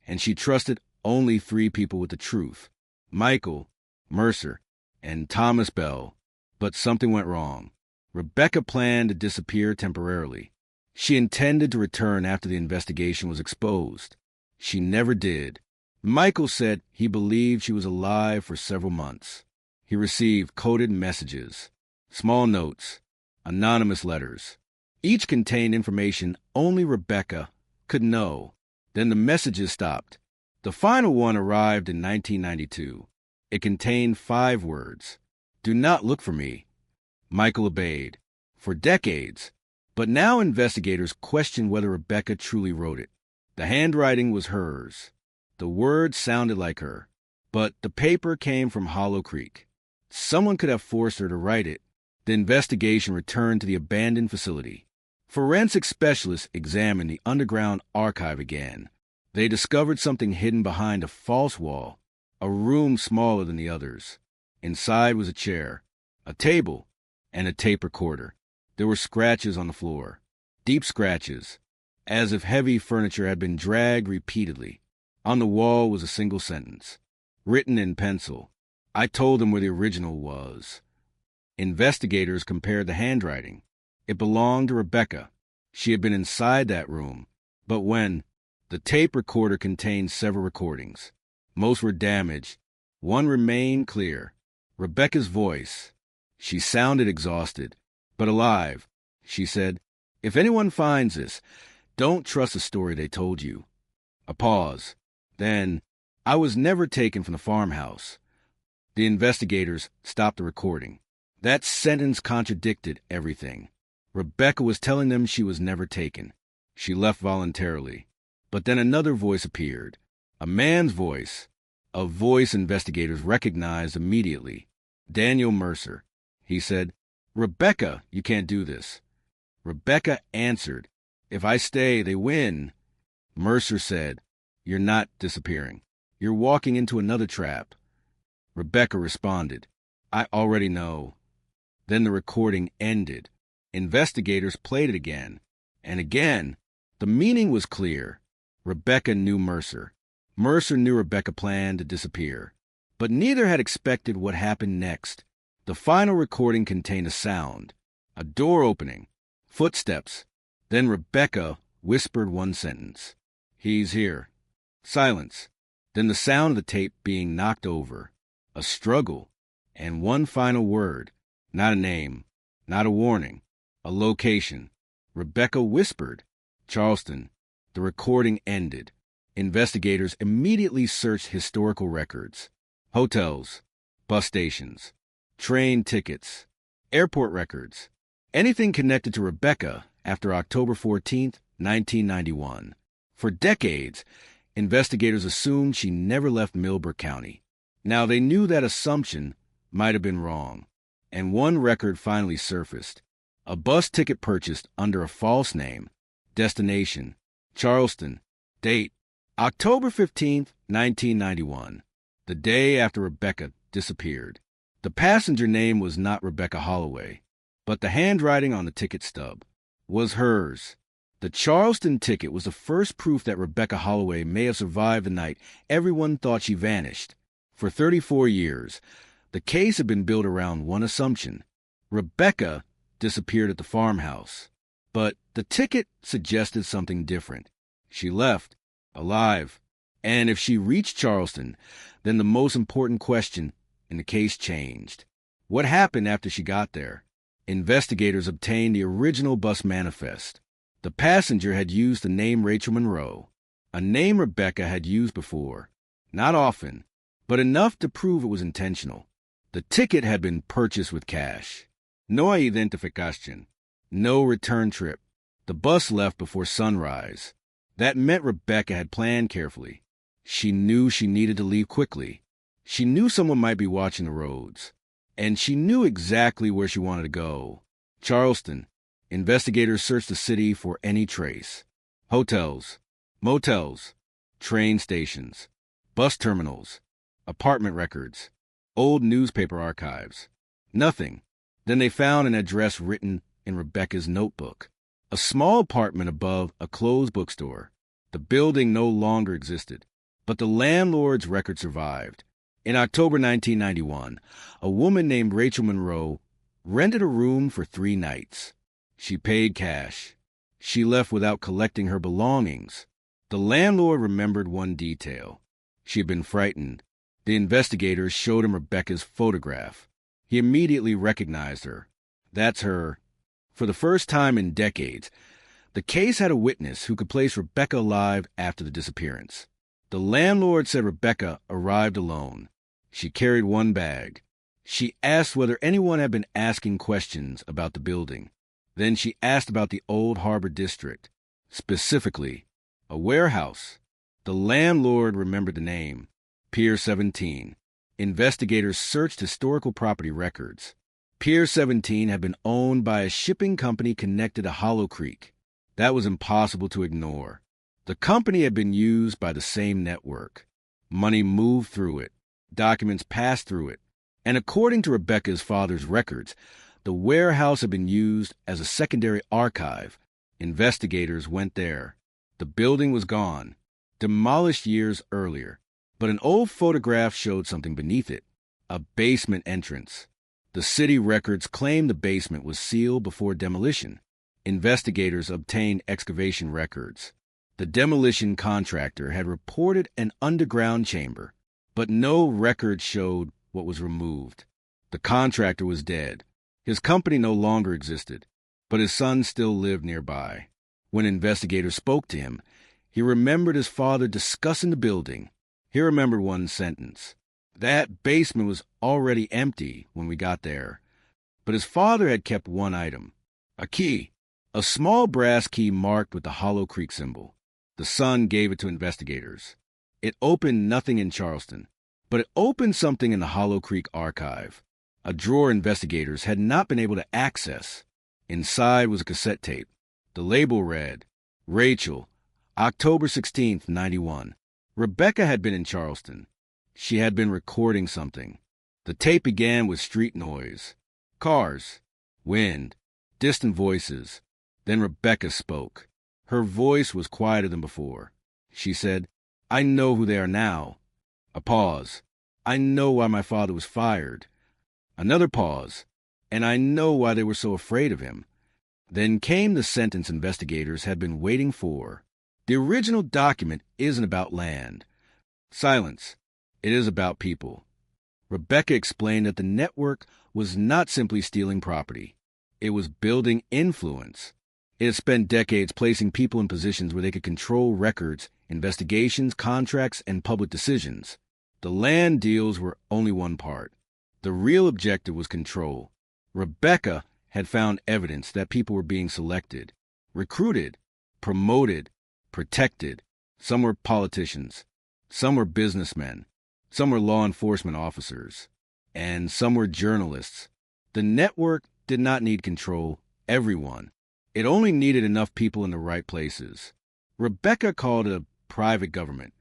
Speaker 9: and she trusted only 3 people with the truth, Michael, Mercer, and Thomas Bell. But something went wrong. Rebecca planned to disappear temporarily. She intended to return after the investigation was exposed. She never did. Michael said he believed she was alive for several months. He received coded messages, small notes, anonymous letters. Each contained information only Rebecca could know. Then the messages stopped. The final one arrived in 1992. It contained 5 words. Do not look for me. Michael obeyed. For decades. But now investigators questioned whether Rebecca truly wrote it. The handwriting was hers. The words sounded like her. But the paper came from Hollow Creek. Someone could have forced her to write it. The investigation returned to the abandoned facility. Forensic specialists examined the underground archive again. They discovered something hidden behind a false wall, a room smaller than the others. Inside was a chair, a table, and a tape recorder. There were scratches on the floor, deep scratches, as if heavy furniture had been dragged repeatedly. On the wall was a single sentence, written in pencil. I told them where the original was. Investigators compared the handwriting. It belonged to Rebecca. She had been inside that room. But when the tape recorder contained several recordings, most were damaged. One remained clear. Rebecca's voice. She sounded exhausted, but alive. She said, If anyone finds this, Don't trust the story they told you. A pause. Then, I was never taken from the farmhouse. The investigators stopped the recording. That sentence contradicted everything. Rebecca was telling them she was never taken. She left voluntarily. But then another voice appeared. A man's voice. A voice investigators recognized immediately. Daniel Mercer. He said, "Rebecca, you can't do this." Rebecca answered, "If I stay, they win." Mercer said, "You're not disappearing. You're walking into another trap." Rebecca responded, "I already know." Then the recording ended. Investigators played it again. And again. The meaning was clear. Rebecca knew Mercer. Mercer knew Rebecca planned to disappear. But neither had expected what happened next. The final recording contained a sound. A door opening. Footsteps. Then Rebecca whispered one sentence. "He's here." Silence. Then the sound of the tape being knocked over. A struggle. And one final word. Not a name. Not a warning. A location. Rebecca whispered, "Charleston." The recording ended. Investigators immediately searched historical records. Hotels. Bus stations. Train tickets. Airport records. Anything connected to Rebecca after October 14th, 1991. For decades, investigators assumed she never left Millbrook County. Now, they knew that assumption might have been wrong. And one record finally surfaced. A bus ticket purchased under a false name. Destination, Charleston. Date, October 15th, 1991. The day after Rebecca disappeared. The passenger name was not Rebecca Holloway, but the handwriting on the ticket stub was hers. The Charleston ticket was the first proof that Rebecca Holloway may have survived the night everyone thought she vanished. For 34 years, the case had been built around one assumption. Rebecca disappeared at the farmhouse. But the ticket suggested something different. She left, alive. And if she reached Charleston, then the most important question in the case changed. What happened after she got there? Investigators obtained the original bus manifest. The passenger had used the name Rachel Monroe, a name Rebecca had used before. Not often, but enough to prove it was intentional. The ticket had been purchased with cash. No identification. No return trip. The bus left before sunrise. That meant Rebecca had planned carefully. She knew she needed to leave quickly. She knew someone might be watching the roads. And she knew exactly where she wanted to go. Charleston. Investigators searched the city for any trace. Hotels, motels, train stations, bus terminals, apartment records, old newspaper archives. Nothing. Then they found an address written in Rebecca's notebook. A small apartment above a closed bookstore. The building no longer existed, but the landlord's record survived. In October 1991, a woman named Rachel Monroe rented a room for 3 nights. She paid cash. She left without collecting her belongings. The landlord remembered one detail. She had been frightened. The investigators showed him Rebecca's photograph. He immediately recognized her. That's her. For the first time in decades, the case had a witness who could place Rebecca alive after the disappearance. The landlord said Rebecca arrived alone. She carried one bag. She asked whether anyone had been asking questions about the building. Then she asked about the Old Harbor District, specifically a warehouse. The landlord remembered the name, Pier 17. Investigators searched historical property records. Pier 17 had been owned by a shipping company connected to Hollow Creek. That was impossible to ignore. The company had been used by the same network. Money moved through it. Documents passed through it. And according to Rebecca's father's records, the warehouse had been used as a secondary archive. Investigators went there. The building was gone, demolished years earlier. But an old photograph showed something beneath it, a basement entrance. The city records claimed the basement was sealed before demolition. Investigators obtained excavation records. The demolition contractor had reported an underground chamber, but no record showed what was removed. The contractor was dead. His company no longer existed, but his son still lived nearby. When investigators spoke to him, he remembered his father discussing the building. He remembered one sentence. That basement was already empty when we got there. But his father had kept one item, a key, a small brass key marked with the Hollow Creek symbol. The son gave it to investigators. It opened nothing in Charleston, but it opened something in the Hollow Creek archive, a drawer investigators had not been able to access. Inside was a cassette tape. The label read, Rachel, October 16th, 91. Rebecca had been in Charleston. She had been recording something. The tape began with street noise, cars, wind, distant voices. Then Rebecca spoke. Her voice was quieter than before. She said, I know who they are now. A pause. I know why my father was fired. Another pause. And I know why they were so afraid of him. Then came the sentence investigators had been waiting for. The original document isn't about land. Silence. It is about people. Rebecca explained that the network was not simply stealing property. It was building influence. It had spent decades placing people in positions where they could control records, investigations, contracts, and public decisions. The land deals were only one part. The real objective was control. Rebecca had found evidence that people were being selected, recruited, promoted, protected. Some were politicians, some were businessmen, some were law enforcement officers, and some were journalists. The network did not need control, everyone. It only needed enough people in the right places. Rebecca called it a private government,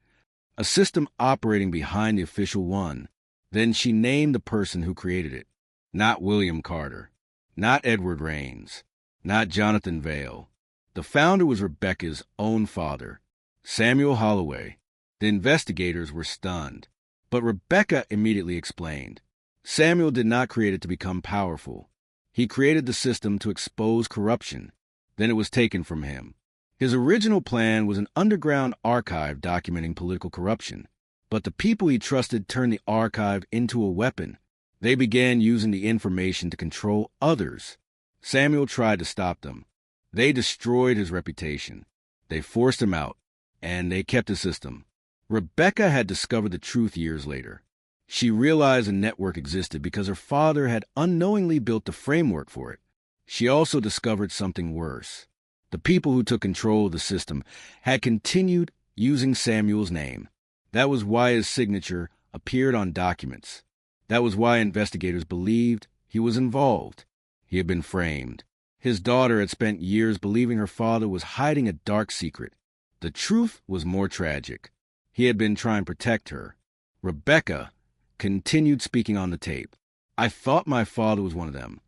Speaker 9: a system operating behind the official one. Then she named the person who created it. Not William Carter, not Edward Raines, not Jonathan Vail. The founder was Rebecca's own father, Samuel Holloway. The investigators were stunned, but Rebecca immediately explained. Samuel did not create it to become powerful. He created the system to expose corruption. Then it was taken from him. His original plan was an underground archive documenting political corruption, but the people he trusted turned the archive into a weapon. They began using the information to control others. Samuel tried to stop them. They destroyed his reputation. They forced him out, and they kept his system. Rebecca had discovered the truth years later. She realized a network existed because her father had unknowingly built the framework for it. She also discovered something worse. The people who took control of the system had continued using Samuel's name. That was why his signature appeared on documents. That was why investigators believed he was involved. He had been framed. His daughter had spent years believing her father was hiding a dark secret. The truth was more tragic. He had been trying to protect her. Rebecca continued speaking on the tape. I thought my father was one of them.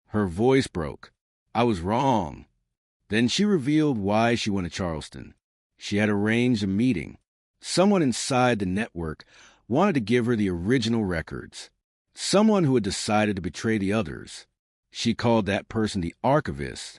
Speaker 9: Her voice broke. I was wrong. Then she revealed why she went to Charleston. She had arranged a meeting. Someone inside the network wanted to give her the original records. Someone who had decided to betray the others. She called that person the archivist.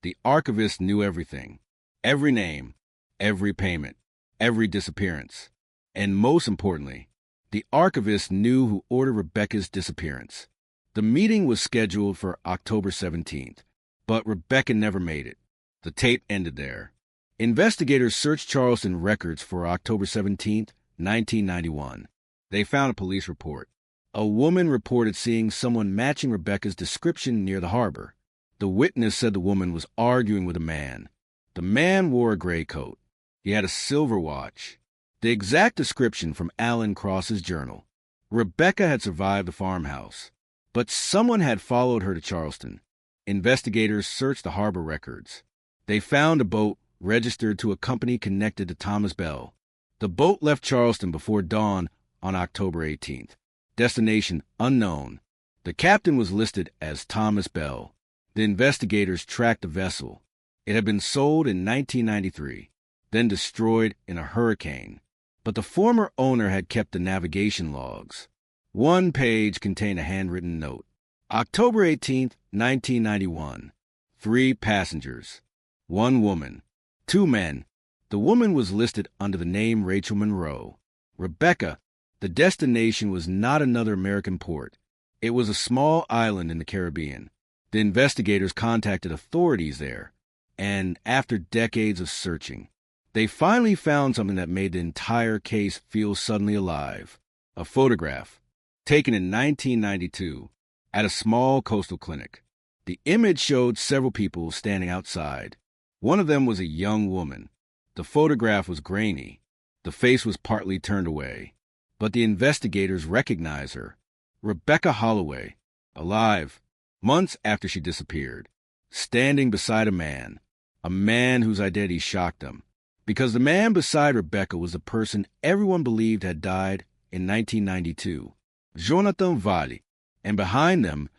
Speaker 9: The archivist knew everything. Every name, every payment, every disappearance. And most importantly, the archivist knew who ordered Rebecca's disappearance. The meeting was scheduled for October 17th, but Rebecca never made it. The tape ended there. Investigators searched Charleston records for October 17th, 1991. They found a police report. A woman reported seeing someone matching Rebecca's description near the harbor. The witness said the woman was arguing with a man. The man wore a gray coat. He had a silver watch. The exact description from Alan Cross's journal. Rebecca had survived the farmhouse, but someone had followed her to Charleston. Investigators searched the harbor records. They found a boat registered to a company connected to Thomas Bell. The boat left Charleston before dawn on October 18th. Destination unknown. The captain was listed as Thomas Bell. The investigators tracked the vessel. It had been sold in 1993, then destroyed in a hurricane. But the former owner had kept the navigation logs. One page contained a handwritten note. October 18th, 1991. 3 passengers. 1 woman. 2 men. The woman was listed under the name Rachel Monroe. Rebecca, the destination was not another American port. It was a small island in the Caribbean. The investigators contacted authorities there. And after decades of searching, they finally found something that made the entire case feel suddenly alive. A photograph taken in 1992 at a small coastal clinic. The image showed several people standing outside. One of them was a young woman. The photograph was grainy. The face was partly turned away. But the investigators recognized her. Rebecca Holloway, alive, months after she disappeared, standing beside a man whose identity shocked them. Because the man beside Rebecca was the person everyone believed had died in 1992, Jonathan Valli, and behind them,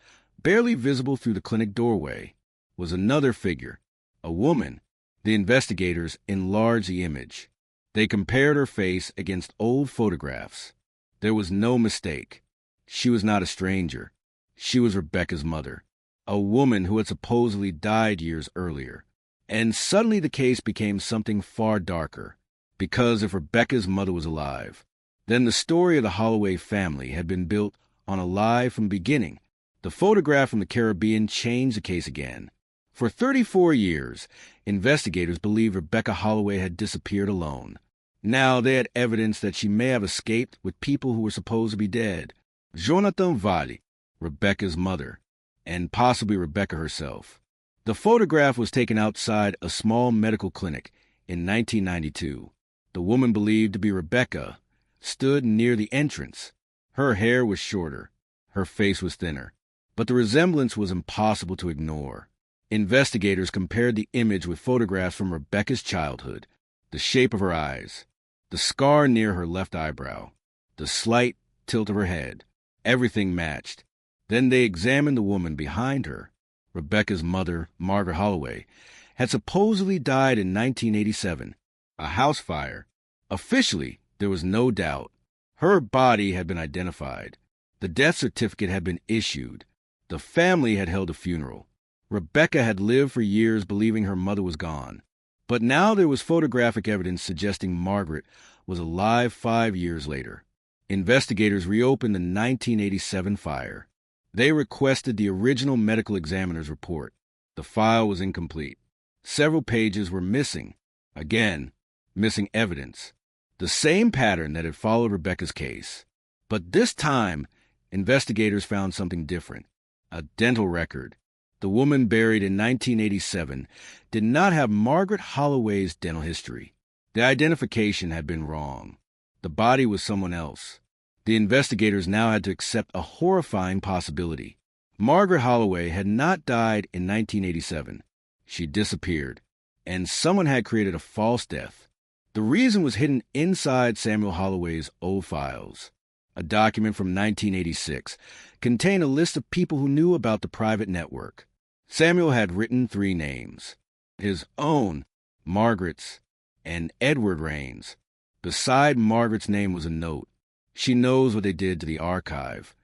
Speaker 9: barely visible through the clinic doorway, was another figure, a woman. The investigators enlarged the image. They compared her face against old photographs. There was no mistake. She was not a stranger. She was Rebecca's mother, a woman who had supposedly died years earlier. And suddenly the case became something far darker, because if Rebecca's mother was alive, then the story of the Holloway family had been built on a lie from the beginning. The photograph from the Caribbean changed the case again. For 34 years, investigators believed Rebecca Holloway had disappeared alone. Now they had evidence that she may have escaped with people who were supposed to be dead. Jonathan Valli, Rebecca's mother, and possibly Rebecca herself. The photograph was taken outside a small medical clinic in 1992. The woman believed to be Rebecca stood near the entrance. Her hair was shorter. Her face was thinner. But the resemblance was impossible to ignore. Investigators compared the image with photographs from Rebecca's childhood, the shape of her eyes, the scar near her left eyebrow, the slight tilt of her head. Everything matched. Then they examined the woman behind her. Rebecca's mother, Margaret Holloway, had supposedly died in 1987, a house fire. Officially, there was no doubt. Her body had been identified. The death certificate had been issued. The family had held a funeral. Rebecca had lived for years believing her mother was gone. But now there was photographic evidence suggesting Margaret was alive 5 years later. Investigators reopened the 1987 fire. They requested the original medical examiner's report. The file was incomplete. Several pages were missing. Again, missing evidence. The same pattern that had followed Rebecca's case. But this time, investigators found something different. A dental record. The woman buried in 1987 did not have Margaret Holloway's dental history. The identification had been wrong. The body was someone else. The investigators now had to accept a horrifying possibility. Margaret Holloway had not died in 1987. She disappeared, and someone had created a false death. The reason was hidden inside Samuel Holloway's old files. A document from 1986 contained a list of people who knew about the private network. Samuel had written 3 names: his own, Margaret's, and Edward Raines. Beside Margaret's name was a note. She knows what they did to the archive.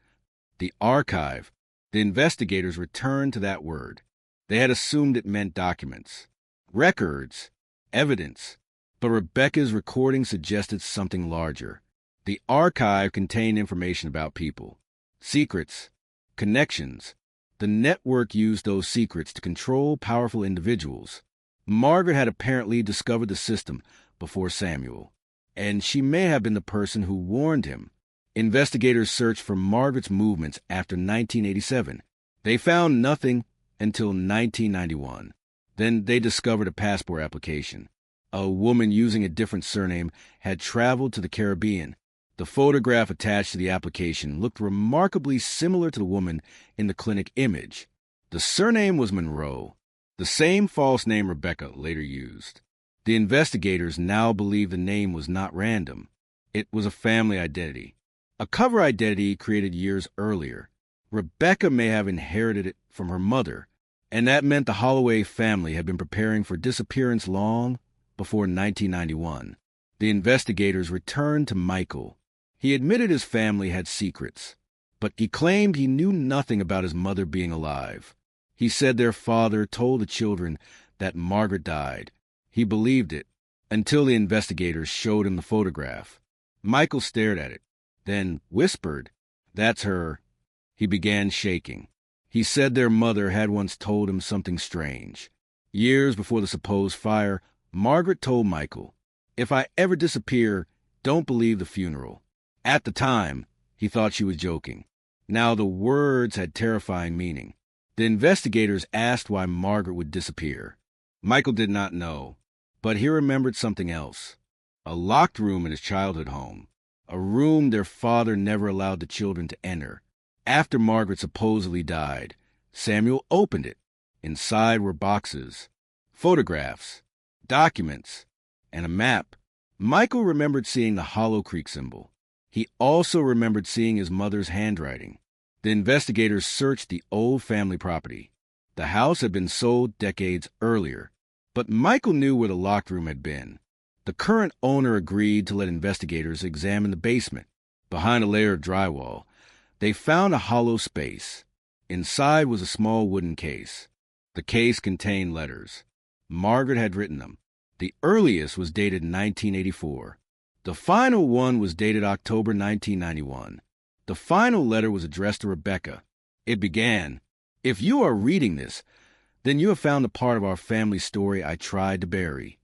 Speaker 9: The archive. The investigators returned to that word. They had assumed it meant documents, records, evidence. But Rebecca's recording suggested something larger. The archive contained information about people, secrets, connections. The network used those secrets to control powerful individuals. Margaret had apparently discovered the system before Samuel, and she may have been the person who warned him. Investigators searched for Margaret's movements after 1987. They found nothing until 1991. Then they discovered a passport application. A woman using a different surname had traveled to the Caribbean. The photograph attached to the application looked remarkably similar to the woman in the clinic image. The surname was Monroe, the same false name Rebecca later used. The investigators now believe the name was not random. It was a family identity, a cover identity created years earlier. Rebecca may have inherited it from her mother, and that meant the Holloway family had been preparing for disappearance long before 1991. The investigators returned to Michael. He admitted his family had secrets, but he claimed he knew nothing about his mother being alive. He said their father told the children that Margaret died. He believed it until the investigators showed him the photograph. Michael stared at it, then whispered, "That's her." He began shaking. He said their mother had once told him something strange. Years before the supposed fire, Margaret told Michael, "If I ever disappear, don't believe the funeral." At the time, he thought she was joking. Now the words had terrifying meaning. The investigators asked why Margaret would disappear. Michael did not know, but he remembered something else. A locked room in his childhood home. A room their father never allowed the children to enter. After Margaret supposedly died, Samuel opened it. Inside were boxes, photographs, documents, and a map. Michael remembered seeing the Hollow Creek symbol. He also remembered seeing his mother's handwriting. The investigators searched the old family property. The house had been sold decades earlier, but Michael knew where the locked room had been. The current owner agreed to let investigators examine the basement. Behind a layer of drywall, they found a hollow space. Inside was a small wooden case. The case contained letters. Margaret had written them. The earliest was dated 1984. The final one was dated October 1991. The final letter was addressed to Rebecca. It began, "If you are reading this, then you have found the part of our family story I tried to bury."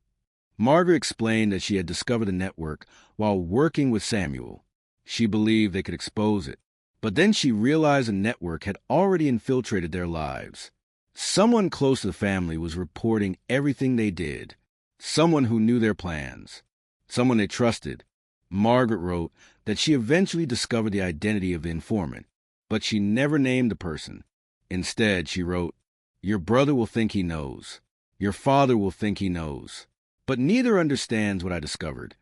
Speaker 9: Margaret explained that she had discovered the network while working with Samuel. She believed they could expose it. But then she realized the network had already infiltrated their lives. Someone close to the family was reporting everything they did. Someone who knew their plans. Someone they trusted. Margaret wrote that she eventually discovered the identity of the informant, but she never named the person. Instead, she wrote, "Your brother will think he knows. Your father will think he knows. But neither understands what I discovered."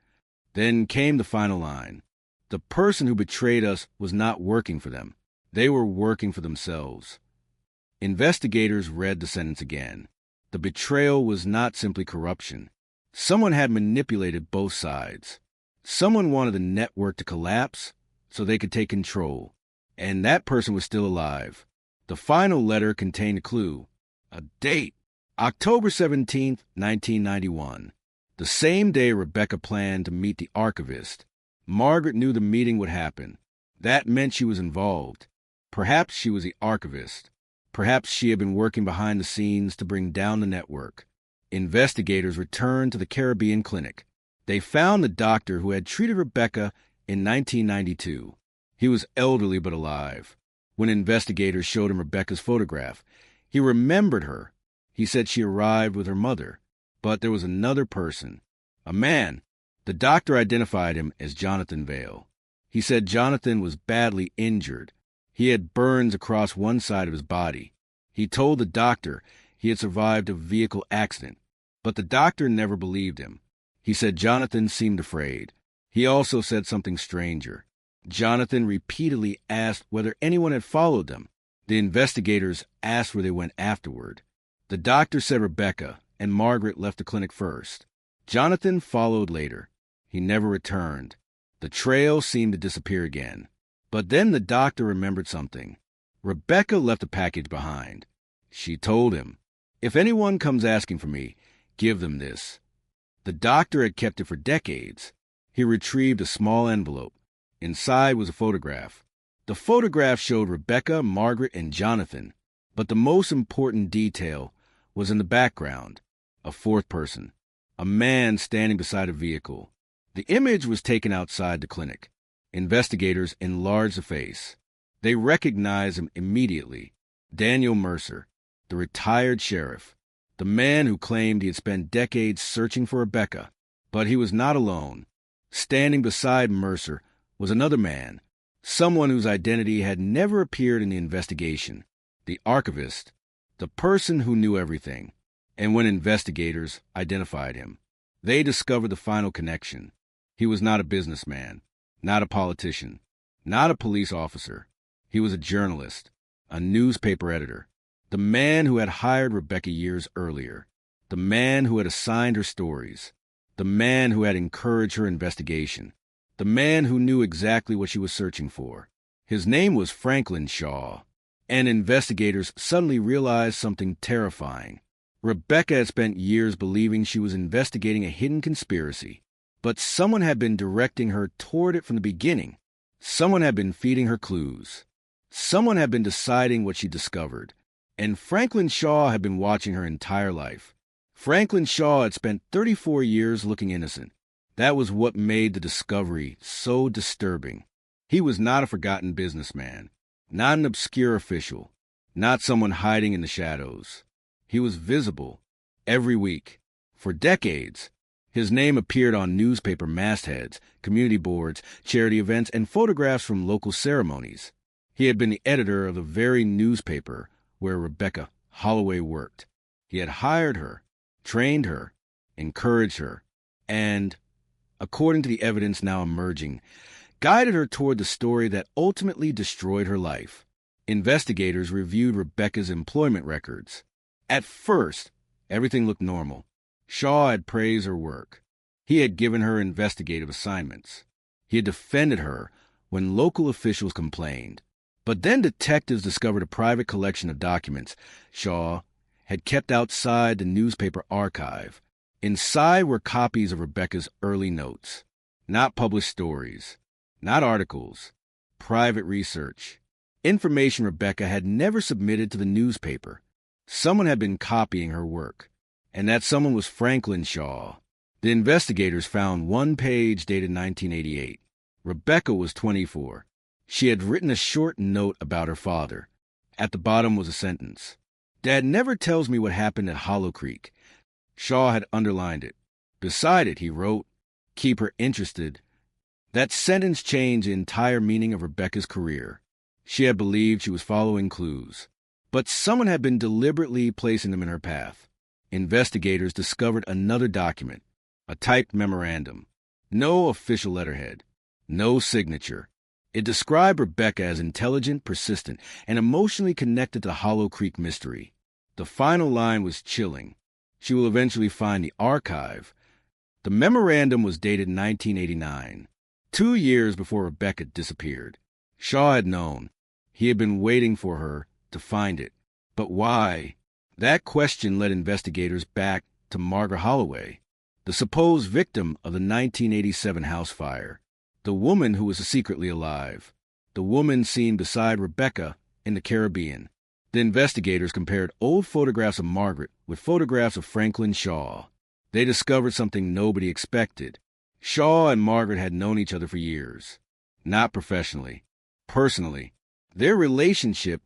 Speaker 9: Then came the final line. The person who betrayed us was not working for them. They were working for themselves. Investigators read the sentence again. The betrayal was not simply corruption. Someone had manipulated both sides. Someone wanted the network to collapse so they could take control. And that person was still alive. The final letter contained a clue. A date. October 17th, 1991. The same day Rebecca planned to meet the archivist. Margaret knew the meeting would happen. That meant she was involved. Perhaps she was the archivist. Perhaps she had been working behind the scenes to bring down the network. Investigators returned to the Caribbean Clinic. They found the doctor who had treated Rebecca in 1992. He was elderly but alive. When investigators showed him Rebecca's photograph, he remembered her. He said she arrived with her mother. But there was another person, a man. The doctor identified him as Jonathan Vale. He said Jonathan was badly injured. He had burns across one side of his body. He told the doctor he had survived a vehicle accident, but the doctor never believed him. He said Jonathan seemed afraid. He also said something stranger. Jonathan repeatedly asked whether anyone had followed them. The investigators asked where they went afterward. The doctor said Rebecca, and Margaret left the clinic first. Jonathan followed later. He never returned. The trail seemed to disappear again. But then the doctor remembered something. Rebecca left a package behind. She told him, "If anyone comes asking for me, give them this." The doctor had kept it for decades. He retrieved a small envelope. Inside was a photograph. The photograph showed Rebecca, Margaret, and Jonathan. But the most important detail was in the background. A fourth person. A man standing beside a vehicle. The image was taken outside the clinic. Investigators enlarged the face. They recognized him immediately. Daniel Mercer, the retired sheriff. The man who claimed he had spent decades searching for Rebecca. But he was not alone. Standing beside Mercer was another man. Someone whose identity had never appeared in the investigation. The archivist. The person who knew everything. And when investigators identified him, they discovered the final connection. He was not a businessman, not a politician, not a police officer. He was a journalist, a newspaper editor, the man who had hired Rebecca years earlier, the man who had assigned her stories, the man who had encouraged her investigation, the man who knew exactly what she was searching for. His name was Franklin Shaw, and investigators suddenly realized something terrifying. Rebecca had spent years believing she was investigating a hidden conspiracy, but someone had been directing her toward it from the beginning. Someone had been feeding her clues. Someone had been deciding what she discovered, and Franklin Shaw had been watching her entire life. Franklin Shaw had spent 34 years looking innocent. That was what made the discovery so disturbing. He was not a forgotten businessman, not an obscure official, not someone hiding in the shadows. He was visible every week. For decades, his name appeared on newspaper mastheads, community boards, charity events, and photographs from local ceremonies. He had been the editor of the very newspaper where Rebecca Holloway worked. He had hired her, trained her, encouraged her, and, according to the evidence now emerging, guided her toward the story that ultimately destroyed her life. Investigators reviewed Rebecca's employment records. At first, everything looked normal. Shaw had praised her work. He had given her investigative assignments. He had defended her when local officials complained. But then detectives discovered a private collection of documents Shaw had kept outside the newspaper archive. Inside were copies of Rebecca's early notes. Not published stories, not articles, private research. Information Rebecca had never submitted to the newspaper. Someone had been copying her work, and that someone was Franklin Shaw. The investigators found one page dated 1988. Rebecca was 24. She had written a short note about her father. At the bottom was a sentence. "Dad never tells me what happened at Hollow Creek." Shaw had underlined it. Beside it, he wrote, "Keep her interested." That sentence changed the entire meaning of Rebecca's career. She had believed she was following clues, but someone had been deliberately placing them in her path. Investigators discovered another document, a typed memorandum. No official letterhead, no signature. It described Rebecca as intelligent, persistent, and emotionally connected to the Hollow Creek mystery. The final line was chilling. She will eventually find the archive. The memorandum was dated 1989, 2 years before Rebecca disappeared. Shaw had known. He had been waiting for her to find it. But why? That question led investigators back to Margaret Holloway, the supposed victim of the 1987 house fire, the woman who was secretly alive, the woman seen beside Rebecca in the Caribbean. The investigators compared old photographs of Margaret with photographs of Franklin Shaw. They discovered something nobody expected. Shaw and Margaret had known each other for years. Not professionally. Personally. Their relationship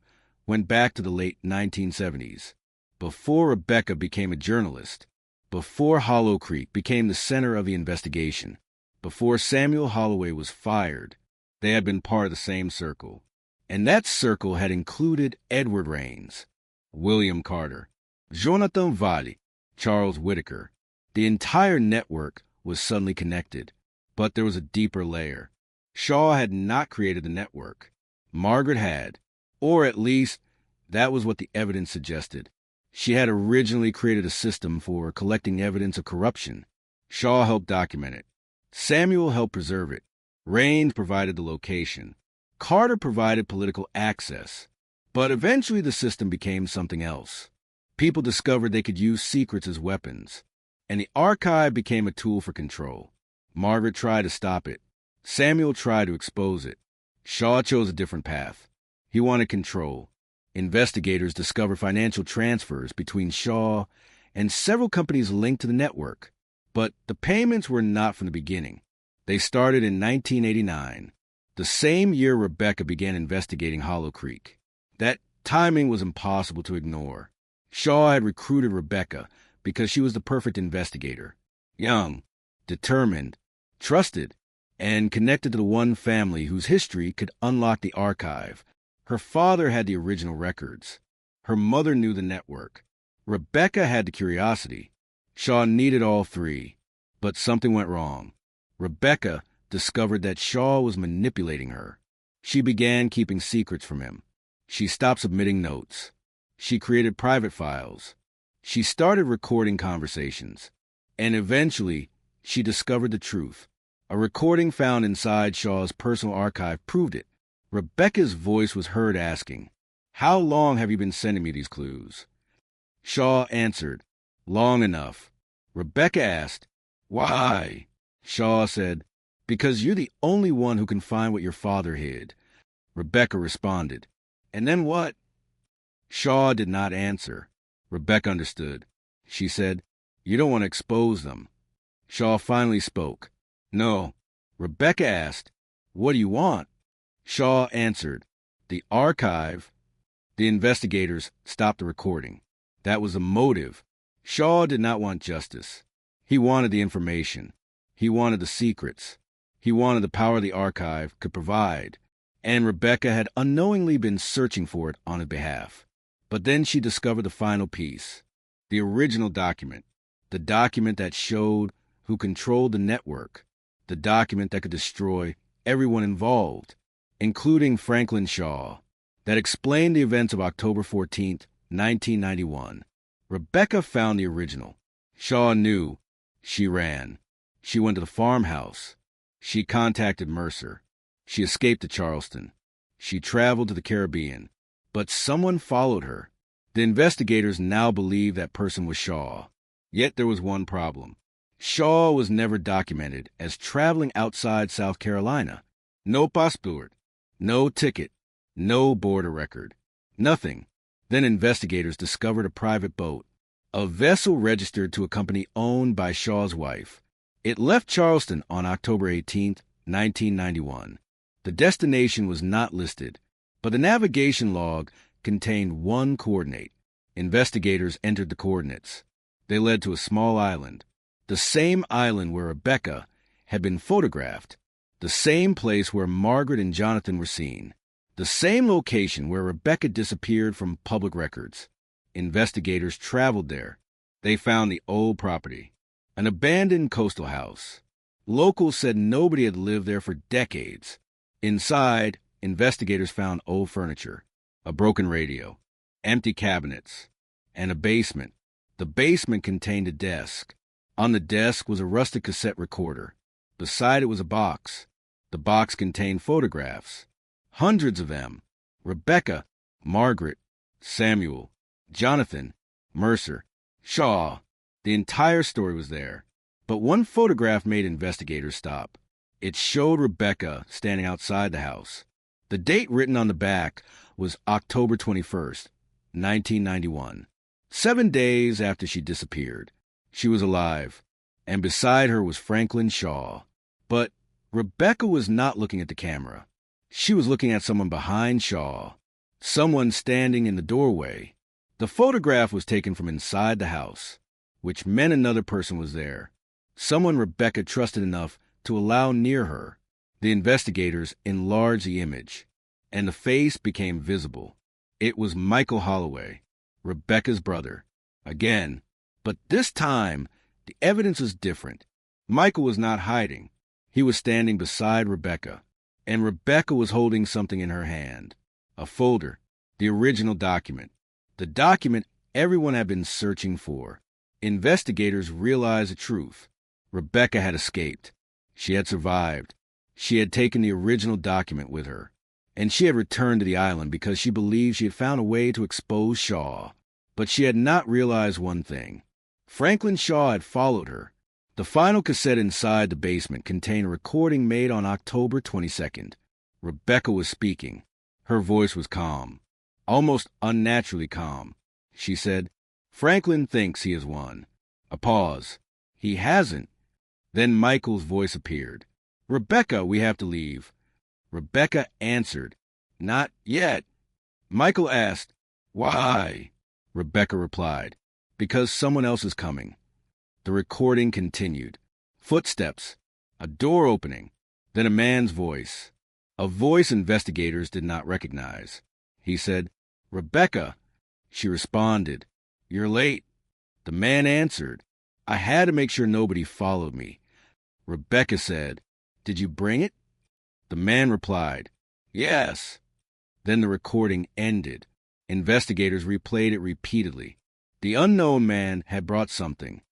Speaker 9: went back to the late 1970s, before Rebecca became a journalist, before Hollow Creek became the center of the investigation, before Samuel Holloway was fired. They had been part of the same circle. And that circle had included Edward Raines, William Carter, Jonathan Valli, Charles Whitaker. The entire network was suddenly connected, but there was a deeper layer. Shaw had not created the network. Margaret had, or at least that was what the evidence suggested. She had originally created a system for collecting evidence of corruption. Shaw helped document it. Samuel helped preserve it. Raines provided the location. Carter provided political access. But eventually the system became something else. People discovered they could use secrets as weapons, and the archive became a tool for control. Margaret tried to stop it. Samuel tried to expose it. Shaw chose a different path. He wanted control. Investigators discovered financial transfers between Shaw and several companies linked to the network. But the payments were not from the beginning. They started in 1989, the same year Rebecca began investigating Hollow Creek. That timing was impossible to ignore. Shaw had recruited Rebecca because she was the perfect investigator. Young, determined, trusted, and connected to the one family whose history could unlock the archive. Her father had the original records. Her mother knew the network. Rebecca had the curiosity. Shaw needed all three. But something went wrong. Rebecca discovered that Shaw was manipulating her. She began keeping secrets from him. She stopped submitting notes. She created private files. She started recording conversations. And eventually, she discovered the truth. A recording found inside Shaw's personal archive proved it. Rebecca's voice was heard asking, "How long have you been sending me these clues?" Shaw answered, "Long enough." Rebecca asked, "Why?" Shaw said, "Because you're the only one who can find what your father hid." Rebecca responded, "And then what?" Shaw did not answer. Rebecca understood. She said, You don't want to expose them. Shaw finally spoke. No. Rebecca asked, "What do you want?" Shaw answered, "The archive." The investigators stopped the recording. That was the motive. Shaw did not want justice. He wanted the information. He wanted the secrets. He wanted the power the archive could provide. And Rebecca had unknowingly been searching for it on his behalf. But then she discovered the final piece, the original document, the document that showed who controlled the network, the document that could destroy everyone involved, including Franklin Shaw, that explained the events of October 14th, 1991. Rebecca found the original. Shaw knew. She ran. She went to the farmhouse. She contacted Mercer. She escaped to Charleston. She traveled to the Caribbean. But someone followed her. The investigators now believe that person was Shaw. Yet there was one problem. Shaw was never documented as traveling outside South Carolina. No passport, no ticket, no border record, nothing. Then investigators discovered a private boat, a vessel registered to a company owned by Shaw's wife. It left Charleston on October 18, 1991. The destination was not listed, but the navigation log contained one coordinate. Investigators entered the coordinates. They led to a small island, the same island where Rebecca had been photographed, the same place where Margaret and Jonathan were seen, the same location where Rebecca disappeared from public records. Investigators traveled there. They found the old property, an abandoned coastal house. Locals said nobody had lived there for decades. Inside, investigators found old furniture, a broken radio, empty cabinets, and a basement. The basement contained a desk. On the desk was a rusted cassette recorder. Beside it was a box. The box contained photographs, hundreds of them. Rebecca, Margaret, Samuel, Jonathan, Mercer, Shaw. The entire story was there. But one photograph made investigators stop. It showed Rebecca standing outside the house. The date written on the back was October 21st, 1991. 7 days after she disappeared. She was alive, and beside her was Franklin Shaw. But Rebecca was not looking at the camera. She was looking at someone behind Shaw, someone standing in the doorway. The photograph was taken from inside the house, which meant another person was there, someone Rebecca trusted enough to allow near her. The investigators enlarged the image, and the face became visible. It was Michael Holloway, Rebecca's brother, again. But this time, the evidence was different. Michael was not hiding. He was standing beside Rebecca, and Rebecca was holding something in her hand, a folder, the original document, the document everyone had been searching for. Investigators realized the truth. Rebecca had escaped. She had survived. She had taken the original document with her, and she had returned to the island because she believed she had found a way to expose Shaw. But she had not realized one thing. Franklin Shaw had followed her. The final cassette inside the basement contained a recording made on October 22nd. Rebecca was speaking. Her voice was calm, almost unnaturally calm. She said, "Franklin thinks he has won." A pause. "He hasn't." Then Michael's voice appeared. "Rebecca, we have to leave." Rebecca answered, "Not yet." Michael asked, "Why?" Rebecca replied, "Because someone else is coming." The recording continued. Footsteps, a door opening, then a man's voice, a voice investigators did not recognize. He said, "Rebecca." She responded, "You're late." The man answered, "I had to make sure nobody followed me." Rebecca said, "Did you bring it?" The man replied, "Yes." Then the recording ended. Investigators replayed it repeatedly. The unknown man had brought something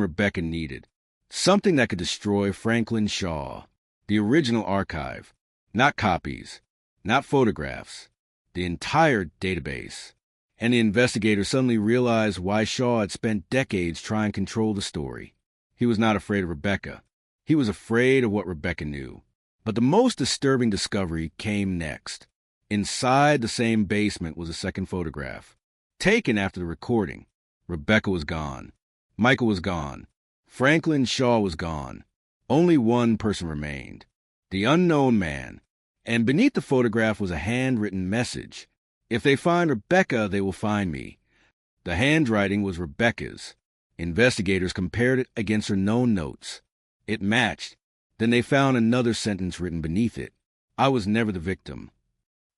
Speaker 9: Rebecca needed, something that could destroy Franklin Shaw, the original archive, not copies, not photographs, the entire database. And the investigators suddenly realized why Shaw had spent decades trying to control the story. He was not afraid of Rebecca. He was afraid of what Rebecca knew. But the most disturbing discovery came next. Inside the same basement was a second photograph, taken after the recording. Rebecca was gone. Michael was gone. Franklin Shaw was gone. Only one person remained, the unknown man. And beneath the photograph was a handwritten message. If they find Rebecca, they will find me. The handwriting was Rebecca's. Investigators compared it against her known notes. It matched. Then they found another sentence written beneath it. I was never the victim.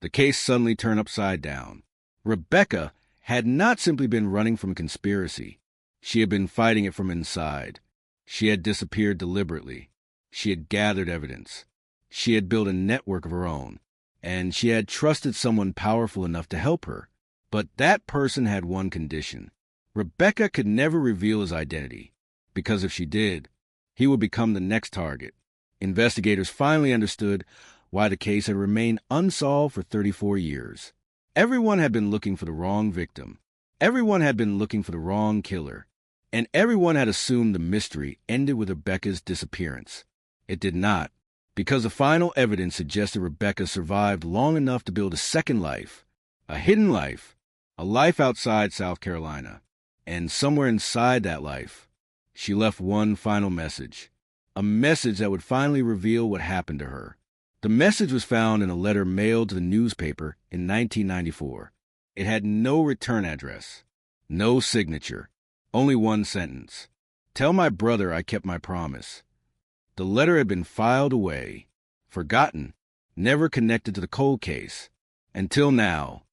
Speaker 9: The case suddenly turned upside down. Rebecca had not simply been running from a conspiracy. She had been fighting it from inside. She had disappeared deliberately. She had gathered evidence. She had built a network of her own. And she had trusted someone powerful enough to help her. But that person had one condition. Rebecca could never reveal his identity, because if she did, he would become the next target. Investigators finally understood why the case had remained unsolved for 34 years. Everyone had been looking for the wrong victim. Everyone had been looking for the wrong killer. And everyone had assumed the mystery ended with Rebecca's disappearance. It did not, because the final evidence suggested Rebecca survived long enough to build a second life, a hidden life, a life outside South Carolina. And somewhere inside that life, she left one final message, a message that would finally reveal what happened to her. The message was found in a letter mailed to the newspaper in 1994. It had no return address, no signature, only one sentence. Tell my brother I kept my promise. The letter had been filed away, forgotten, never connected to the cold case. Until now,